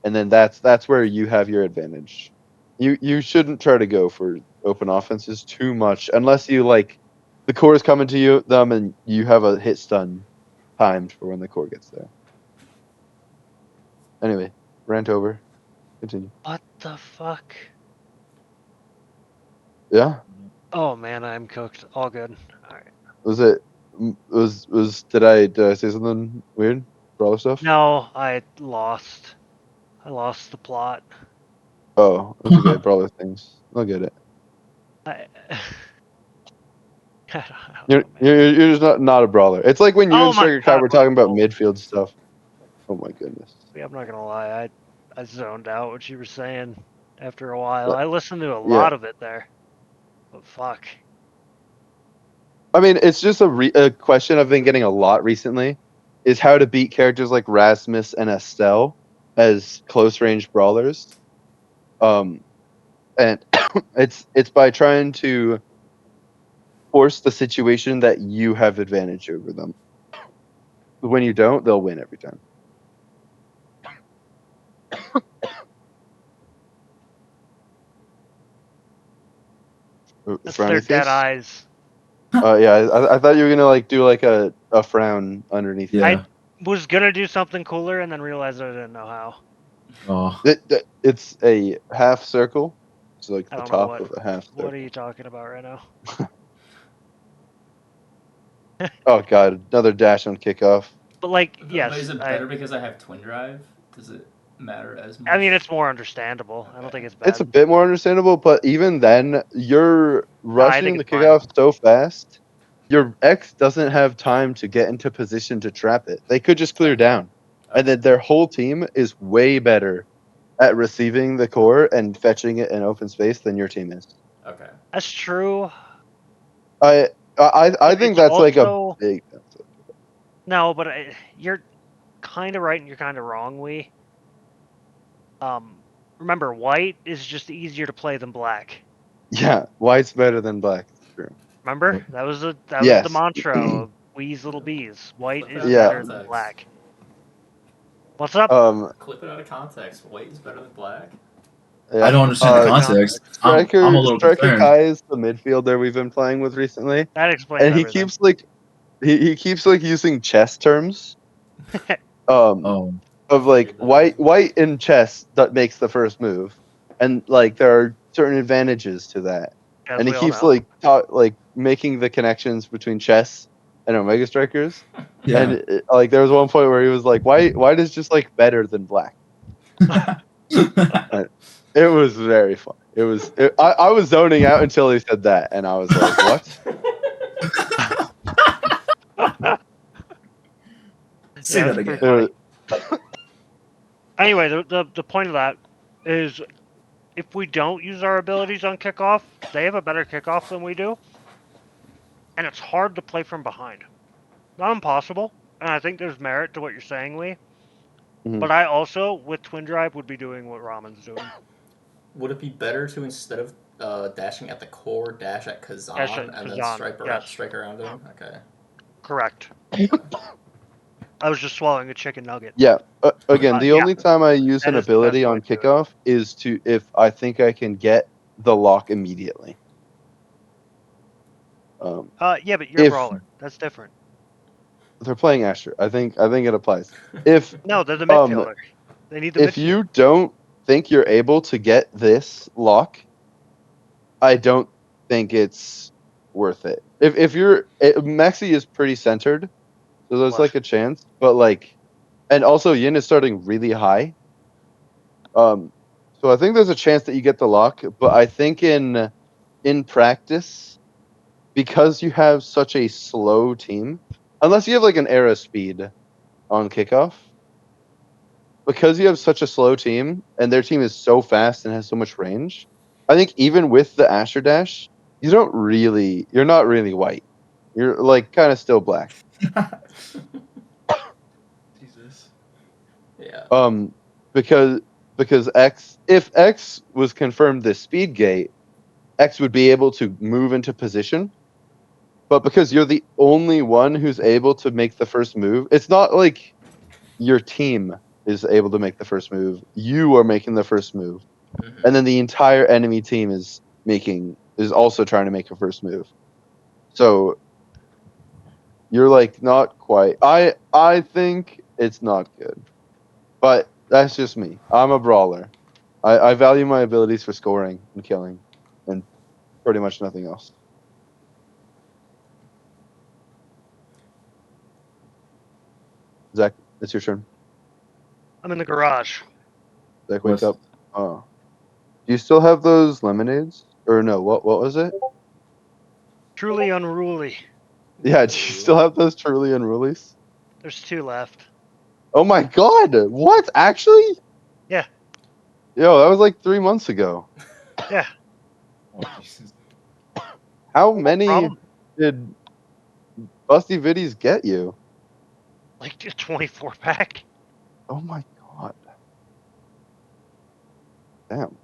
and then that's where you have your advantage. You shouldn't try to go for open offenses too much unless you like the core is coming to them and you have a hit stun timed for when the core gets there. Anyway, rant over. Continue. What the fuck? Yeah. Oh man, I'm cooked. All good. All right. Was it? Did I say something weird? Brawler stuff? No, I lost. I lost the plot. Oh, that's okay. Brawler things. I'll get it. I don't You're know, man. you're just not a brawler. It's like when you Oh and my Striker Kai God, were talking about oh. midfield stuff. Oh my goodness. Yeah, I'm not gonna lie. I zoned out what you were saying after a while. But, I listened to a yeah. lot of it there. But fuck. I mean, it's just a question I've been getting a lot recently, is how to beat characters like Rasmus and Estelle as close range brawlers. And it's by trying to force the situation that you have advantage over them. When you don't, they'll win every time. That's Frowny their dead face? eyes. Yeah, I thought you were gonna like do like a frown underneath. Yeah. it. Was gonna do something cooler and then realized I didn't know how. Oh. It's a half circle. It's like I the don't know top what. of a half circle. What are you talking about right now? Oh god, another dash on kickoff. But like, But yes, is it better because I have twin drive? Does it? matter as much. I mean, it's more understandable. I don't think it's bad. It's a bit more understandable, but even then, you're rushing the think it's fine. kickoff so fast. Your X doesn't have time to get into position to trap it. They could just clear down, and then their whole team is way better at receiving the core and fetching it in open space than your team is. Okay. That's true. I think It's that's like a also- big. No, but you're kind of right and you're kind of wrong. Remember, white is just easier to play than black. Yeah, white's better than black. It's true. Remember, that was was Yes. the mantra of We's Little Bees. White is Yeah. better than black. What's up? Clip it out of context. White is better than black. Yeah. I don't understand the Uh, context. Striker, I'm a little Striker concerned. Kai is the midfielder we've been playing with recently, That explains and he everything. keeps like he keeps like using chess terms. Oh, Of like white in chess that makes the first move, and like there are certain advantages to that. As And he we all keeps know. like making the connections between chess and Omega Strikers. yeah. And like there was one point where he was like, white is just like better than black. It was very fun. I was zoning out until he said that, and I was like, what? Say Yeah, that it's again. pretty funny. Anyway, the point of that is if we don't use our abilities on kickoff, they have a better kickoff than we do. And it's hard to play from behind. Not impossible, and I think there's merit to what you're saying, Lee. Mhm. But I also, with Twin Drive, would be doing what Ramen's doing. Would it be better to, instead of dashing at the core, dash at Kazan Dash at and then Kazan, strike around him? Okay. Correct. I was just swallowing a chicken nugget. Yeah. Again, the Yeah. only time I use That an is the ability best way on to do it. kickoff is to if I think I can get the lock immediately. Yeah, but you're a If- brawler. That's different. They're playing Asher. I think it applies. If No, they're the midfielder. They need the if midfield. you don't think you're able to get this lock, I don't think it's worth it. If you're Maxi is pretty centered, so there's Left. like a chance, but like, and also Yin is starting really high. So I think there's a chance that you get the lock, but I think in practice, because you have such a slow team, unless you have like an era speed on kickoff, because you have such a slow team and their team is so fast and has so much range, I think even with the Asher Dash, you're not really white. You're like kind of still black. Jesus. Yeah. Because if X was confirmed this speed gate, X would be able to move into position. But because you're the only one who's able to make the first move, it's not like your team is able to make the first move. You are making the first move. Mhm. And then the entire enemy team is also trying to make a first move. So you're like not quite. I think it's not good. But that's just me. I'm a brawler. I value my abilities for scoring and killing and pretty much nothing else. Zach, it's your turn. I'm in the garage. Zach, wake What's- up. Oh. Do you still have those lemonades? Or no, what was it? Truly unruly. Yeah, do you still have those truly unrulies? There's 2 left. Oh my god! What? Actually? Yeah. Yo, that was like 3 months ago. Yeah. Oh, Jesus. How many Problem? did Busty Viddies get you? Like a 24 pack. Oh my god. Damn.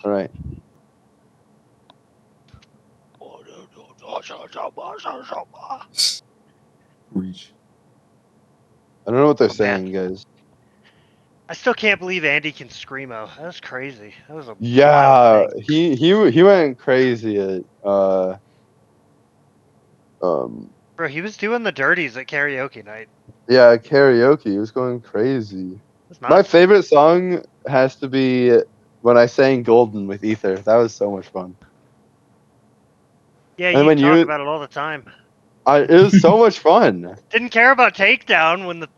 Alright. Reach. I don't know what they're Oh, saying, guys. I still can't believe Andy can screamo. That was crazy. That was a Yeah, wild thing. he went crazy at Bro, he was doing the dirties at karaoke night. yeah, karaoke. He was going crazy. That's My nuts. favorite song has to be when I sang Golden with Ether. That was so much fun. Yeah, and you when talk you- about it all the time. It was so much fun. Didn't care about takedown when the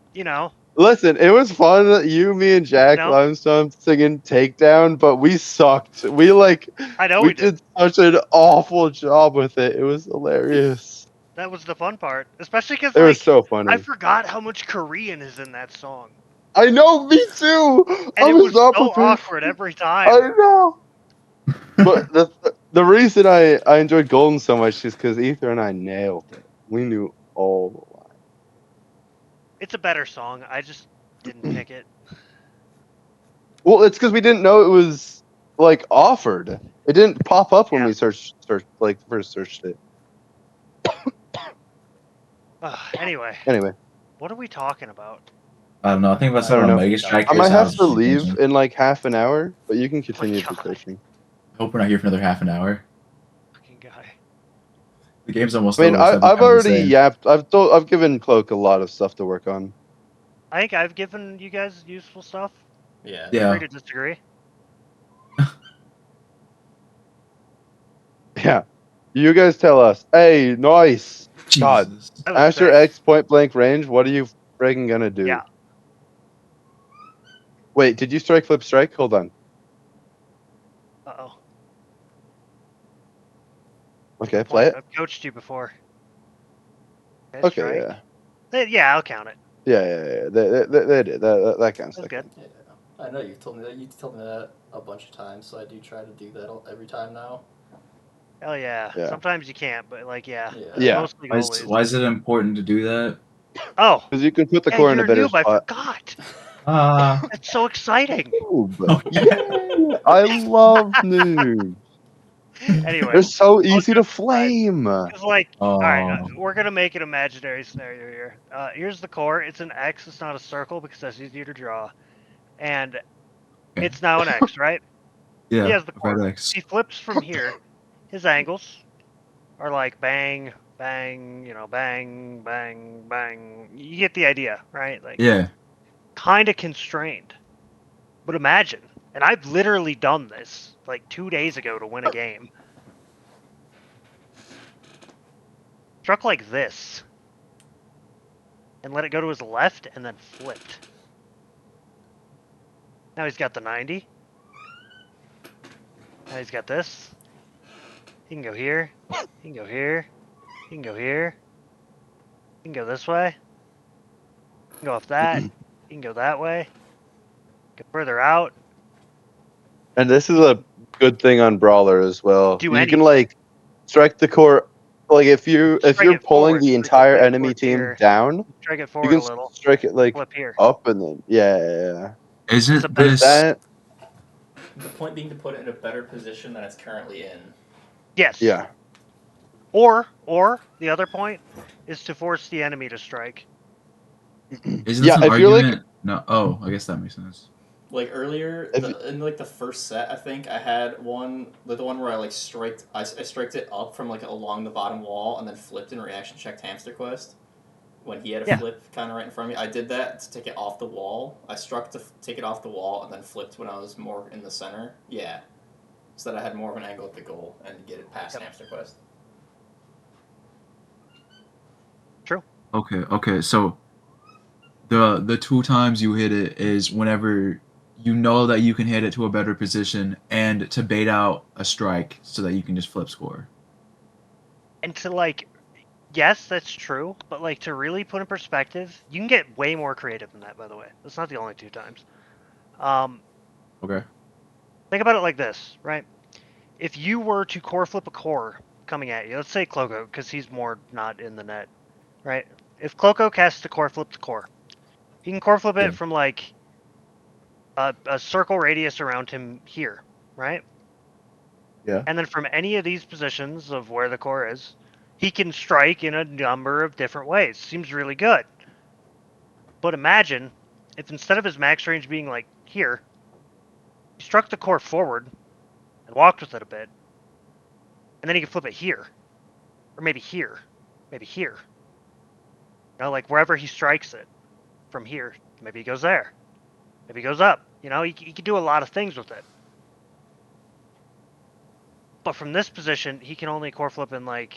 Listen, it was fun. You, me, and Jack No. Limestone singing "Takedown," but we sucked. I know We we did. did such an awful job with it. It was hilarious. That was the fun part, especially because It was like so I funny. forgot how much Korean is in that song, I know, me too. and I it was was not so prepared. awkward every I time. know. But the reason I enjoyed Golden so much is because Ether and I nailed it. We knew all the lines. It's a better song. I just didn't pick it. Well, it's because we didn't know it was like offered. It didn't pop up when Yeah. we searched like first searched it. Anyway, Anyway, what are we talking about? I don't know. I think about I some don't of know. Mega I Strikers. might have was to just leave thinking. in like half an hour, but you can continue the God. coaching. I hope we're not here for another half an hour. Fucking guy. The game's almost I mean, over, so that'd be I've kind of already insane. yapped. I've given Cloak a lot of stuff to work on. I think I've given you guys useful stuff. Yeah. Feel free Yeah. to disagree. Yeah, you guys tell us. Hey, nice. God, Jesus. I would Asher say. X point blank range. What are you friggin' gonna do? Yeah. Wait, did you strike flip strike? Hold on. Uh-oh. Okay, Good play point. it. I've coached you before. Okay, Okay, strike. yeah. Yeah, I'll count it. Yeah. They did. That counts. That's That good. counts. Yeah. I know you've told me that. You told me that a bunch of times, so I do try to do that every time now. Hell yeah. Yeah. Sometimes you can't, but like yeah. Yeah. Yeah. Mostly always. Why is it important to do that? Oh, Because you can put the yeah, core in a you're better noob. I spot. forgot. Ah. That's so exciting. Noob. Oh, yeah. Yay! I love noobs. Anyway, They're so all easy to jokes aside, flame. because like, all right, Oh. we're gonna make an imaginary scenario here. Here's the core. It's an X. It's not a circle because that's easier to draw, and Okay. it's now an X, right? He Yeah. has the core. Red X. He flips from here. His angles are like bang, bang, bang, bang, bang. You get the idea, right? Like, Yeah. kind of constrained. But imagine, and I've literally done this like 2 days ago to win a game. Struck like this, and let it go to his left, and then flipped. Now he's got the 90. Now he's got this. He can go here. He can go here. He can go here. He can go this way. He can go off that. He can go that way. Go further out. And this is a good thing on Brawler as well. Do You can anything. like strike the core. Like if you're Strike it pulling forward, the so you entire flip enemy towards team here. down, Strike it you forward can a little. strike it like Flip here. up and then yeah. It's a Isn't better There's this? that. The point being to put it in a better position than it's currently in. Yes. Yeah. Or the other point is to force the enemy to strike. Isn't this Yeah, an if you're like argument? No. Oh, I guess that makes sense. Like earlier, If in like the first set, I think I had one, the one where I like I striked it up from like along the bottom wall and then flipped and reaction checked Hamster Quest. When he had a Yeah. flip kind of right in front of me, I did that to take it off the wall. I struck to take it off the wall and then flipped when I was more in the center. Yeah, so that I had more of an angle at the goal and get it past Yep. Hamster Quest. Okay. So the 2 times you hit it is whenever you know that you can hit it to a better position and to bait out a strike so that you can just flip score. And to like, yes, that's true, but like to really put in perspective, you can get way more creative than that. By the way, that's not the only 2 times. Okay. Think about it like this, right? If you were to core flip a core coming at you, let's say Cloco, because he's more not in the net, right? If Cloco casts the core flip the core, he can core flip it Yeah. from like a circle radius around him here, right? Yeah. And then from any of these positions of where the core is, he can strike in a number of different ways. Seems really good. But imagine if instead of his max range being like here, he struck the core forward and walked with it a bit, and then he could flip it here, or maybe here, maybe here. You know, like wherever he strikes it from here, maybe he goes there, maybe he goes up. You know, he could do a lot of things with it. But from this position, he can only core flip in like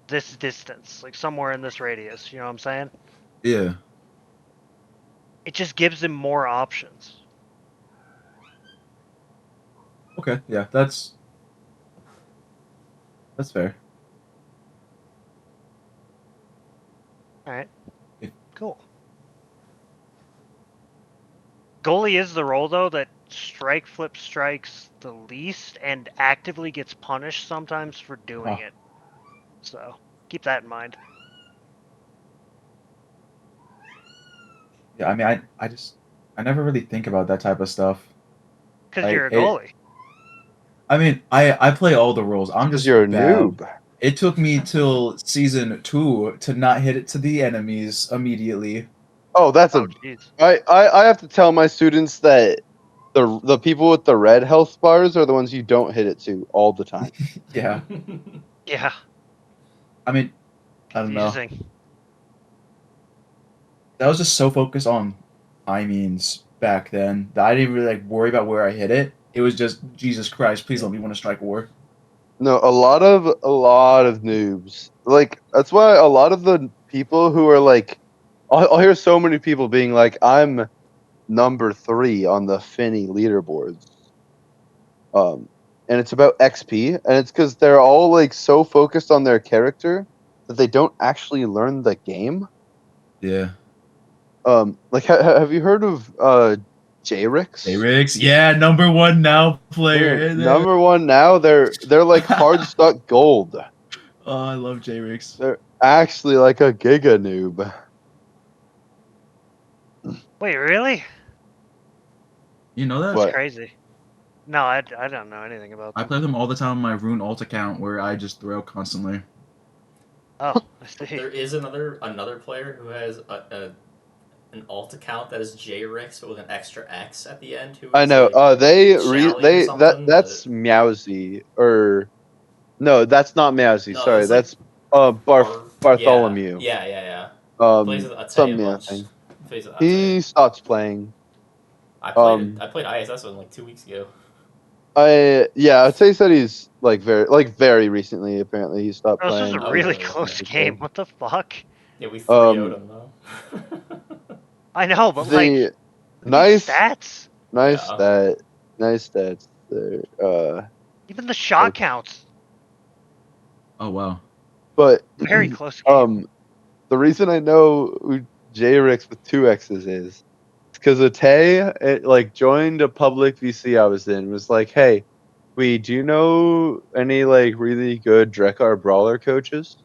this distance, like somewhere in this radius. You know what I'm saying? Yeah. it just gives him more options. Okay, yeah, that's fair. All right, Yeah. cool. Goalie is the role though that strike flip strikes the least and actively gets punished sometimes for doing Ah. it. So keep that in mind. Yeah, I mean, I never really think about that type of stuff. Because Like you're a it. goalie. I mean, I play all the roles. I'm Because just you're a bad. noob. It took me till season 2 to not hit it to the enemies immediately. Oh, that's Oh, jeez. I have to tell my students that the people with the red health bars are the ones you don't hit it to all the time. Yeah, Yeah, I mean, I don't know. confusing. That was just so focused on timings back then that I didn't really like worry about where I hit it. It was just Jesus Christ, please let me win a strike war. No, a lot of noobs. Like that's why a lot of the people who are like, I'll hear so many people being like, "I'm number 3 on the Finny leaderboards," um, and it's about XP, and it's because they're all like so focused on their character that they don't actually learn the game. Yeah. Like have you heard of J-Rix? Hey Riggs, yeah, number 1 now player in there. Number 1 now. They're like hard stuck gold. Oh, I love J Riggs. They're actually like a giga noob. Wait, really? You know that? That's What? crazy. No, I don't know anything about I them. play them all the time on my Rune alt account where I just throw constantly. Oh, I see. There is another player who has an alt account that is JRix but with an extra X at the end. Who I is know. like Shally or They something. that's Meowsy or no, that's not Meowsy. No, Sorry, that's like that's Bartholomew. Yeah. He plays with Ate Some a Meow bunch. thing. He plays with Ate. He stopped playing. I played ISS with him like 2 weeks ago. I'd say said he's like very recently. Apparently, he stopped Oh, this was playing. a Oh, 'Cause really really? close of game. COVID. What the fuck? Yeah, we 3-0'd Um, him though. I know, but like, the look at these nice stats. nice Yeah. stat nice stats there. Even the shot Okay. counts. Oh wow. But Very close game. the reason I know who JRix with 2 X's is because Ate like joined a public VC I was in, was like, "Hey, do you know any like really good Drekar brawler coaches?"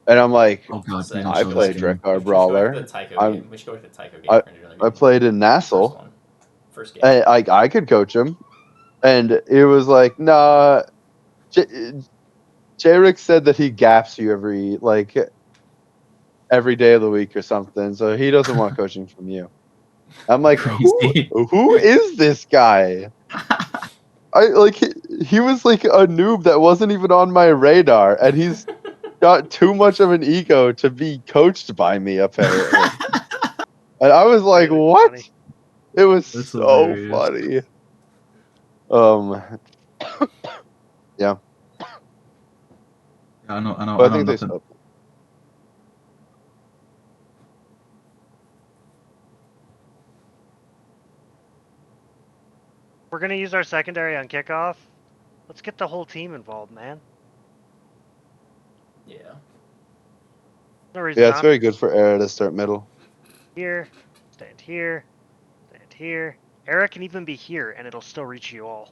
And I'm like, Oh god, please Sick. don't "I show this play game. Drekar We should go back to brawler. the Tycho I'm game. We should go back to the Tycho game I for another I game. played in First Nassel. one. First game. I could coach him." And it was like, "Nah, JRix said that he gaps you every day of the week or something, so he doesn't want coaching from you." I'm like, Crazy. who is this guy? I like he was like a noob that wasn't even on my radar, and he's got too much of an ego to be coached by me apparently. And I was like, Really what? funny. It was That's so hilarious. funny. Yeah, I but I know think they nothing. stopped. We're gonna use our secondary on kickoff. Let's get the whole team involved, man. Yeah. No reason Yeah, it's not. very good for Era to start middle. Here, stand here, stand here. Eric can even be here, and it'll still reach you all.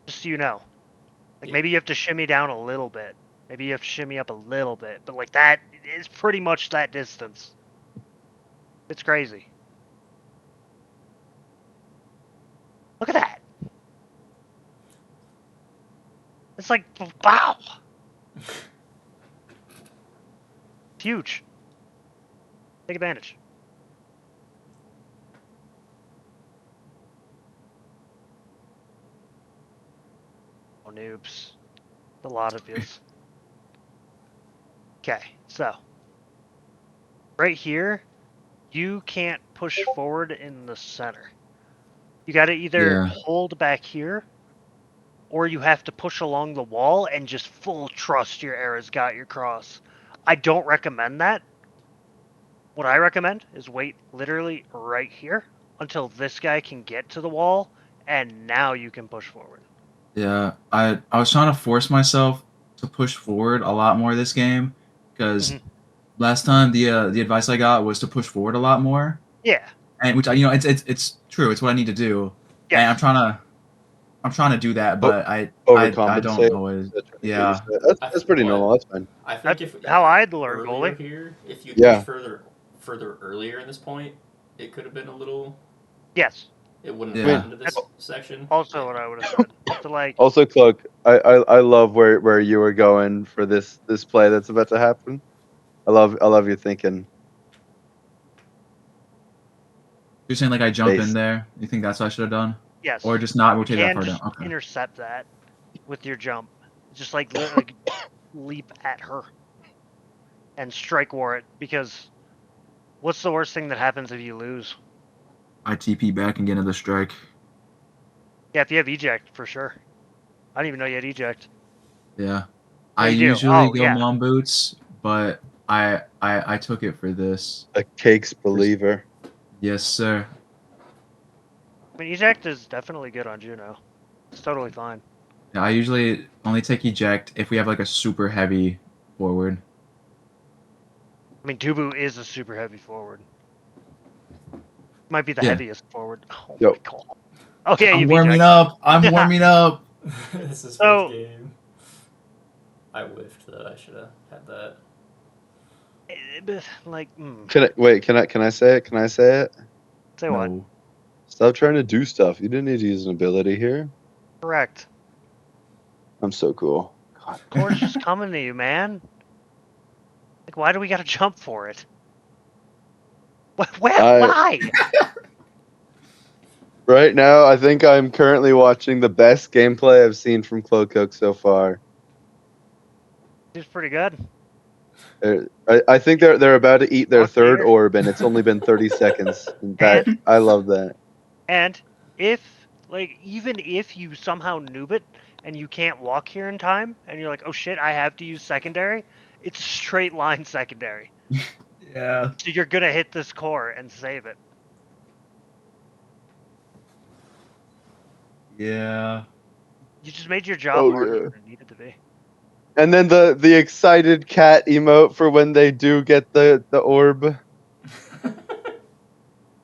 Just so you know. Like, Yeah. maybe you have to shimmy down a little bit. Maybe you have to shimmy up a little bit. But, like, that is pretty much that distance. It's crazy. Look at that. It's like, wow. It's huge. Take advantage. Oh, noobs. A lot of yous. Okay, so. Right here, you can't push forward in the center. You gotta either Yeah. hold back here, or you have to push along the wall and just full trust your era's got your cross. I don't recommend that. What I recommend is wait literally right here until this guy can get to the wall, and now you can push forward. Yeah, I was trying to force myself to push forward a lot more this game because last time the advice I got was to push forward a lot more, Yeah. and which it's true. It's what I need to do, and Yes. I'm trying to do that, Oh, but I Overcompensate. don't always. Trying to get Yeah, used to it. I That's pretty what? normal. That's fine. I think That's if how I'd learn earlier goalie. here, if you Yeah. pushed further earlier in this point, it could have been a little. Yes. It wouldn't have Yeah. gotten to this section. Also, what I would have said. So like, Also, Cloak, I love where you were going for this play that's about to happen. I love your thinking. you're saying like I jump Base. in there. You think that's what I should have done, yes. or just not You rotate that can far down? just Okay. intercept that with your jump. Just like leap at her and strike war it, because what's the worst thing that happens if you lose? I TP back and get another strike. Yeah, if you have eject, for sure. I didn't even know you had eject. Yeah, Oh, I you do? usually Oh, go yeah. mom boots, but I took it for this. A cakes believer. Yes, sir. I mean, eject is definitely good on Juno. It's totally fine. Yeah, I usually only take eject if we have like a super heavy forward. I mean, Dubu is a super heavy forward. Might be the Yeah. heaviest forward. Oh Yo. my god. Okay, I'm you've warming ejected. up. I'm warming up. This is So- first game. I whiffed though. I should have had that. Like, Can I say it? Can I say it? say what? No. Stop trying to do stuff. You didn't need to use an ability here. Correct. I'm so cool. God. Core's just coming to you, man. Like, why do we gotta jump for it? Why? Right now, I think I'm currently watching the best gameplay I've seen from Cloak so far. It's pretty good. I think they're about to eat their Fuck third yeah. orb, and it's only been 30 seconds. And that I love that. And even if you somehow noob it and you can't walk here in time, and you're like, oh shit, I have to use secondary, it's a straight line secondary. Yeah. So you're gonna hit this core and save it. Yeah. You just made your job Oh, harder yeah. than it needed to be. And then the excited cat emote for when they do get the orb.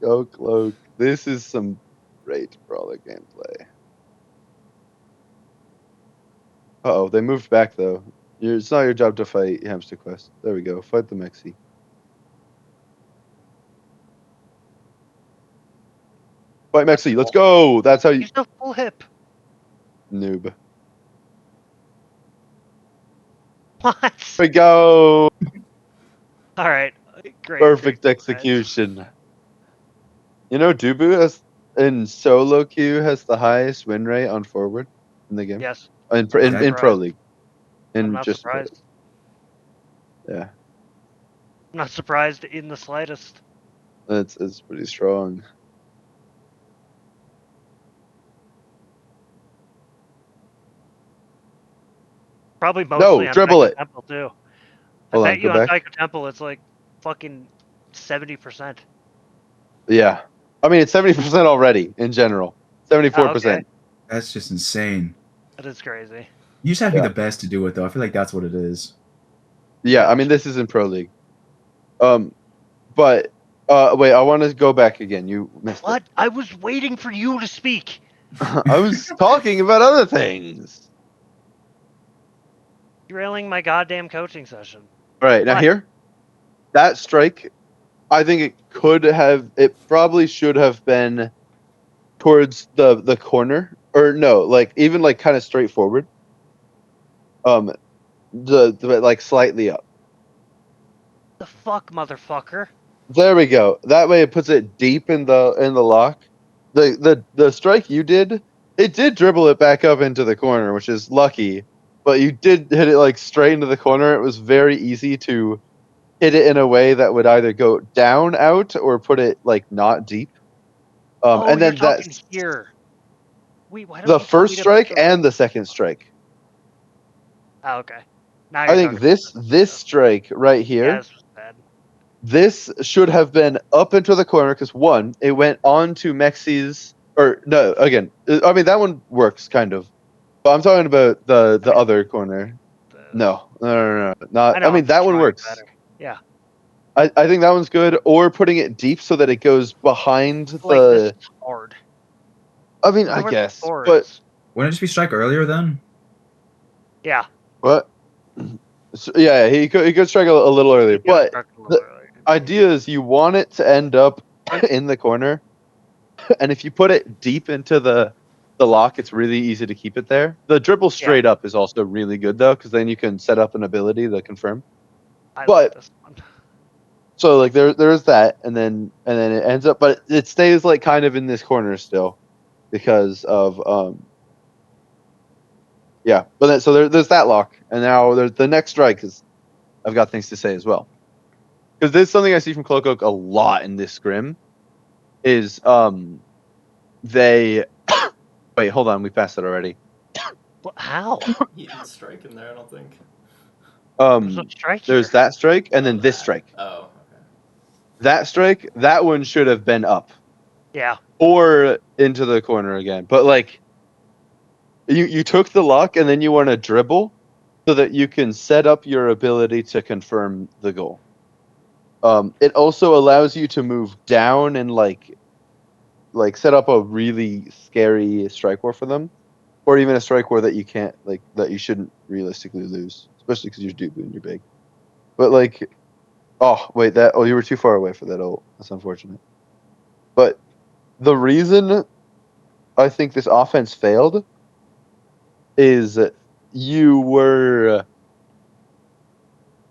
Go Cloak. This is some great brawler gameplay. Uh-oh, they moved back though. It's not your job to fight Hamster Quest. There we go. Fight the Mexi. Fight Mexi. Let's go. That's how you Use the full hip. noob. What? There we go. All right. Great. Perfect great. execution. You know, Dubu has in solo queue has the highest win rate on forward in the game. Yes. In I'm in not Pro surprised. League. I'm In not just surprised. yeah, I'm not surprised in the slightest. it's pretty strong. Probably mostly on dribble Psycho it. Temple too. Hold I on, bet you go on back. Psycho Temple it's like fucking 70%. Yeah, I mean it's 70% already in general. 74%. That's just insane. That is crazy. You just have to Yeah. be the best to do it, though. I feel like that's what it is. Yeah, I mean this is in Pro League. But wait, I want to go back again. You missed What? I was waiting for you to speak. it. I was talking about other things. Derailing my goddamn coaching session. All right, now What? here, that strike, I think it probably should have been towards the corner, or no, like even like kind of straightforward. The like slightly up. The fuck, motherfucker. There we go. That way it puts it deep in the lock. The strike you did, it did dribble it back up into the corner, which is lucky. But you did hit it like straight into the corner. It was very easy to hit it in a way that would either go down out or put it like not deep. And then you're talking that's here. Wait, why don't the you tell first me to strike put the- and the second strike. Oh, okay. Now I you're think talking this strike right here Yeah, this was bad. This should have been up into the corner because one, it went on to Mexi's, or no, again, I mean that one works kind of, but I'm talking about the mean, other corner. No, I not. know. I mean I'm just that one trying works. better. Yeah. I think that one's good, or putting it deep so that it goes behind Like this the. is hard. I mean, Look I at where the guess, Thor but is. Wouldn't it just be strike earlier then? Yeah. what? So, yeah, he could strike a little earlier, You gotta but start a little the earlier. idea is you want it to end up in the corner, and if you put it deep into the lock, it's really easy to keep it there. The dribble straight up is also really good though, because then you can set up an ability to confirm. I like But this one. so like there's that, and then it ends up, but it stays like kind of in this corner still because of yeah. But then, so there's that lock, and now there's the next strike because I've got things to say as well. Because there's something I see from Cloak a lot in this scrim is they wait, hold on, we passed it already. How? He didn't strike in there, I don't think. There's a Um strike there's here. that strike and Oh, then this that. strike. Oh, okay. That strike, that one should have been up Yeah. or into the corner again. But like you took the lock and then you want to dribble so that you can set up your ability to confirm the goal. It also allows you to move down and like set up a really scary strike war for them, or even a strike war that you can't like that you shouldn't realistically lose, especially because you're Dubu and you're big. But like, oh wait, you were too far away for that ult. That's unfortunate. But the reason I think this offense failed is that you were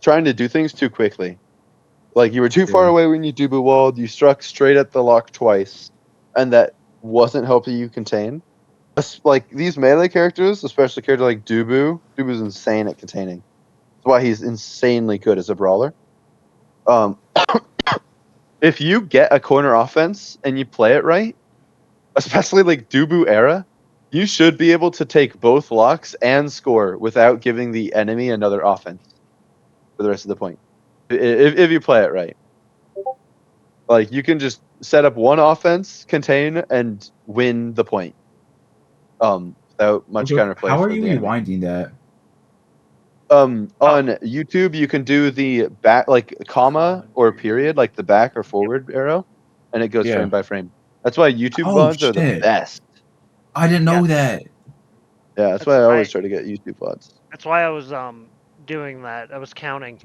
trying to do things too quickly. Like you were too far Yeah. away when you Dubu walled. You struck straight at the lock twice, and that wasn't helping you contain. Like these melee characters, especially a character like Dubu. Dubu's insane at containing. That's why he's insanely good as a brawler. Um, if you get a corner offense and you play it right, especially like Dubu era, you should be able to take both locks and score without giving the enemy another offense for the rest of the point. If you play it right, like you can just set up one offense, contain, and win the point. Without much Okay, counterplay how are for you the enemy. rewinding that? On YouTube you can do the back like comma or period, like the back or forward arrow, and it goes Yeah. frame by frame. That's why YouTube Oh VODs are the shit! best. I didn't know that. Yeah, that's why I always try to get YouTube VODs. That's why I was doing that. I was counting.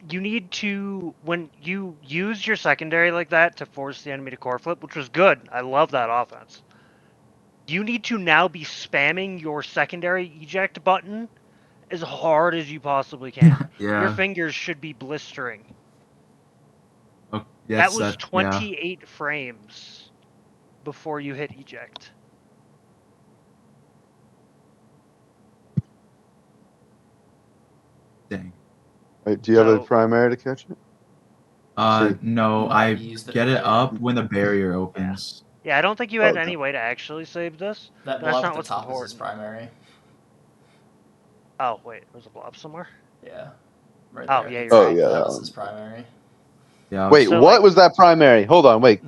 You need to, when you use your secondary like that to force the enemy to core flip, which was good. I love that offense. You need to now be spamming your secondary eject button as hard as you possibly can. Your Yeah. fingers should be blistering. Oh, That yes, was yeah. 28 frames before you hit eject. Dang. Wait, do you have a So- primary to catch it? See. No, No, I you use the get it barrier. up when the barrier opens. Yeah, I don't think you had Okay. any way to actually save this. That That's blob not at the what's top is his important. primary. Oh, wait, there's a blob somewhere? Yeah. Right Oh, there. yeah, It's you're Oh, right. yeah, That that was one. his primary. Yeah. Wait, So, what like- was that primary? Hold on, wait.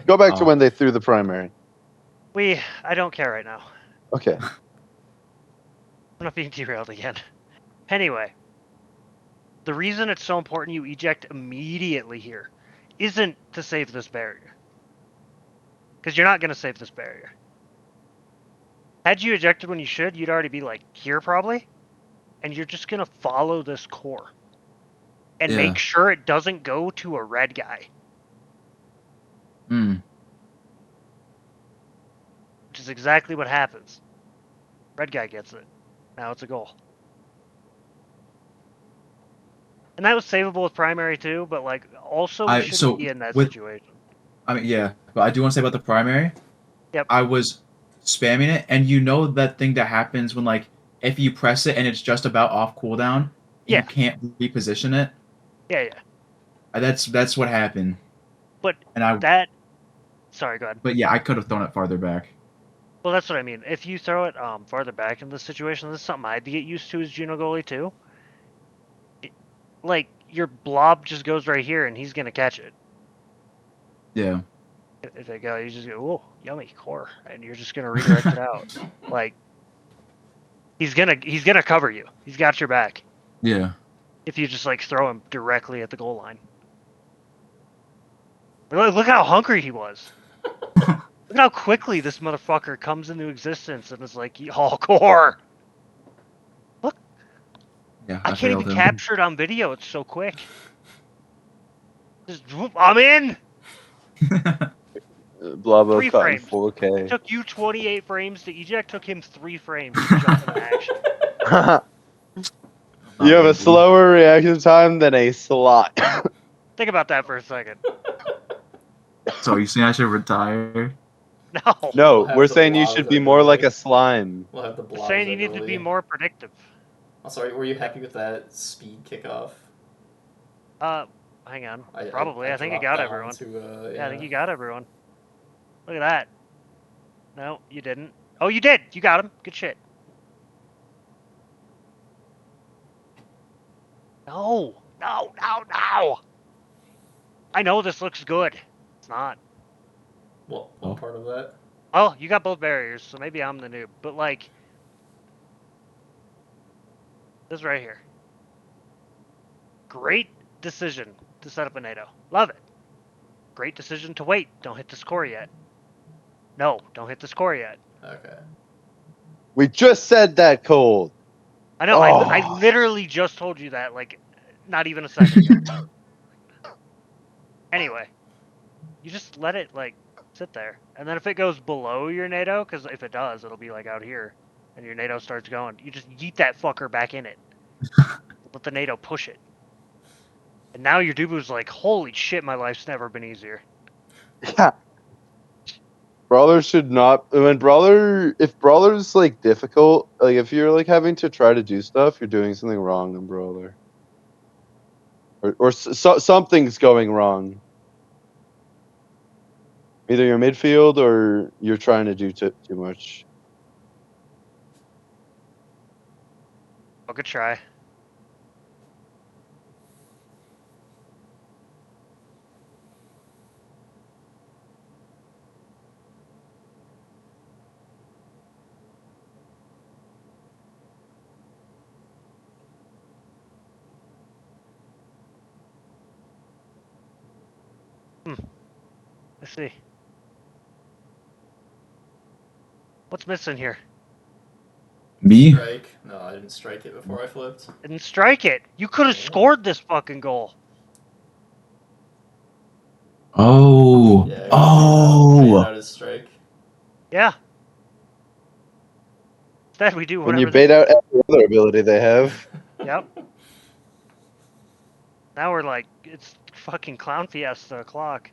Go back to Oh. when they threw the primary. I don't care right now. Okay. I'm not being derailed again. Anyway, the reason it's so important you eject immediately here isn't to save this barrier. Because you're not going to save this barrier. Had you ejected when you should, you'd already be like here probably. And you're just going to follow this core. And Yeah. make sure it doesn't go to a red guy. Hmm. Which is exactly what happens. Red guy gets it. Now it's a goal. And that was savable with primary too, but like also we shouldn't so be in that with- situation. I mean, yeah, but I do want to say about the primary. Yep. I was spamming it, and you know that thing that happens when like if you press it and it's just about off cooldown, Yeah. you can't reposition it. Yeah. That's what happened. But And sorry, go ahead. but yeah, I could have thrown it farther back. Well, that's what I mean. If you throw it farther back in this situation, this is something I had to get used to as Juno goalie too. Like your blob just goes right here, and he's gonna catch it. Yeah. If it goes, you just go, oh, yummy core, and you're just gonna redirect it out. Like he's gonna cover you. He's got your back. Yeah. If you just like throw him directly at the goal line. Look how hungry he was. Look how quickly this motherfucker comes into existence and is like, oh, core. Yeah. I can't even failed him. capture it on video. It's so quick. Just, whoop, I'm in. Blah blah 3 caught in frames. 4K. It took you 28 frames to eject. Took him 3 frames to jump into action. You have a slower reaction time than a slot. Think about that for a second. So you saying I should retire? No. No, We'll have we're the saying you blobs should be that more like ability. a slime. We'll have the I'm blobs saying you need to be ability. more predictive. I'm sorry, were you happy with that speed kickoff? Hang on. Probably. I think you dropped got down everyone. to, Yeah, I think you got everyone. Look at that. No, you didn't. Oh, you did. You got him. Good shit. No. No, no, no. I know this looks good. It's not. What Oh. part of that? Well, you got both barriers, so maybe I'm the noob. But, like, this right here. Great decision to set up a NATO. Love it. Great decision to wait. Don't hit the score yet. No, don't hit the score yet. Okay. We just said that, Cold. I know. Oh. I literally just told you that, like, not even a second ago. Anyway, you just let it, like, sit there. And then if it goes below your NATO, because if it does, it'll be, like, out here, and your NATO starts going, you just yeet that fucker back in it. Let the NATO push it. And now your Dubu's like, holy shit, my life's never been easier. Yeah. Brawler should not. When Brawler, if Brawler's like difficult, like if you're like having to try to do stuff, you're doing something wrong in Brawler. Or something's going wrong. Either your midfield or you're trying to do too much. Oh, good try. Let's see. What's missing here? Me? Strike? No, I didn't strike it before I flipped. Didn't strike it. You could have scored this fucking goal. Oh. Yeah, Oh. out his strike. Yeah. Instead, we do When whatever you bait out every other ability they have. Yep. Now we're like, it's fucking Clown Fiesta o'clock.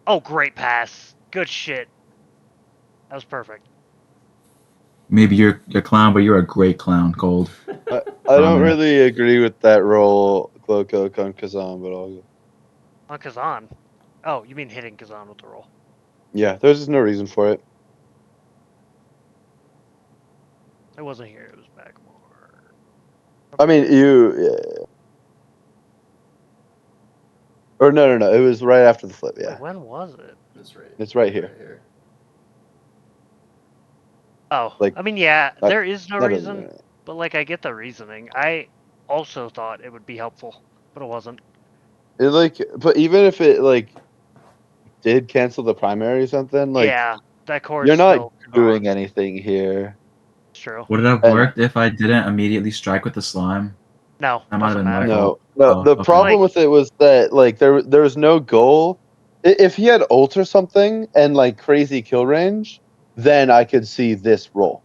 Oh, great pass. Good shit. That was perfect. Maybe you're a clown, but you're a great clown, Cold. I don't really agree with that role, Glowcoke on Kazan, but I'll go. On Kazan. Oh, you mean hitting Kazan with the roll. Yeah, there's just no reason for it. It wasn't here. It was back more. I mean, yeah. Or no. It was right after the flip. Yeah. Wait, when was it? It's right here. Oh, Like, I mean, yeah, there is no that reason, doesn't- but like I get the reasoning. I also thought it would be helpful, but it wasn't. It like, but even if it like did cancel the primary or something, like Yeah, that core you're is not still doing on. anything here. It's true. Would it have worked if I didn't immediately strike with the slime? No, That might have doesn't been my matter. fault. No. Oh, The okay. problem Like- with it was that like there was no goal. If he had ult or something and like crazy kill range, then I could see this roll.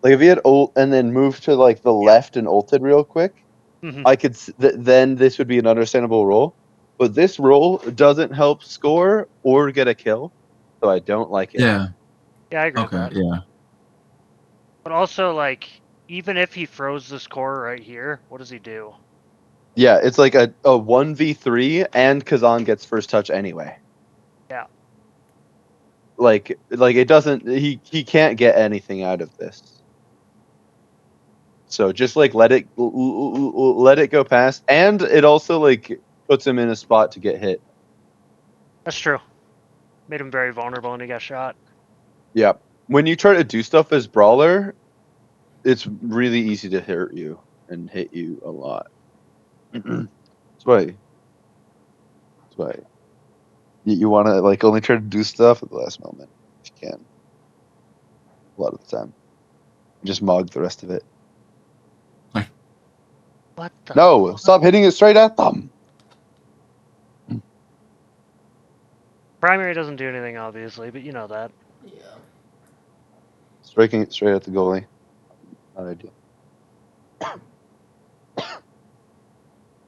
Like if he had ult and then moved to like the left and ulted real quick, Mhm. I could then this would be an understandable roll. But this roll doesn't help score or get a kill, so I don't like it. Yeah. Yeah, I agree with Okay. that. Yeah. But also, like, even if he throws this core right here, what does he do? Yeah, it's like a 1v3 and Kazan gets first touch anyway. Yeah. Like it doesn't he can't get anything out of this. So just like let it go past, and it also like puts him in a spot to get hit. That's true. Made him very vulnerable and he got shot. Yeah. When you try to do stuff as brawler, it's really easy to hurt you and hit you a lot. That's why you want to like only try to do stuff at the last moment if you can. A lot of the time, just mog the rest of it. What the? No, stop hitting it straight at them. Primary doesn't do anything, obviously, but you know that. Yeah. Striking it straight at the goalie. Not ideal.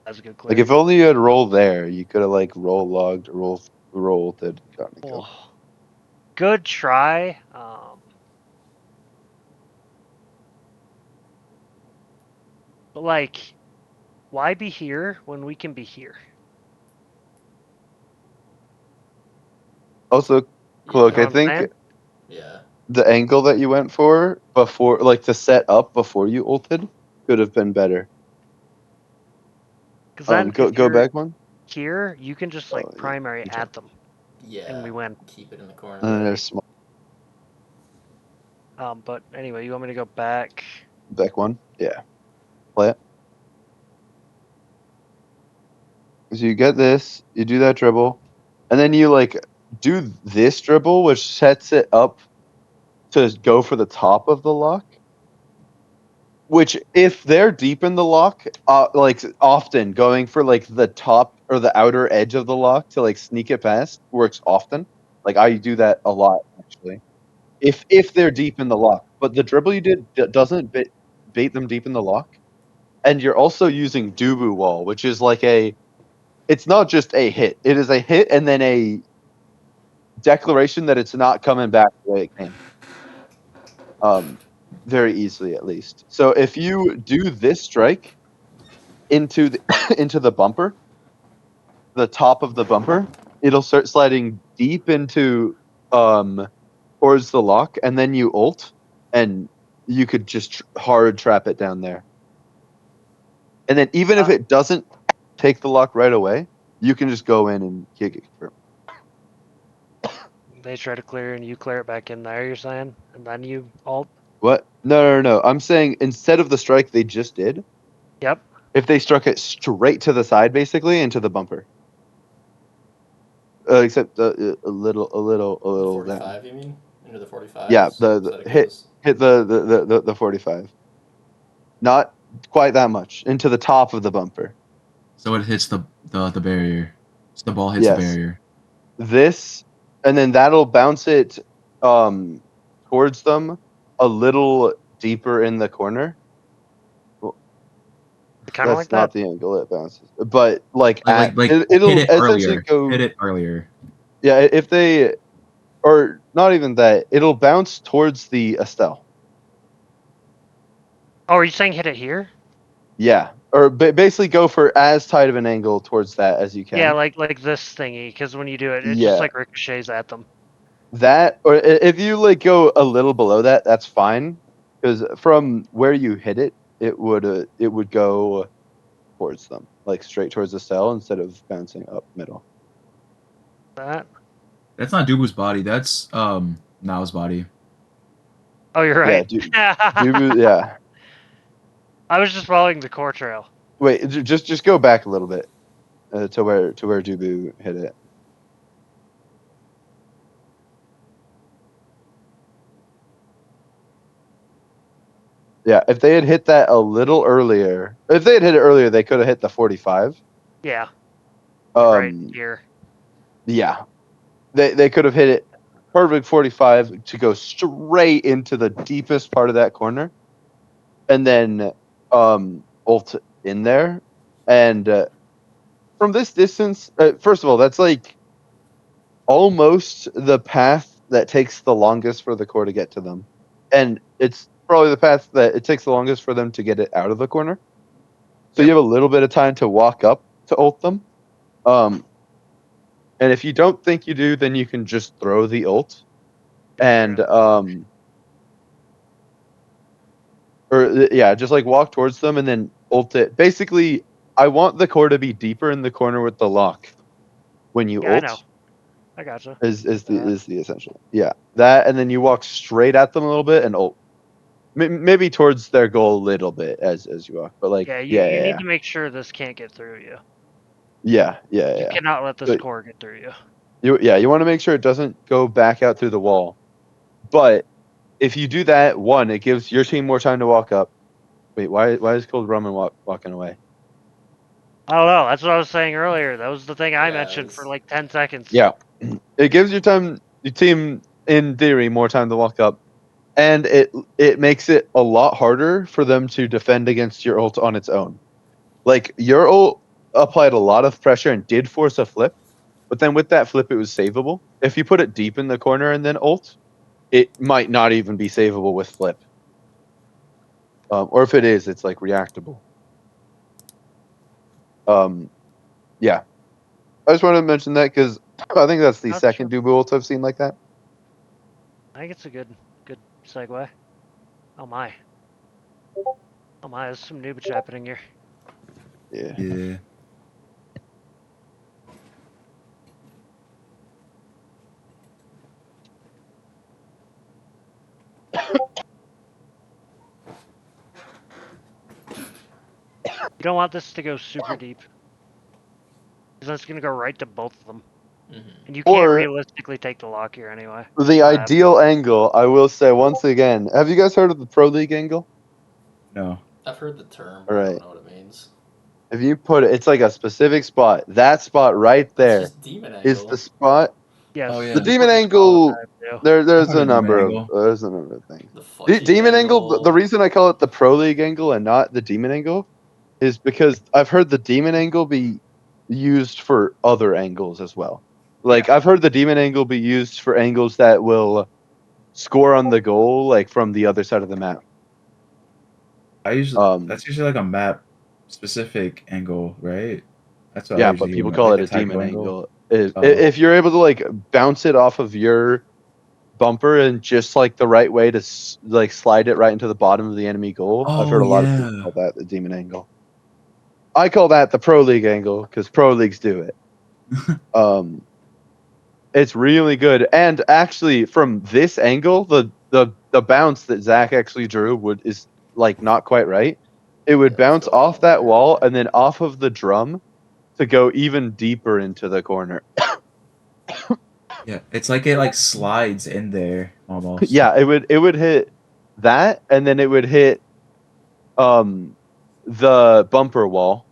That's a good clear. Like if only you had roll there, you could have like roll logged, rolled, and gotten a kill. Oh. Good try. But like, why be here when we can be here? Also, Cloak, know I what I'm think saying? Yeah. the angle that you went for before, like the set up before you ulted, could have been better. Because then Go if you're back one. here, you can just like Oh, yeah, primary good at them, Yeah. and we win. Keep it in the corner. And then there. there's small But anyway, you want me to go back? back one. Yeah, play it. So you get this, you do that dribble, and then you like do this dribble, which sets it up to go for the top of the lock. Which, if they're deep in the lock, like often going for like the top or the outer edge of the lock to like sneak it past works often. Like I do that a lot actually. If they're deep in the lock, but the dribble you did doesn't bait them deep in the lock, and you're also using Dubu wall, which is like it's not just a hit. It is a hit and then a declaration that it's not coming back the way it came. Very easily at least. So if you do this strike into the into the bumper, the top of the bumper, it'll start sliding deep into towards the lock, and then you ult, and you could just hard trap it down there. And then even if it doesn't take the lock right away, you can just go in and kick it confirm. They try to clear and you clear it back in there. You're saying, and then you alt. What? No. I'm saying instead of the strike they just did, Yep. if they struck it straight to the side, basically into the bumper, except a little The down. 45, you mean? Into the 45? Yeah, So that the it hit goes- the 45. Not quite that much into the top of the bumper. So it hits the barrier. So the ball hits Yes. the barrier. This, and then that'll bounce it towards them a little deeper in the corner. Kind of like That's not that. the angle it bounces, but like Like it'll hit it essentially earlier. go. Hit it earlier. Yeah, if they, or not even that, it'll bounce towards the Estelle. Oh, are you saying hit it here? Yeah, or basically go for as tight of an angle towards that as you can. Yeah, like this thingy. Because when you do it, it Yeah. just like ricochets at them. That, or if you like go a little below that, that's fine, because from where you hit it, it would go towards them, like straight towards the cell instead of bouncing up middle. That. That's not Dubu's body. That's Nao's body. Oh, you're right. Yeah. I was just following the core trail. Wait, just go back a little bit to where Dubu hit it. Yeah, if they had hit that a little earlier, if they had hit it earlier, they could have hit the 45. Yeah. Right Um, here. yeah, they could have hit it perfect 45 to go straight into the deepest part of that corner, and then ult in there. And from this distance, first of all, that's like almost the path that takes the longest for the core to get to them, and it's probably the path that it takes the longest for them to get it out of the corner. So you have a little bit of time to walk up to ult them. And if you don't think you do, then you can just throw the ult. And Or yeah, just like walk towards them and then ult it. Basically, I want the core to be deeper in the corner with the lock when you Yeah, I ult. know. I gotcha. Is that. the essential. Yeah, that and then you walk straight at them a little bit and ult. Maybe towards their goal a little bit as you walk, but like Yeah, yeah, you yeah, need to make sure this can't get through you. yeah, yeah, You yeah. cannot let this But core get through you. you want to make sure it doesn't go back out through the wall. But if you do that, one, it gives your team more time to walk up. Wait, why is Cold Roman walking away? I don't know. That's what I was saying earlier. That was the thing I Yeah, mentioned for it's- like 10 seconds. Yeah, it gives your team in theory more time to walk up, and it makes it a lot harder for them to defend against your ult on its own. Like your ult applied a lot of pressure and did force a flip, but then with that flip it was savable. If you put it deep in the corner and then ult, it might not even be savable with flip. Or if it is, it's like reactable. Yeah. I just wanted to mention that because I think that's the That's second true. Dubu ult I've seen like that. I think it's a good segue. Oh my. Oh my, there's some noobage happening here. Yeah. Yeah. You don't want this to go super deep. Because that's going to go right to both of them. Mhm. And you can't Or realistically take the lock here anyway. the Or ideal angle, I will say once again. Have you guys heard of the Pro League angle? No. I've heard the term, All but I right. don't know what it means. If you put it, it's like a specific spot. That spot right It's there just demon is angle. the spot. Yes. Oh, yeah. The that's demon what it's called angle. too. There's heard a of demon number of angle. things. The fudgy Demon angle. angle. The reason I call it the Pro League angle and not the demon angle is because I've heard the demon angle be used for other angles as well. Like I've heard the demon angle be used for angles that will score on the goal, like from the other side of the map. That's usually like a map specific angle, right? That's what I Yeah, but usually hear, people call like it a type of demon angle. angle. Oh. If you're able to like bounce it off of your bumper and just like the right way to like slide it right into the bottom of the enemy goal, I've heard Oh, a lot of people yeah. call that the demon angle. I call that the Pro League angle because Pro Leagues do it. It's really good, and actually, from this angle, the bounce that Zach actually drew is like not quite right. It would Yeah, it's bounce going off all that the way wall around. and then off of the drum to go even deeper into the corner. Yeah, it's like it like slides in there almost. Yeah, it would hit that, and then it would hit the bumper wall.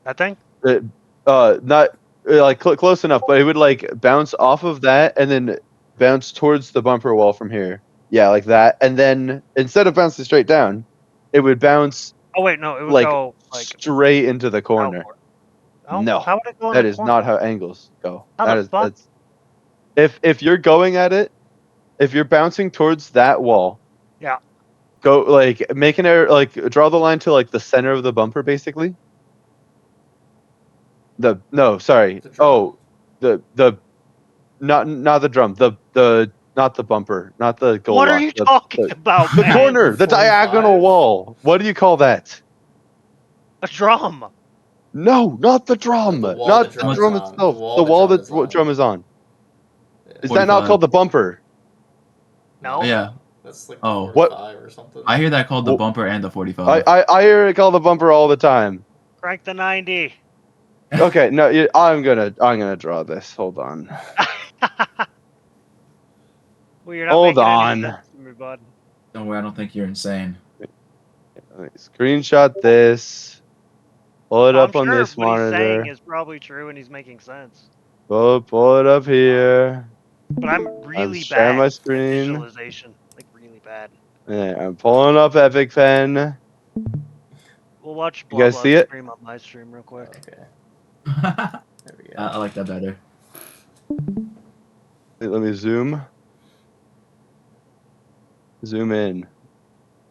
That thing? Not like close enough, but it would like bounce off of that and then bounce towards the bumper wall from here. Yeah, like that, and then instead of bouncing straight down, it would bounce Oh wait, no, it would like go like straight into the corner. outward. Oh, No, how would it go in that the is corner? not how angles go. How That the is fuck? that's if you're going at it, if you're bouncing towards that wall, Yeah. go like making it like draw the line to like the center of the bumper, basically. Sorry. The drum. Oh, the not the drum. The not the bumper, not the goal What are lock. you talking about, The man? corner, the 45? diagonal wall. What do you call that? A drum. No, not the drum. The wall Not the the drum is drum on. itself. The wall The the wall drum that is on. drum is on. Yeah. Is that not 45. called the bumper? No. Yeah. That's like Oh. the What? 45 or something. I hear that called the Well, bumper and the 45. I hear it called the bumper all the time. Crank the 90. Okay, no, I'm gonna draw this. Hold on. Well, you're not Hold making on. any sense to me, bud. Don't worry, I don't think you're insane. Let me screenshot this. Pull it I'm up on sure this what he's saying monitor. is probably true and he's making sense. Pull it up here. But I'm really sharing bad my at screen. visualization. Like, really bad. Yeah, I'm pulling up Epic Pen. We'll watch You guys Blah see Blah it? stream on my stream real quick. Okay. I There we go. like that better. Let me zoom. Zoom in.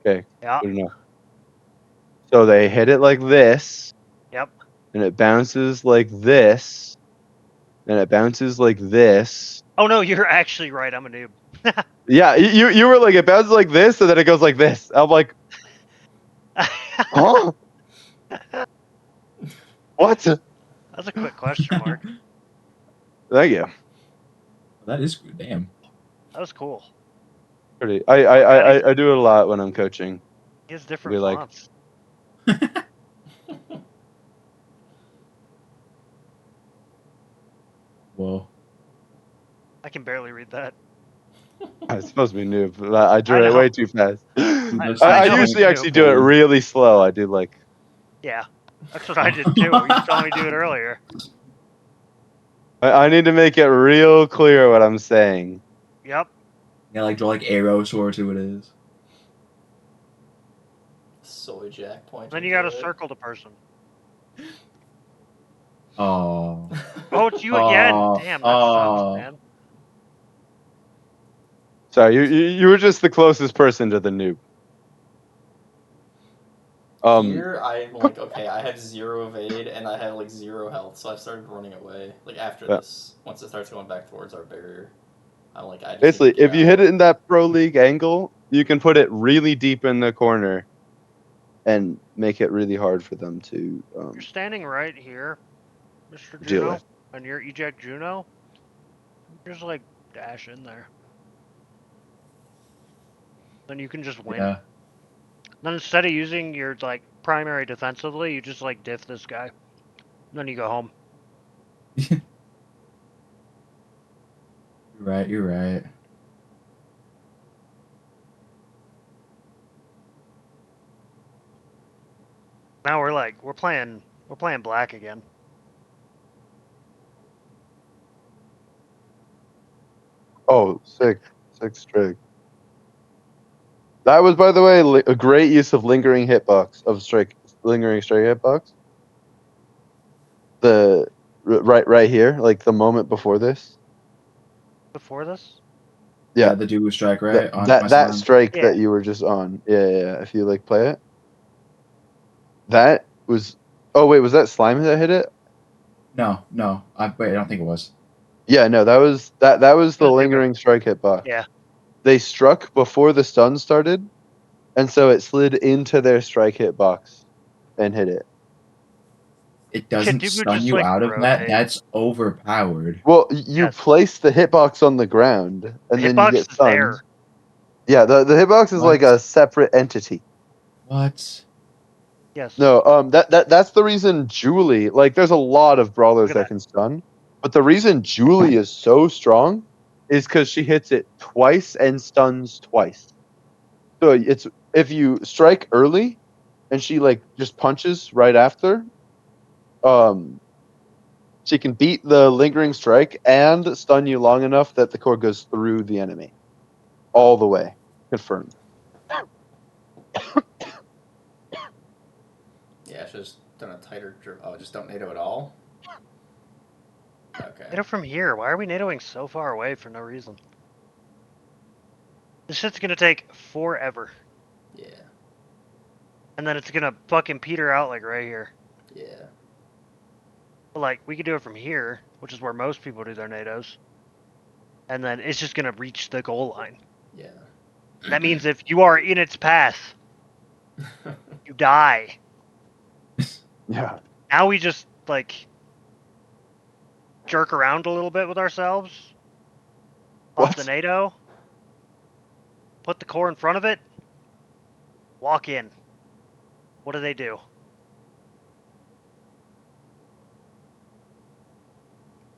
Okay, Yeah. good enough. So they hit it like this, Yep. and it bounces like this, and it bounces like this. Oh no, you're actually right. I'm a noob. Yeah, you were like, it bounces like this, and then it goes like this. I'm like, huh? What? That's a quick question mark. Thank you. That is good. Damn. That was cool. Pretty. I do it a lot when I'm coaching. He has different Be like- fonts. Whoa. I can barely read that. It's supposed to be new, but I drew I it know. way too fast. that's I know. usually actually do it really slow. I do like. Yeah, that's what I did too. You saw me do it earlier. I need to make it real clear what I'm saying. Yep. Yeah, like draw like arrows towards who it is. Soy Jack pointing. Then you got to to it. circle the person. Oh. Oh, it's you again. Oh, Damn, that oh. sucks, man. Sorry, you were just the closest person to the noob. Here, I'm like, okay, I have 0 evade and I have like 0 health, so I started running away. Like after Yeah. this, once it starts going back towards our barrier, I'm like, I just Basically, need to if get you out. hit it in that pro league angle, you can put it really deep in the corner, and make it really hard for them to You're standing right here, Mr. deal Juno, with. and you're eject Juno. Just like dash in there. Then you can just win. Yeah. Then instead of using your like primary defensively, you just like diff this guy. Then you go home. You're right. You're right. Now we're playing black again. Oh, sick strig. That was, by the way, a great use of lingering hitbox lingering strike hitbox. The right here, like the moment before this. Before this? Yeah, The duo strike, right? that strike Yeah. that you were just on. Yeah. If you like play it, that was. Oh wait, was that slime that hit it? No. Wait, I don't think it was. Yeah, no, that was the was Dubu. lingering strike hitbox. Yeah. They struck before the stun started, and so it slid into their strike hitbox and hit it. It doesn't Dubu stun just, you like, out of that. rotate. That's overpowered. Well, you Yes. place the hitbox on the ground, and then you Hitbox get is stunned. there. Yeah, the hitbox is like What? a separate entity. What? Yes. No, that's the reason Julie, like, there's a lot of brawlers Look at that can stun, but the reason Julie is so strong is because she hits it twice and stuns twice. So it's if you strike early, and she like just punches right after, she can beat the lingering strike and stun you long enough that the core goes through the enemy, all the way. Confirmed. Yeah, I should have done a tighter. Oh, just don't NATO at all. Okay. NATO from here. Why are we NATOing so far away for no reason? This shit's gonna take forever. Yeah. And then it's gonna fucking peter out like right here. Yeah. But like we could do it from here, which is where most people do their NATOs. And then it's just gonna reach the goal line. Yeah. That means if you are in its path, you die. Yeah. Now we just like jerk around a little bit with ourselves. Pop What? the NATO. Put the core in front of it. Walk in. What do they do?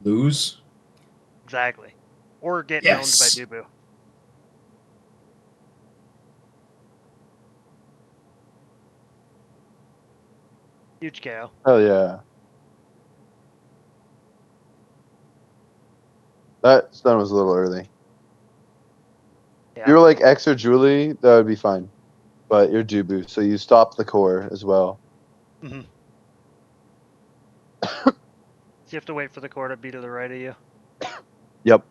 Lose? Exactly. Or get Yes. owned by Dubu. Huge KO. Hell yeah. That stun was a little early. Yeah. If you were like X or Julie, that would be fine. But you're Dubu, so you stop the core as well. Mm-hmm. So you have to wait for the core to be to the right of you. Yep.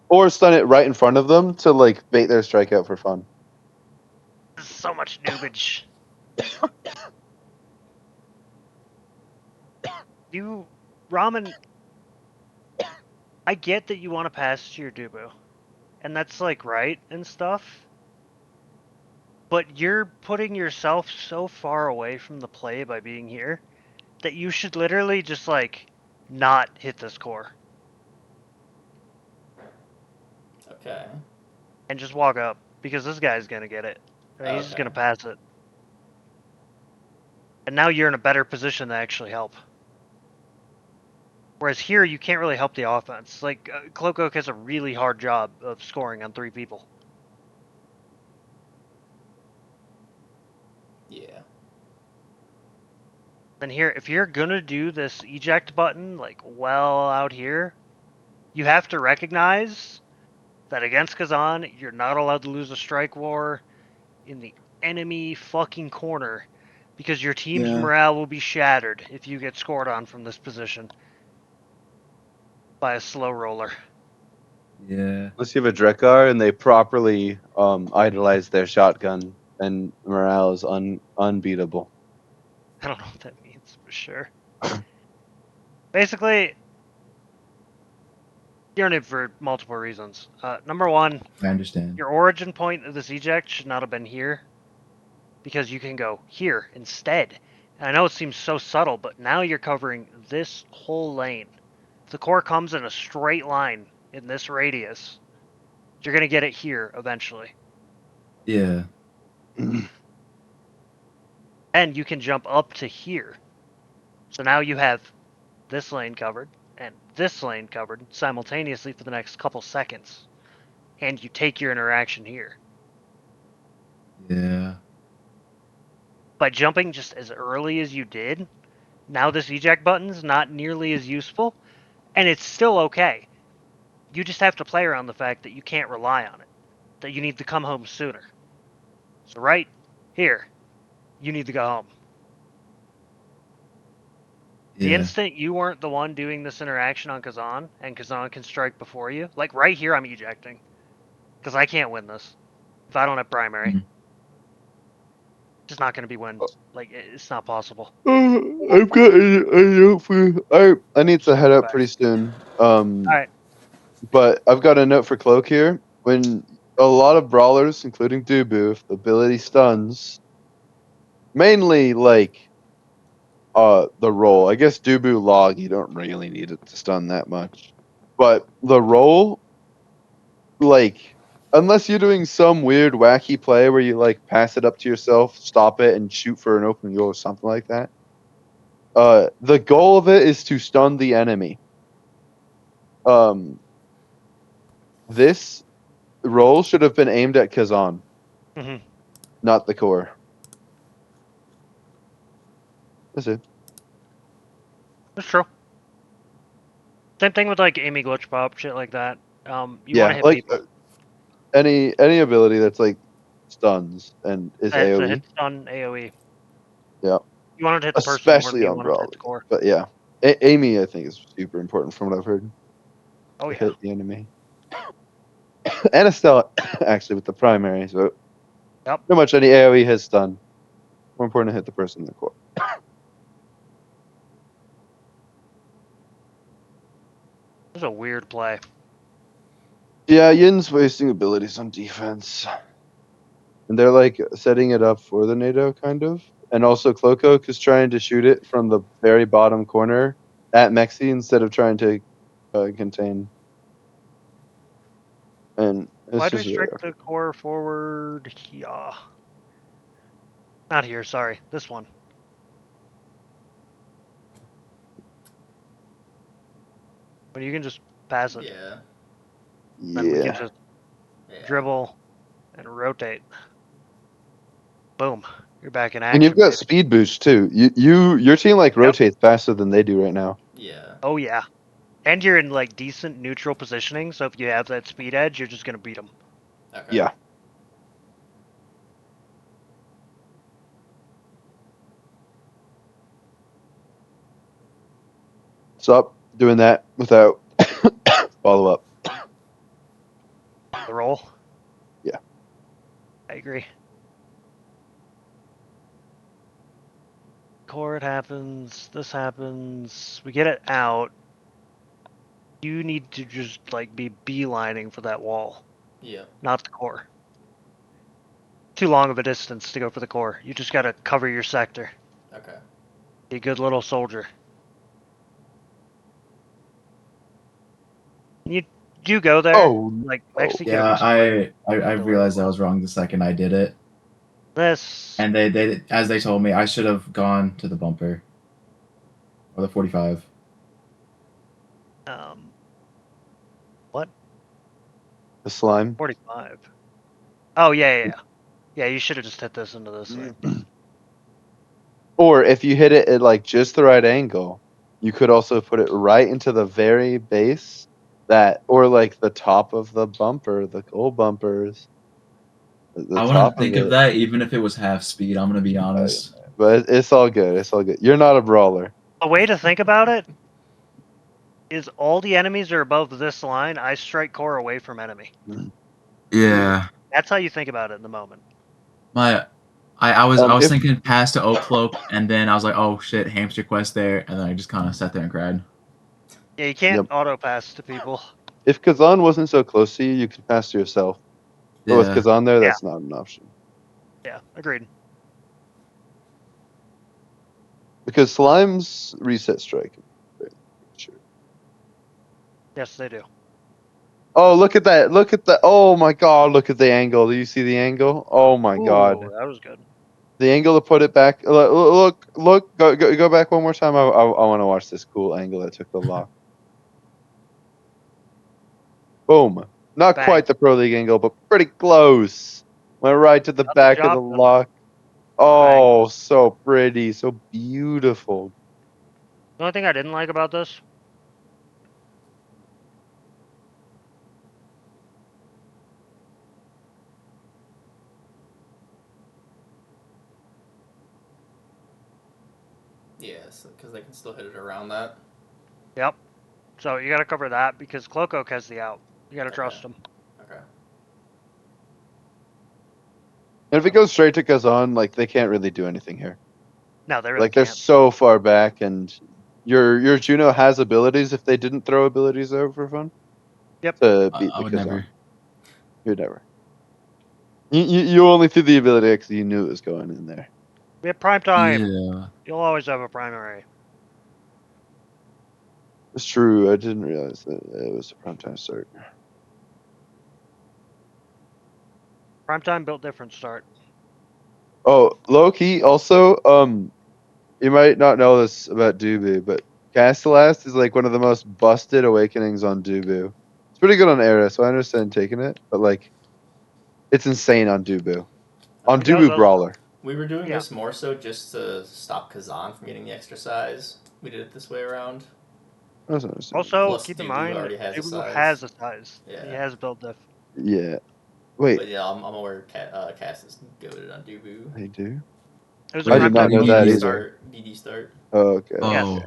Or stun it right in front of them to like bait their strike out for fun. This is so much noobage. Ramen, I get that you want to pass to your Dubu. and that's like right and stuff. But you're putting yourself so far away from the play by being here that you should literally just like not hit this core Okay. and just walk up because this guy's gonna get it. He's just gonna Okay. pass it. And now you're in a better position to actually help. Whereas here, you can't really help the offense. Like, Cloak has a really hard job of scoring on 3 people. Yeah. Then here, if you're gonna do this eject button, like, well out here, you have to recognize that against Kazan, you're not allowed to lose a strike war in the enemy fucking corner because your team's Yeah. morale will be shattered if you get scored on from this position by a slow roller. Yeah. Unless you have a Drekar and they properly idolize their shotgun, and morale is unbeatable. I don't know what that means for sure. Basically, you're in it for multiple reasons. Number one, I understand. your origin point of this eject should not have been here because you can go here instead. And I know it seems so subtle, but now you're covering this whole lane. If the core comes in a straight line in this radius, you're going to get it here eventually. Yeah. And you can jump up to here. So now you have this lane covered and this lane covered simultaneously for the next couple seconds. And you take your interaction here. Yeah. By jumping just as early as you did, now this eject button's not nearly as useful, and it's still okay. You just have to play around the fact that you can't rely on it, that you need to come home sooner. So right here, you need to go home. The Yeah. instant you weren't the one doing this interaction on Kazan, and Kazan can strike before you, like right here I'm ejecting. Because I can't win this if I don't have primary. Mhm. Just not going to be wins. Like, it's not possible. I've got a note for I need to head Go out back. pretty soon. Alright. But I've got a note for Cloak here. When a lot of brawlers, including Dubu, if the ability stuns, mainly like the roll. I guess Dubu log, you don't really need it to stun that much. But the roll, like unless you're doing some weird wacky play where you like pass it up to yourself, stop it, and shoot for an open goal or something like that. The goal of it is to stun the enemy. This roll should have been aimed at Kazan, Mm-hmm. not the core. That's it. That's true. Same thing with like Amy Glitch Pop, shit like that. You want to Yeah, hit like people. any ability that's like stuns and is It's a AoE. hit stun AoE. Yeah, You want to hit the person more than especially you on want to hit the brawlers. core. But yeah, Amy I think is super important from what I've heard Oh to yeah. hit the enemy. And Estella actually with the primary. So Yep. pretty much any AoE has stun. More important to hit the person in the core. This is a weird play. Yeah, Yin's wasting abilities on defense. And they're like setting it up for the NATO kind of. And also Cloak is trying to shoot it from the very bottom corner at Mexi instead of trying to contain. And it's Why do we just really strike the core forward? Yeah. Not here, sorry. This one. But you can just pass it. Yeah. Then we can yeah. just Yeah. dribble and rotate. Boom. You're back in action. And you've got baby. speed boost too. Your team like rotates faster than they do right now. Yeah. Oh yeah. And you're in like decent neutral positioning, so if you have that speed edge, you're just gonna beat them. Okay. Yeah. Stop doing that without follow up. The roll. Yeah. I agree. Core, it happens. This happens. We get it out. You need to just like be beelining for that wall. Yeah. not the core. Too long of a distance to go for the core. You just gotta cover your sector. Okay. Be a good little soldier. You go there. Oh, Like oh. Mexico. Yeah, be I realized I was wrong the second I did it. This. And they as they told me, I should have gone to the bumper. Or the 45. What? The slime. 45. Oh yeah. Yeah, you should have just hit this into this thing. Or if you hit it at like just the right angle, you could also put it right into the very base or like the top of the bumper, the gold bumpers. The I top wouldn't think of of it. that even if it was half speed. I'm gonna be honest. But it's all good. It's all good. You're not a brawler. A way to think about it is all the enemies are above this line. I strike core away from enemy. Yeah. That's how you think about it in the moment. I was If thinking pass to Oak Cloak, and then I was like, oh shit, hamster quest there, and then I just kind of sat there and cried. Yeah, you can't Yep. auto pass to people. if Kazan wasn't so close to you, you could pass to yourself. But with Yeah. Kazan there, that's not an option. Yeah, agreed. Because slimes reset strike. Sure. Yes, they do. Oh, look at that. Look at that. Oh my god, look at the angle. Do you see the angle? Oh my god. Ooh, that was good. The angle to put it back. Look. Go back one more time. I want to watch this cool angle that took the lock. Boom. Not Bang. quite the Pro League angle, but pretty close. Went right to the Got the back of the job done. lock. Oh, so pretty. So beautiful. The only thing I didn't like about this, Yes, because they can still hit it around that. yep. So you gotta cover that because Cloakoak has the out. You gotta trust him. Okay. And if it goes straight to Kazan, like they can't really do anything here. No, they really Like they're can't. so far back, and your Juno has abilities. If they didn't throw abilities there for fun, Yep. to beat I the would Kazan, never. you'd never. You only threw the ability because you knew it was going in there. We have prime time. Yeah. You'll always have a primary. It's true. I didn't realize that it was a prime time start. Prime time built different start. Oh, low key. Also, you might not know this about Dubu, but Castellast is like one of the most busted awakenings on Dubu. It's pretty good on Era, so I understand taking it, but like, it's insane on Dubu. On It goes Dubu as- Brawler. We were doing Yeah. this more so just to stop Kazan from getting the extra size. We did it this way around. That's understandable. Also, Plus, keep in Dubu mind, already has a Dubu size. has a size. Yeah. He has built diff. Yeah. Wait, But yeah, I'm aware Cass is goaded on Dubu. they do? It was I a did prime not time know built that BD either. start. BD start. Oh, okay. Yes. Oh. Okay.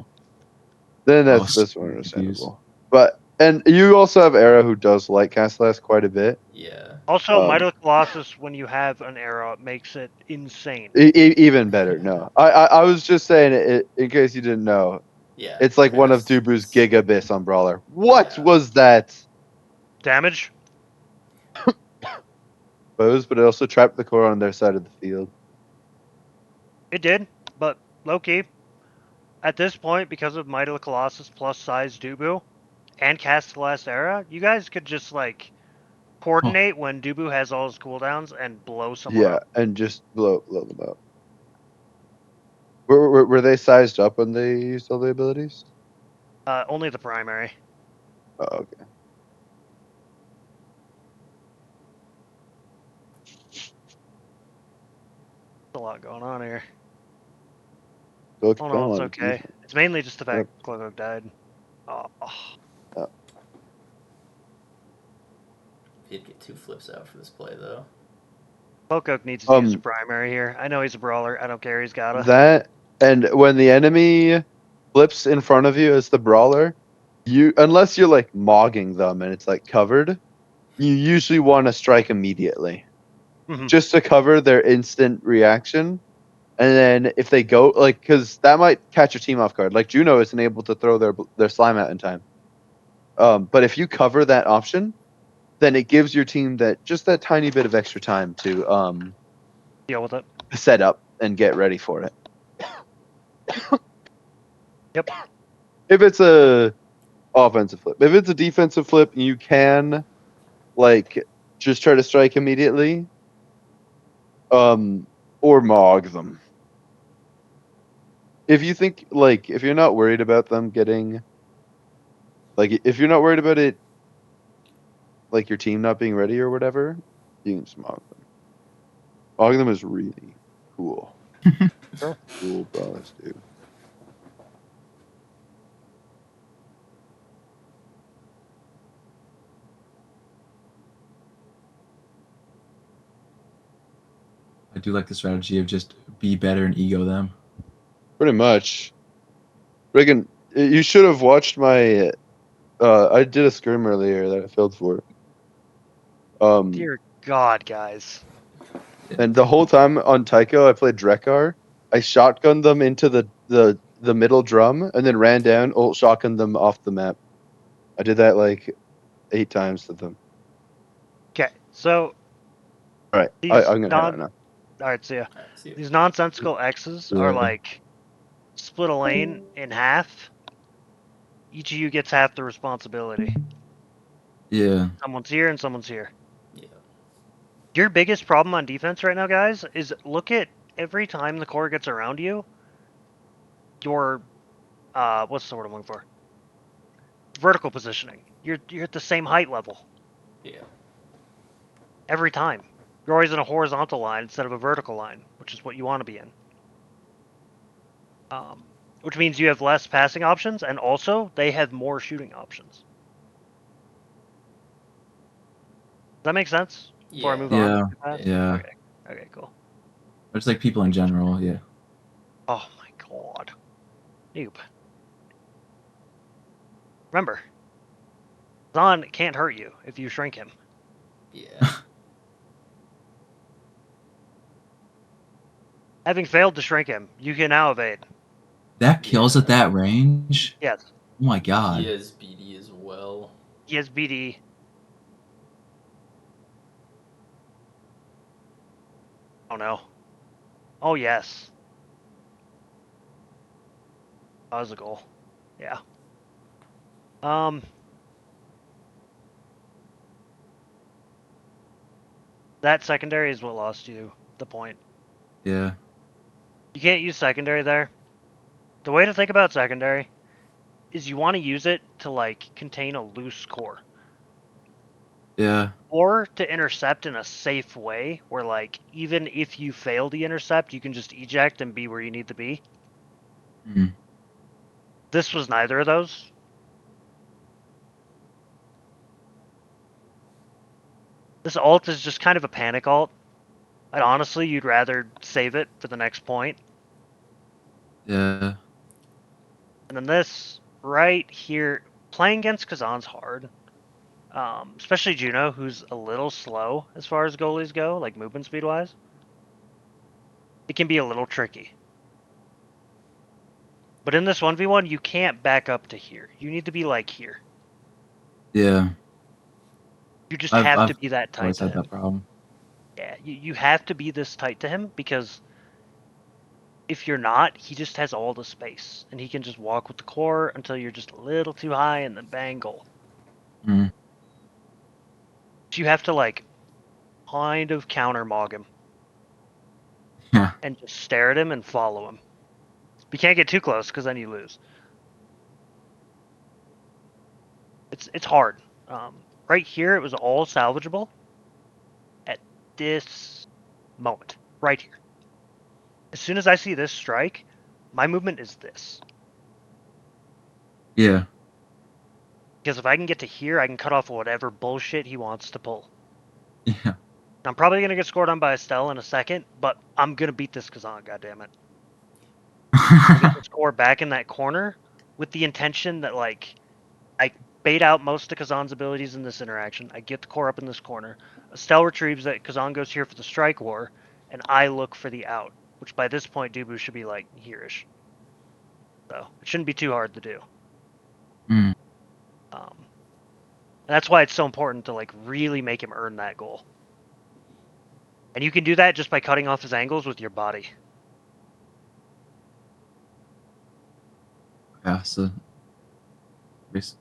Then Oh, that's so more confused. understandable. But and you also have Era who does like Castellast quite a bit. Yeah. Also, Um, Might of the Colossus, when you have an arrow, it makes it insane. Even better. No, I was just saying it in case you didn't know. Yeah. It's like one of Yes. Dubu's gigabits on Brawler. What Yeah. was that? Damage? But it also trapped the core on their side of the field. It did, but low key, at this point, because of Might of the Colossus plus size Dubu and Cast the Last Era, you guys could just like coordinate when Dubu has all his cooldowns and blow someone Yeah, up. and just blow them up. Were they sized up when they used all the abilities? Only the primary. Oh, okay. There's a lot going on here. Go Oh no, it's okay. It's mainly just the fact Yep. Cloakoak died. Oh. He'd get 2 flips out for this play though. Cloakoak needs to use a primary here. I know he's a brawler. I don't care. He's got to. That and when the enemy flips in front of you as the brawler, unless you're like mogging them and it's like covered, you usually want to strike immediately, just to cover their instant reaction. And then if they go like, because that might catch your team off guard. Like Juno isn't able to throw their slime out in time. But if you cover that option, then it gives your team that tiny bit of extra time to Deal with it. set up and get ready for it. Yep. If it's a offensive flip, if it's a defensive flip, you can like just try to strike immediately, or mog them. If you think if you're not worried about them getting, if you're not worried about it, like your team not being ready or whatever, you can just mog them. Mog them is really cool. Sure. Cool brawlers, dude. I do like the strategy of just be better and ego them. Pretty much. Reagan, you should have watched my. I did a scrim earlier that I failed for. Dear God, guys. And the whole time on Tycho, I played Drekar. I shotgunned them into the middle drum and then ran down, ult shotgunned them off the map. I did that like 8 times to them. Okay, so All right, these I'm gonna head non. out now. All right, see ya. Alright, see you. These nonsensical X's are Yeah. like split a lane in half. Each of you gets half the responsibility. Yeah. Someone's here and someone's here. Yeah. Your biggest problem on defense right now, guys, is look at every time the core gets around you, your what's the word I'm looking for? Vertical positioning. You're at the same height level Yeah. every time. You're always in a horizontal line instead of a vertical line, which is what you want to be in. Which means you have less passing options, and also they have more shooting options. Does that make sense? Before I move Yeah. on? too fast? Yeah. Okay. Okay, cool. Or just like people in general. Yeah. Oh my god. Noob. Remember, Zahn can't hurt you if you shrink him. Yeah. Having failed to shrink him, you can now evade. That kills at that range. Yes. Oh my god. He has BD as well. He has BD. Oh no. Oh yes. That was a goal. Yeah. That secondary is what lost you the point. Yeah. You can't use secondary there. The way to think about secondary is you want to use it to like contain a loose core. Yeah. Or to intercept in a safe way where like even if you fail the intercept, you can just eject and be where you need to be. Mm. This was neither of those. This ult is just kind of a panic ult. And honestly, you'd rather save it for the next point. Yeah. And then this right here, playing against Kazan's hard. Especially Juno, who's a little slow as far as goalies go, like movement speed wise. It can be a little tricky. But in this 1v1, you can't back up to here. You need to be like here. Yeah. You just I've have to be that tight always to had him. that problem. Yeah, you have to be this tight to him because if you're not, he just has all the space. And he can just walk with the core until you're just a little too high and then bang goal. Mm. So you have to like kind of counter mog him. Yeah. And just stare at him and follow him. You can't get too close because then you lose. It's hard. Right here, it was all salvageable. At this moment, right here. As soon as I see this strike, my movement is this. Yeah. Because if I can get to here, I can cut off whatever bullshit he wants to pull. Yeah. I'm probably going to get scored on by Estelle in a second, but I'm going to beat this Kazan, goddammit. Get the score back in that corner with the intention that, like, I bait out most of Kazan's abilities in this interaction. I get the core up in this corner. Estelle retrieves that Kazan goes here for the strike war, and I look for the out, which by this point, Dubu should be, like, here-ish. So, it shouldn't be too hard to do. Mm. And That's why it's so important to like really make him earn that goal. And you can do that just by cutting off his angles with your body. Yeah, so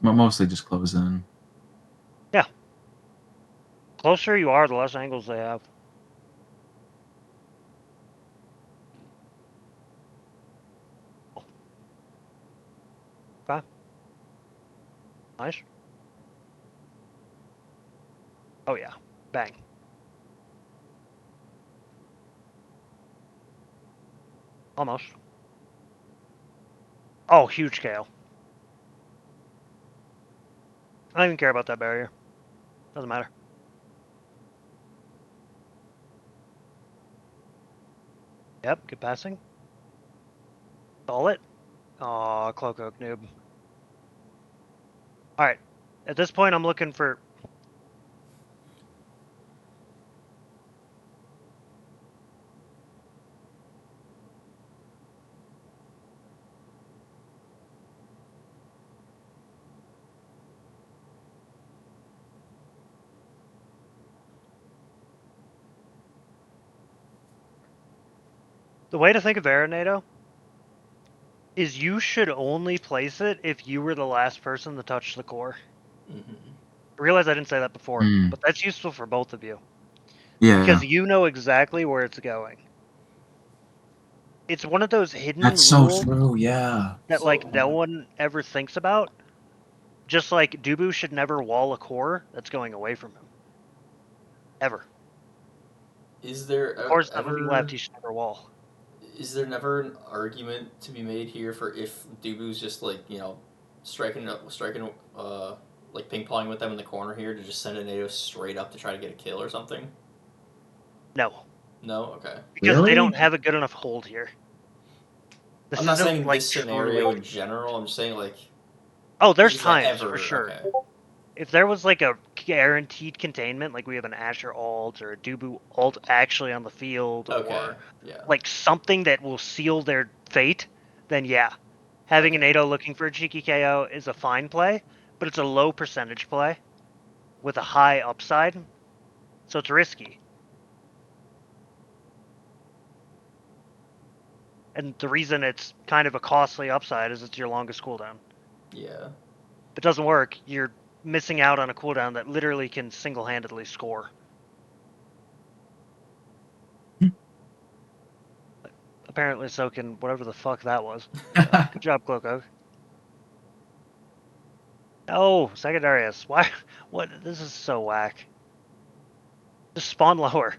mostly just close in. Closer you are, the less angles they have. Okay. Nice. Oh yeah. Bang. Almost. Oh, huge KO. I don't even care about that barrier. Doesn't matter. Yep, good passing. Stall it. Aw, Cloak Oak noob. Alright. At this point, I'm looking for... The way to think of Arenado is you should only place it if you were the last person to touch the core. Mm-hmm. I realize I didn't say that before, Mm. but that's useful for both of you. Yeah, Because you know exactly where it's going. It's one of those hidden that's so rules true. Yeah. that So- like no one ever thinks about. Just like Dubu should never wall a core that's going away from him. Ever. Is there Core's not ever moving left, he should never wall. is there never an argument to be made here for if Dubu's just like striking like ping ponging with them in the corner here to just send a NATO straight up to try to get a kill or something? No. No, okay. Because Really? they don't have a good enough hold here. This I'm not isn't, saying like, this truly- scenario in general. I'm just saying like Oh, there's is that times, ever for sure. okay? If there was like a guaranteed containment, like we have an Asher alt or a Dubu alt actually on the field, Okay, or yeah. like something that will seal their fate, then yeah. Having a Okay. NATO looking for a cheeky KO is a fine play, but it's a low percentage play with a high upside, so it's risky. And the reason it's kind of a costly upside is it's your longest cooldown. Yeah. If it doesn't work, you're missing out on a cooldown that literally can single-handedly score. Apparently so can whatever the fuck that was. Good job, Cloak. Oh, Secondarius. Why? What? This is so whack. Just spawn lower.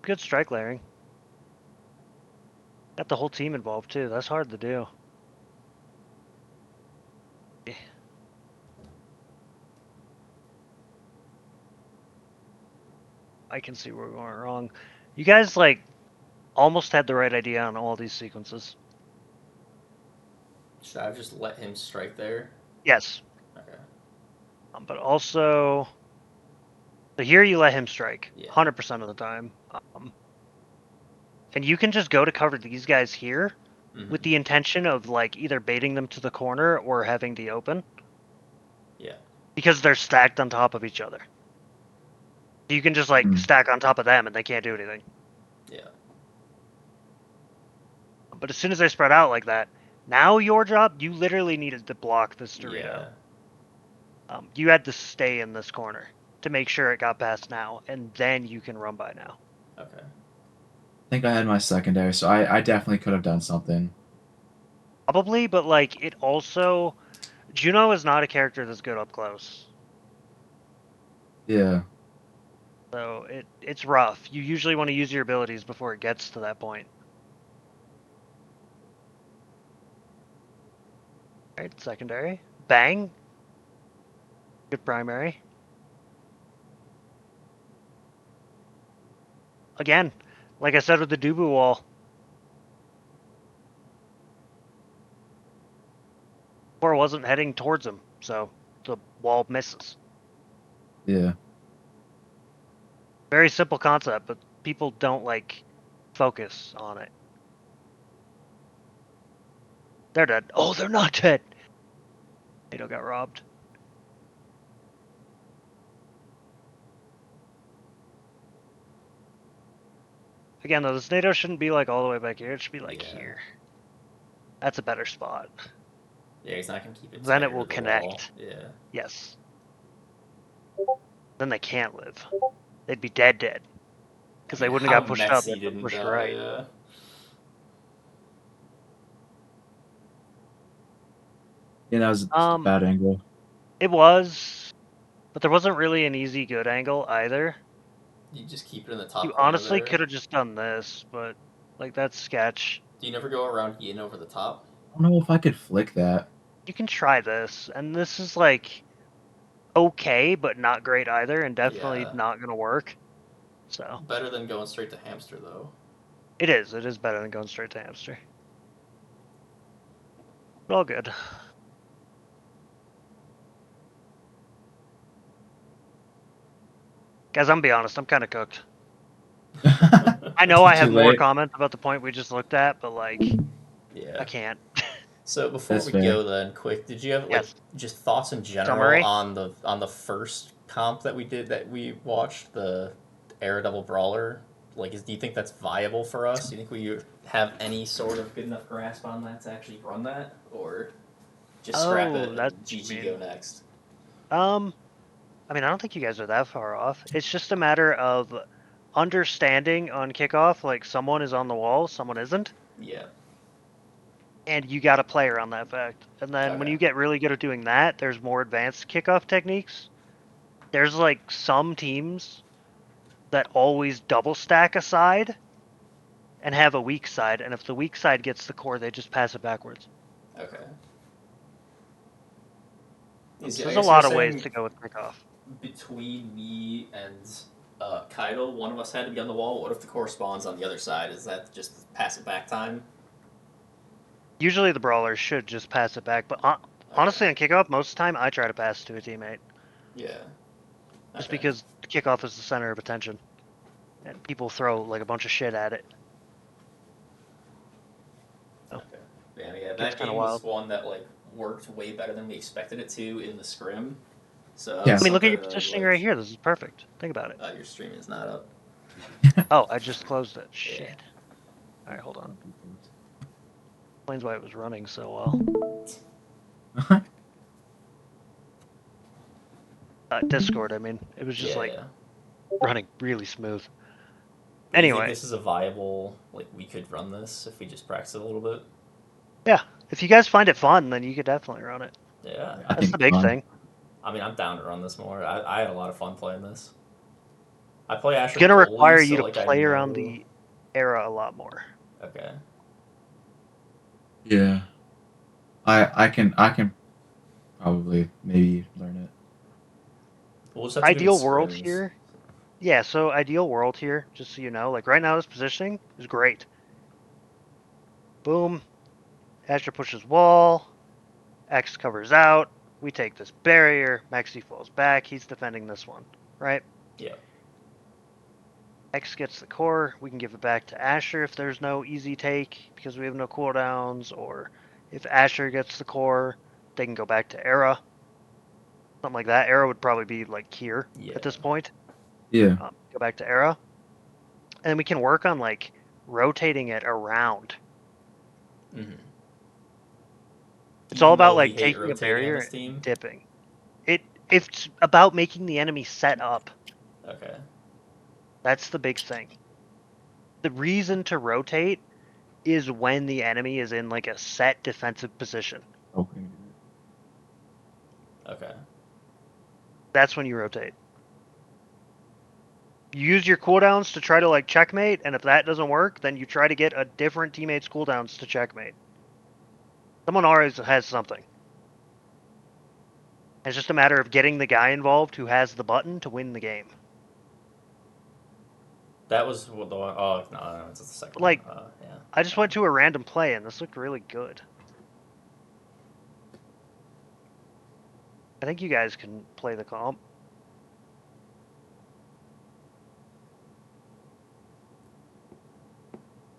Good strike layering. Got the whole team involved too. That's hard to do. I can see where we're going wrong. You guys like almost had the right idea on all these sequences. Should I have just let him strike there? Yes. Okay. But also, so here you let him strike Yeah. 100% of the time. And you can just go to cover these guys here Mhm. with the intention of like either baiting them to the corner or having the open. Yeah. Because they're stacked on top of each other. You can just like stack on top of them and they can't do anything. Yeah. But as soon as they spread out like that, now your job, you literally needed to block this Dorito. Yeah. You had to stay in this corner to make sure it got past now, and then you can run by now. Okay. I think I had my secondary, so I definitely could have done something. Probably, but like it also, Juno is not a character that's good up close. Yeah. So it's rough. You usually want to use your abilities before it gets to that point. Alright, secondary. Bang. Good primary. Again, like I said with the Dubu wall. Core wasn't heading towards him, so the wall misses. Yeah. Very simple concept, but people don't like focus on it. They're dead. Oh, they're not dead. NATO got robbed. Again, though, this NATO shouldn't be like all the way back here. It should be like here. That's a better spot. Yeah, he's not gonna keep it. Then it tighter will to the connect. wall. Yeah. Yes. Then they can't live. They'd be dead. Because they wouldn't have got pushed up. They didn't pushed die, right. Yeah. Yeah, that was just a bad angle. It was, but there wasn't really an easy good angle either. You just keep it in the top. You corner honestly there. could have just done this, but like that's sketch. Do you never go around Yin over the top? I don't know if I could flick that. You can try this, and this is like okay, but not great either, and definitely Yeah. not gonna work. So Better than going straight to hamster, though. it is. It is better than going straight to hamster. But all good. Guys, I'm gonna be honest. I'm kind of cooked. I know I have Too more late. comments about the point we just looked at, but like, Yeah. I can't. So before That's we fair. go, then quick, did you have like Yes. just thoughts in general Summary? on the first comp that we watched, the Air Double Brawler? Like, do you think that's viable for us? Do you think we have any sort of good enough grasp on that to actually run that, or just scrap Oh, it and that's what you GG mean. go next? I mean, I don't think you guys are that far off. It's just a matter of understanding on kickoff, like someone is on the wall, someone isn't, Yeah. and you got to play around that fact. And then when Okay. you get really good at doing that, there's more advanced kickoff techniques. There's like some teams that always double stack a side and have a weak side, and if the weak side gets the core, they just pass it backwards. Okay. So I there's guess a you're lot of ways saying to go with kickoff. between me and Kaido, one of us had to be on the wall. What if the corresponds on the other side? Is that just pass it back time? Usually the brawlers should just pass it back, but honestly, on kickoff, most of the time I try to pass to a teammate. Yeah. Just Okay. because kickoff is the center of attention, and people throw like a bunch of shit at it. Okay. Yeah, Gets that kinda game was wild. one that like worked way better than we expected it to in the scrim. So that Yeah. was I mean, look at your something that, positioning like, right here. This is perfect. Think about it. Your stream is not up. Oh, I just closed it. Shit. All right, hold on. Explains why it was running so well. Discord, I mean, it was just like running really smooth. Do you think Anyway, this is a viable, like, we could run this if we just practice it a little bit? yeah, if you guys find it fun, then you could definitely run it. Yeah. I That's think the big fun. thing. I mean, I'm down to run this more. I had a lot of fun playing this. I play Asher. It's gonna goalie, require you so, to like, I play around know- the era a lot more. Okay. Yeah. I can probably maybe learn it. We'll just have to do Ideal the world scrims. here. Yeah, so ideal world here, just so you know, like right now this positioning is great. Boom. Asher pushes wall. X covers out. We take this barrier. Maxi falls back. He's defending this one, right? Yeah. X gets the core. We can give it back to Asher if there's no easy take because we have no cooldowns, or if Asher gets the core, they can go back to Era. Something like that. Era would probably be like here at this Yeah. point. Yeah. Go back to Era. And then we can work on like rotating it around. Mm-hmm. It's all about like taking a barrier this team. and dipping. It's about making the enemy set up. Okay. That's the big thing. The reason to rotate is when the enemy is in like a set defensive position. Okay. Okay. That's when you rotate. You use your cooldowns to try to like checkmate, and if that doesn't work, then you try to get a different teammate's cooldowns to checkmate. Someone always has something. It's just a matter of getting the guy involved who has the button to win the game. That was the one. Oh no, it's the second. Like, one. Yeah. I just went to a random play, and this looked really good. I think you guys can play the comp.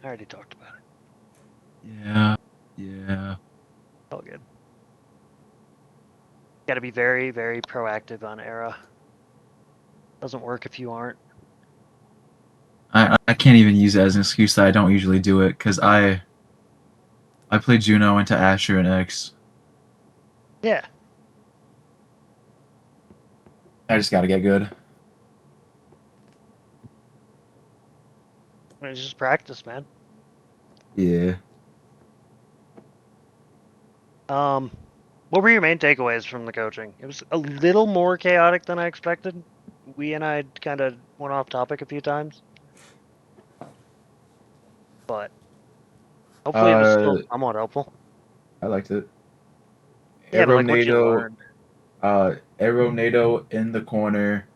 I already talked about it. Yeah. All good. Got to be very, very proactive on Era. Doesn't work if you aren't. I can't even use it as an excuse that I don't usually do it because I play Juno into Asher and X. Yeah. I just gotta get good. It's just practice, man. Yeah. What were your main takeaways from the coaching? It was a little more chaotic than I expected. We and I kind of went off topic a few times, but hopefully it was still somewhat helpful. I liked it. Yeah, but Arrow like what you NATO, learned. Arrow NATO in the corner.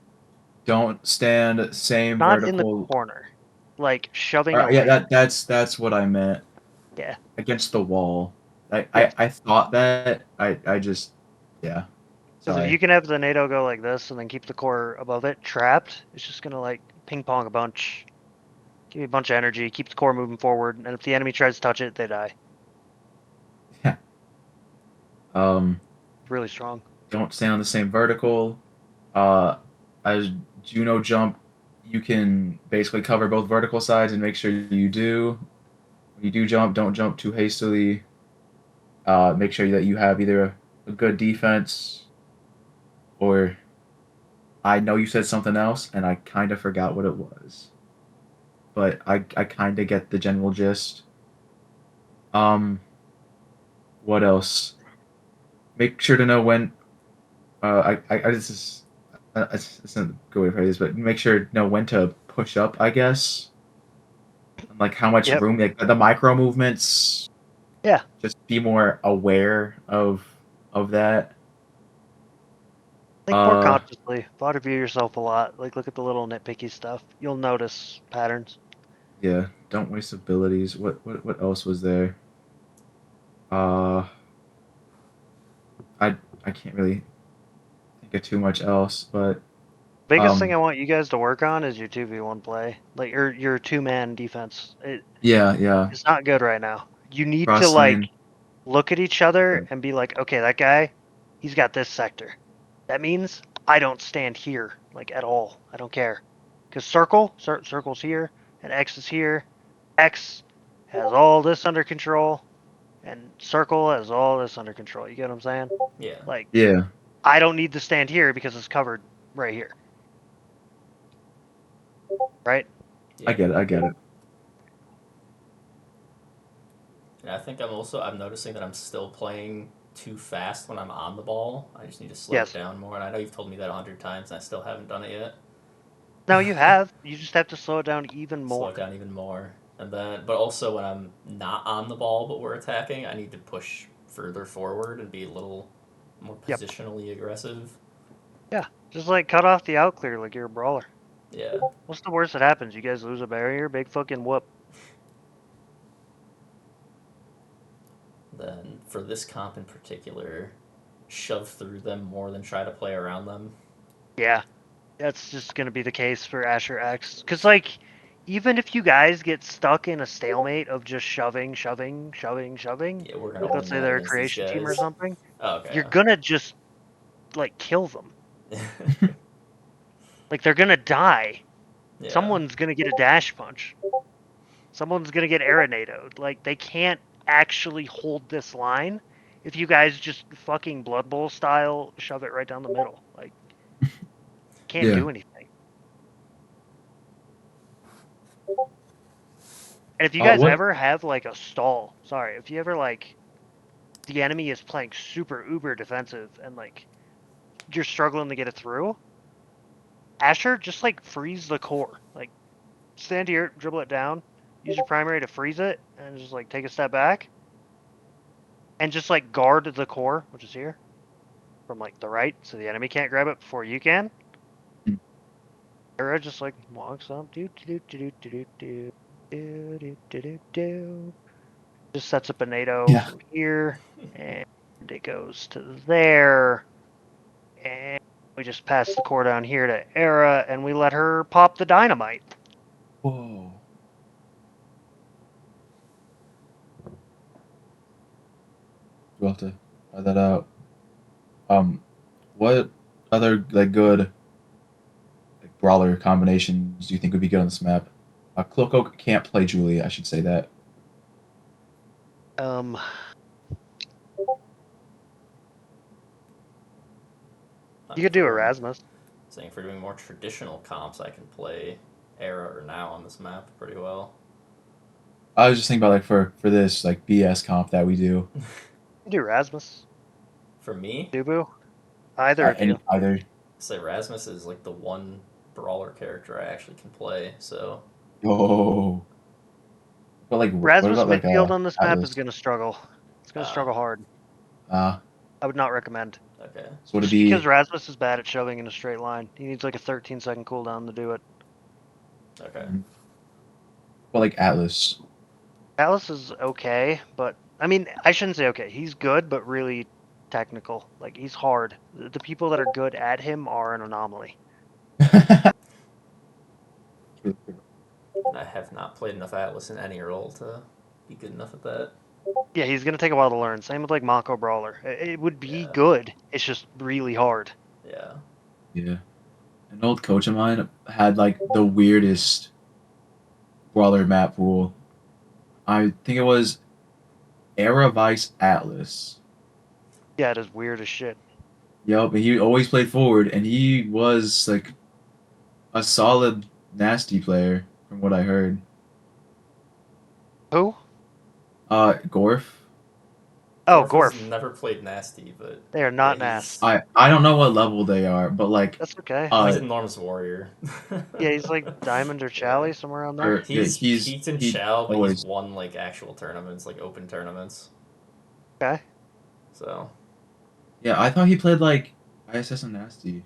Don't stand same Not in the vertical. corner, like shoving away. Yeah, that's what I meant. Yeah. Against the wall. I Yes. I, I thought that. I just yeah. Because if Sorry. you can have the NATO go like this and then keep the core above it trapped, it's just gonna like ping pong a bunch, give you a bunch of energy, keep the core moving forward, and if the enemy tries to touch it, they die. Yeah. It's really strong. Don't stand on the same vertical. As Juno jump, you can basically cover both vertical sides and make sure you do. When you do jump, don't jump too hastily. Make sure that you have either a good defense or I know you said something else and I kind of forgot what it was. But I kind of get the general gist. Um, what else? Make sure to know when. I this is it's not a good way to phrase this, but make sure to know when to push up. I guess, and like how much Yep. room, like the micro movements. Yeah. Just be more aware of that. Think more consciously. Thought of yourself a lot. Like look at the little nitpicky stuff. You'll notice patterns. Yeah. Don't waste abilities. What else was there? Uh, I can't really think of too much else, but Biggest thing I want you guys to work on is your 2v1 play. Like your two-man defense. yeah. It's not good right now. You need to Cross like lane. look at each other and be like, okay, that guy, he's got this sector. That means I don't stand here like at all. I don't care. Because circle's here, and X is here. X has all this under control, and circle has all this under control. You get what I'm saying? Yeah. Like, Yeah. I don't need to stand here because it's covered right here. Right? Yeah. I get it. And I think I'm noticing that I'm still playing too fast when I'm on the ball. I just need to slow Yes. it down more. And I know you've told me that 100 times, and I still haven't done it yet. No, you have. You just have to slow it down even more. Slow it down even more. And then, but also when I'm not on the ball but we're attacking, I need to push further forward and be a little more Yep. positionally aggressive. Yeah. Just like cut off the outclear like you're a brawler. Yeah. What's the worst that happens? You guys lose a barrier? Big fucking whoop. Then for this comp in particular, shove through them more than try to play around them. Yeah. That's just going to be the case for Asher X. Because, like, even if you guys get stuck in a stalemate of just shoving, Yeah, we're gonna like, win let's say that they're a against these creation team or guys. something, Oh, okay. you're going to just, like, kill them. Like, they're going to die. Yeah. Someone's going to get a dash punch. Someone's going to get aeronadoed. Like, they can't actually hold this line if you guys just fucking Blood Bowl style shove it right down the middle. Like, can't Yeah. do anything. And if you guys What? ever have like a stall, if you ever like the enemy is playing super uber defensive and like you're struggling to get it through, Asher just like freeze the core. Like stand here, dribble it down, use your primary to freeze it, and just like take a step back. And just like guard the core, which is here, from like the right, so the enemy can't grab it before you can. Era just like walks up, just sets up a NATO Yeah. from here, and it goes to there. We just pass the core down here to Era, and we let her pop the dynamite. Whoa. We'll have to try that out. What other like good like brawler combinations do you think would be good on this map? Cloco can't play Julie. I should say that. You could do Erasmus. Saying for doing more traditional comps, I can play Era or Now on this map pretty well. I was just thinking about like for this like BS comp that we do. You can do Erasmus. For me, Dubu. Either of you. Either. say Rasmus is like the one brawler character I actually can play. So Oh. But like Rasmus what about midfield on this map Atlas? is going to struggle. It's going to struggle hard. Uh, I would not recommend. okay. so would it Just be because Rasmus is bad at shoving in a straight line. He needs like a 13-second cooldown to do it. Okay. well like Atlas? Atlas is okay, but I mean, I shouldn't say okay. He's good, but really technical. Like he's hard. The people that are good at him are an anomaly. I have not played enough Atlas in any role to be good enough at that. Yeah, he's gonna take a while to learn. Same with like Mako Brawler. It would be Yeah. good. It's just really hard. Yeah. Yeah. An old coach of mine had like the weirdest brawler map pool. I think it was Era Vice Atlas. Yeah, it is weird as shit. Yep, and he always played forward, and he was like a solid nasty player from what I heard. Who? Gorf. Oh, Gorf has Gorf. never played Nasty, but They are not yeah, he's- NAS. I don't know what level they are, but like That's okay. he's an enormous warrior. Yeah, he's like Diamond or Chally, somewhere around there. or, yeah, He's peaked in he Chow, but always he's won like actual tournaments, like open tournaments. Okay. So yeah. I thought he played like ISS and nasty.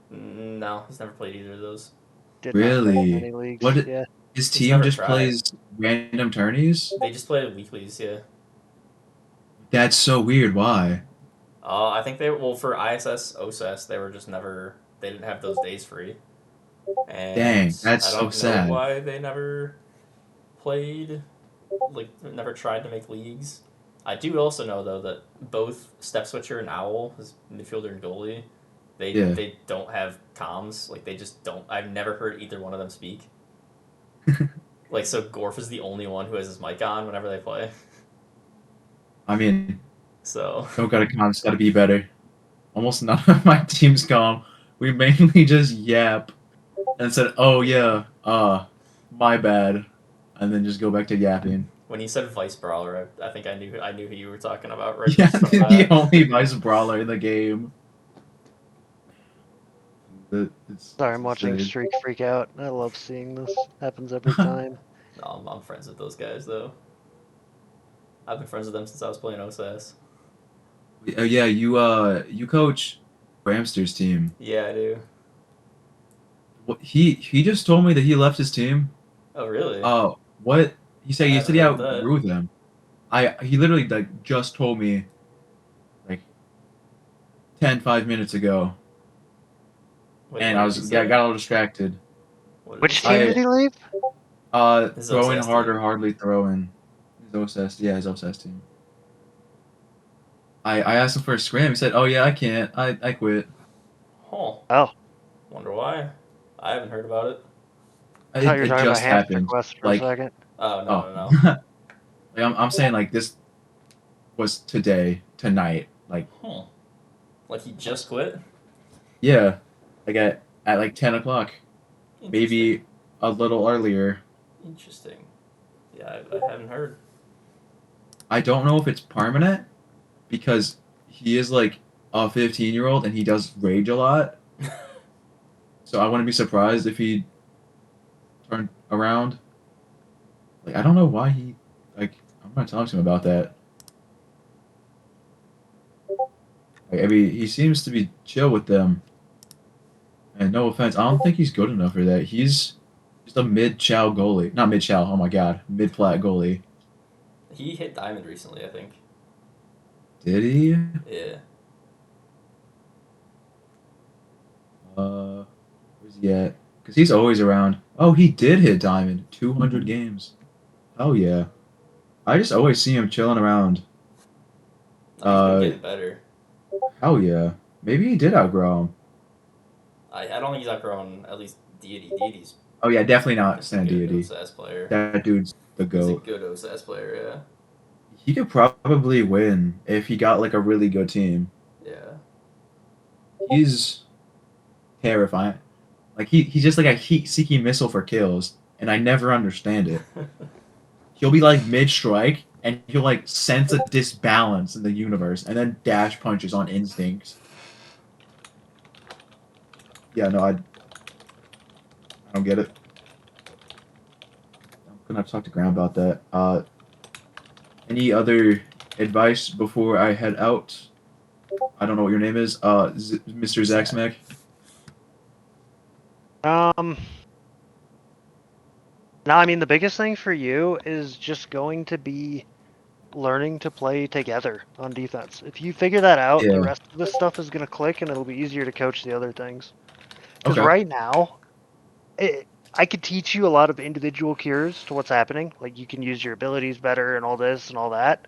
no, he's never played either of those. Did not play Really? many leagues. What? Yeah. His He's team never just tried. plays random tourneys. They just play weeklies, yeah. That's so weird. Why? I think for ISS OSS they were just never they didn't have those days free. And Dang, that's I so don't know sad. why they never played like never tried to make leagues. I do also know though that both Step Switcher and Owl, his midfielder and goalie, they don't have comms. Like they just don't. I've never heard either one of them speak. Like so, Gorf is the only one who has his mic on whenever they play. I mean, So don't gotta comms gotta be better. Almost none of my teams come. We mainly just yap and said, "Oh yeah, my bad," and then just go back to yapping. when you said Vice Brawler, I think I knew who you were talking about right Yeah, from the that. only vice brawler in the game. Sorry, I'm watching insane. Streak freak out. I love seeing this. Happens every time. No, I'm friends with those guys though. I've been friends with them since I was playing OSS. Yeah, you coach Bramster's team. Yeah, I do. What he just told me that he left his team. Oh, really? Oh, what he said? I He haven't said he heard that. outgrew them. He literally like just told me like 5 minutes ago, Wait, and what I did he was say? got all distracted. What did Which he team say? did he leave? His Throwing OSS harder, team. hardly throwing. His OSS, yeah, his OSS team. I asked him for a scrim. He said, "Oh yeah, I can't. I quit." Huh. Oh, Wonder why. I haven't heard about it. I thought you were It talking about just Hamster happened. Quest for Like, a second. Oh no oh, no no. like I'm saying like this was tonight. Like Huh. Like he just quit. yeah, like at like 10 o'clock, Interesting. maybe a little earlier. Interesting. Yeah, I haven't heard. I don't know if it's permanent because he is like a 15-year-old and he does rage a lot. So I wouldn't be surprised if he turned around. Like I don't know why he like I'm gonna talk to him about that. Like, I mean, he seems to be chill with them. And no offense, I don't think he's good enough for that. He's just a mid-chow goalie. Not mid-chow, oh my god. Mid-plat goalie. He hit diamond recently, I think. Did he? Yeah. Where's he at? Because he's always around. Oh, he did hit diamond. 200 games. Oh yeah. I just always see him chilling around. He's been getting better. Oh yeah. Maybe he did outgrow him. I don't think he's outgrown at least Deity. Deity's Oh yeah, definitely not a Sand good Deity. OSAS player. That dude's the He's a goat. good OSAS player, yeah. He could probably win if he got like a really good team. Yeah. He's terrifying. Like he's just like a heat-seeking missile for kills, and I never understand it. He'll be like mid-strike, and he'll like sense a disbalance in the universe, and then dash punches on instinct. Yeah, no, I don't get it. I'm gonna have to talk to Graham about that. Any other advice before I head out? I don't know what your name is. Mr. Zaxmek. No, I mean the biggest thing for you is just going to be learning to play together on defense. If you figure that out, Yeah. the rest of this stuff is going to click, and it'll be easier to coach the other things. Because Okay. right now, I could teach you a lot of individual cures to what's happening. Like you can use your abilities better and all this and all that.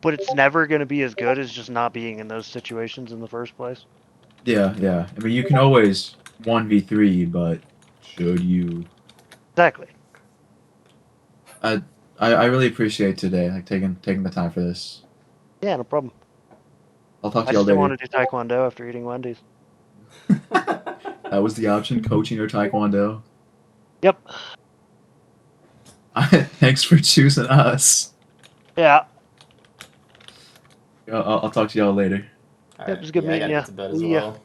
But it's never going to be as good as just not being in those situations in the first place. Yeah, yeah. I mean, you can always 1v3, but should you? Exactly. I really appreciate today, like taking the time for this. Yeah, no problem. I'll talk I to y'all just didn't later. want to do Taekwondo after eating Wendy's. That was the option, coaching or Taekwondo. Yep. Thanks for choosing us. Yeah. I'll talk to y'all later. All Yep, right. it's good Yeah, I meeting gotta ya. get to bed as See ya. well.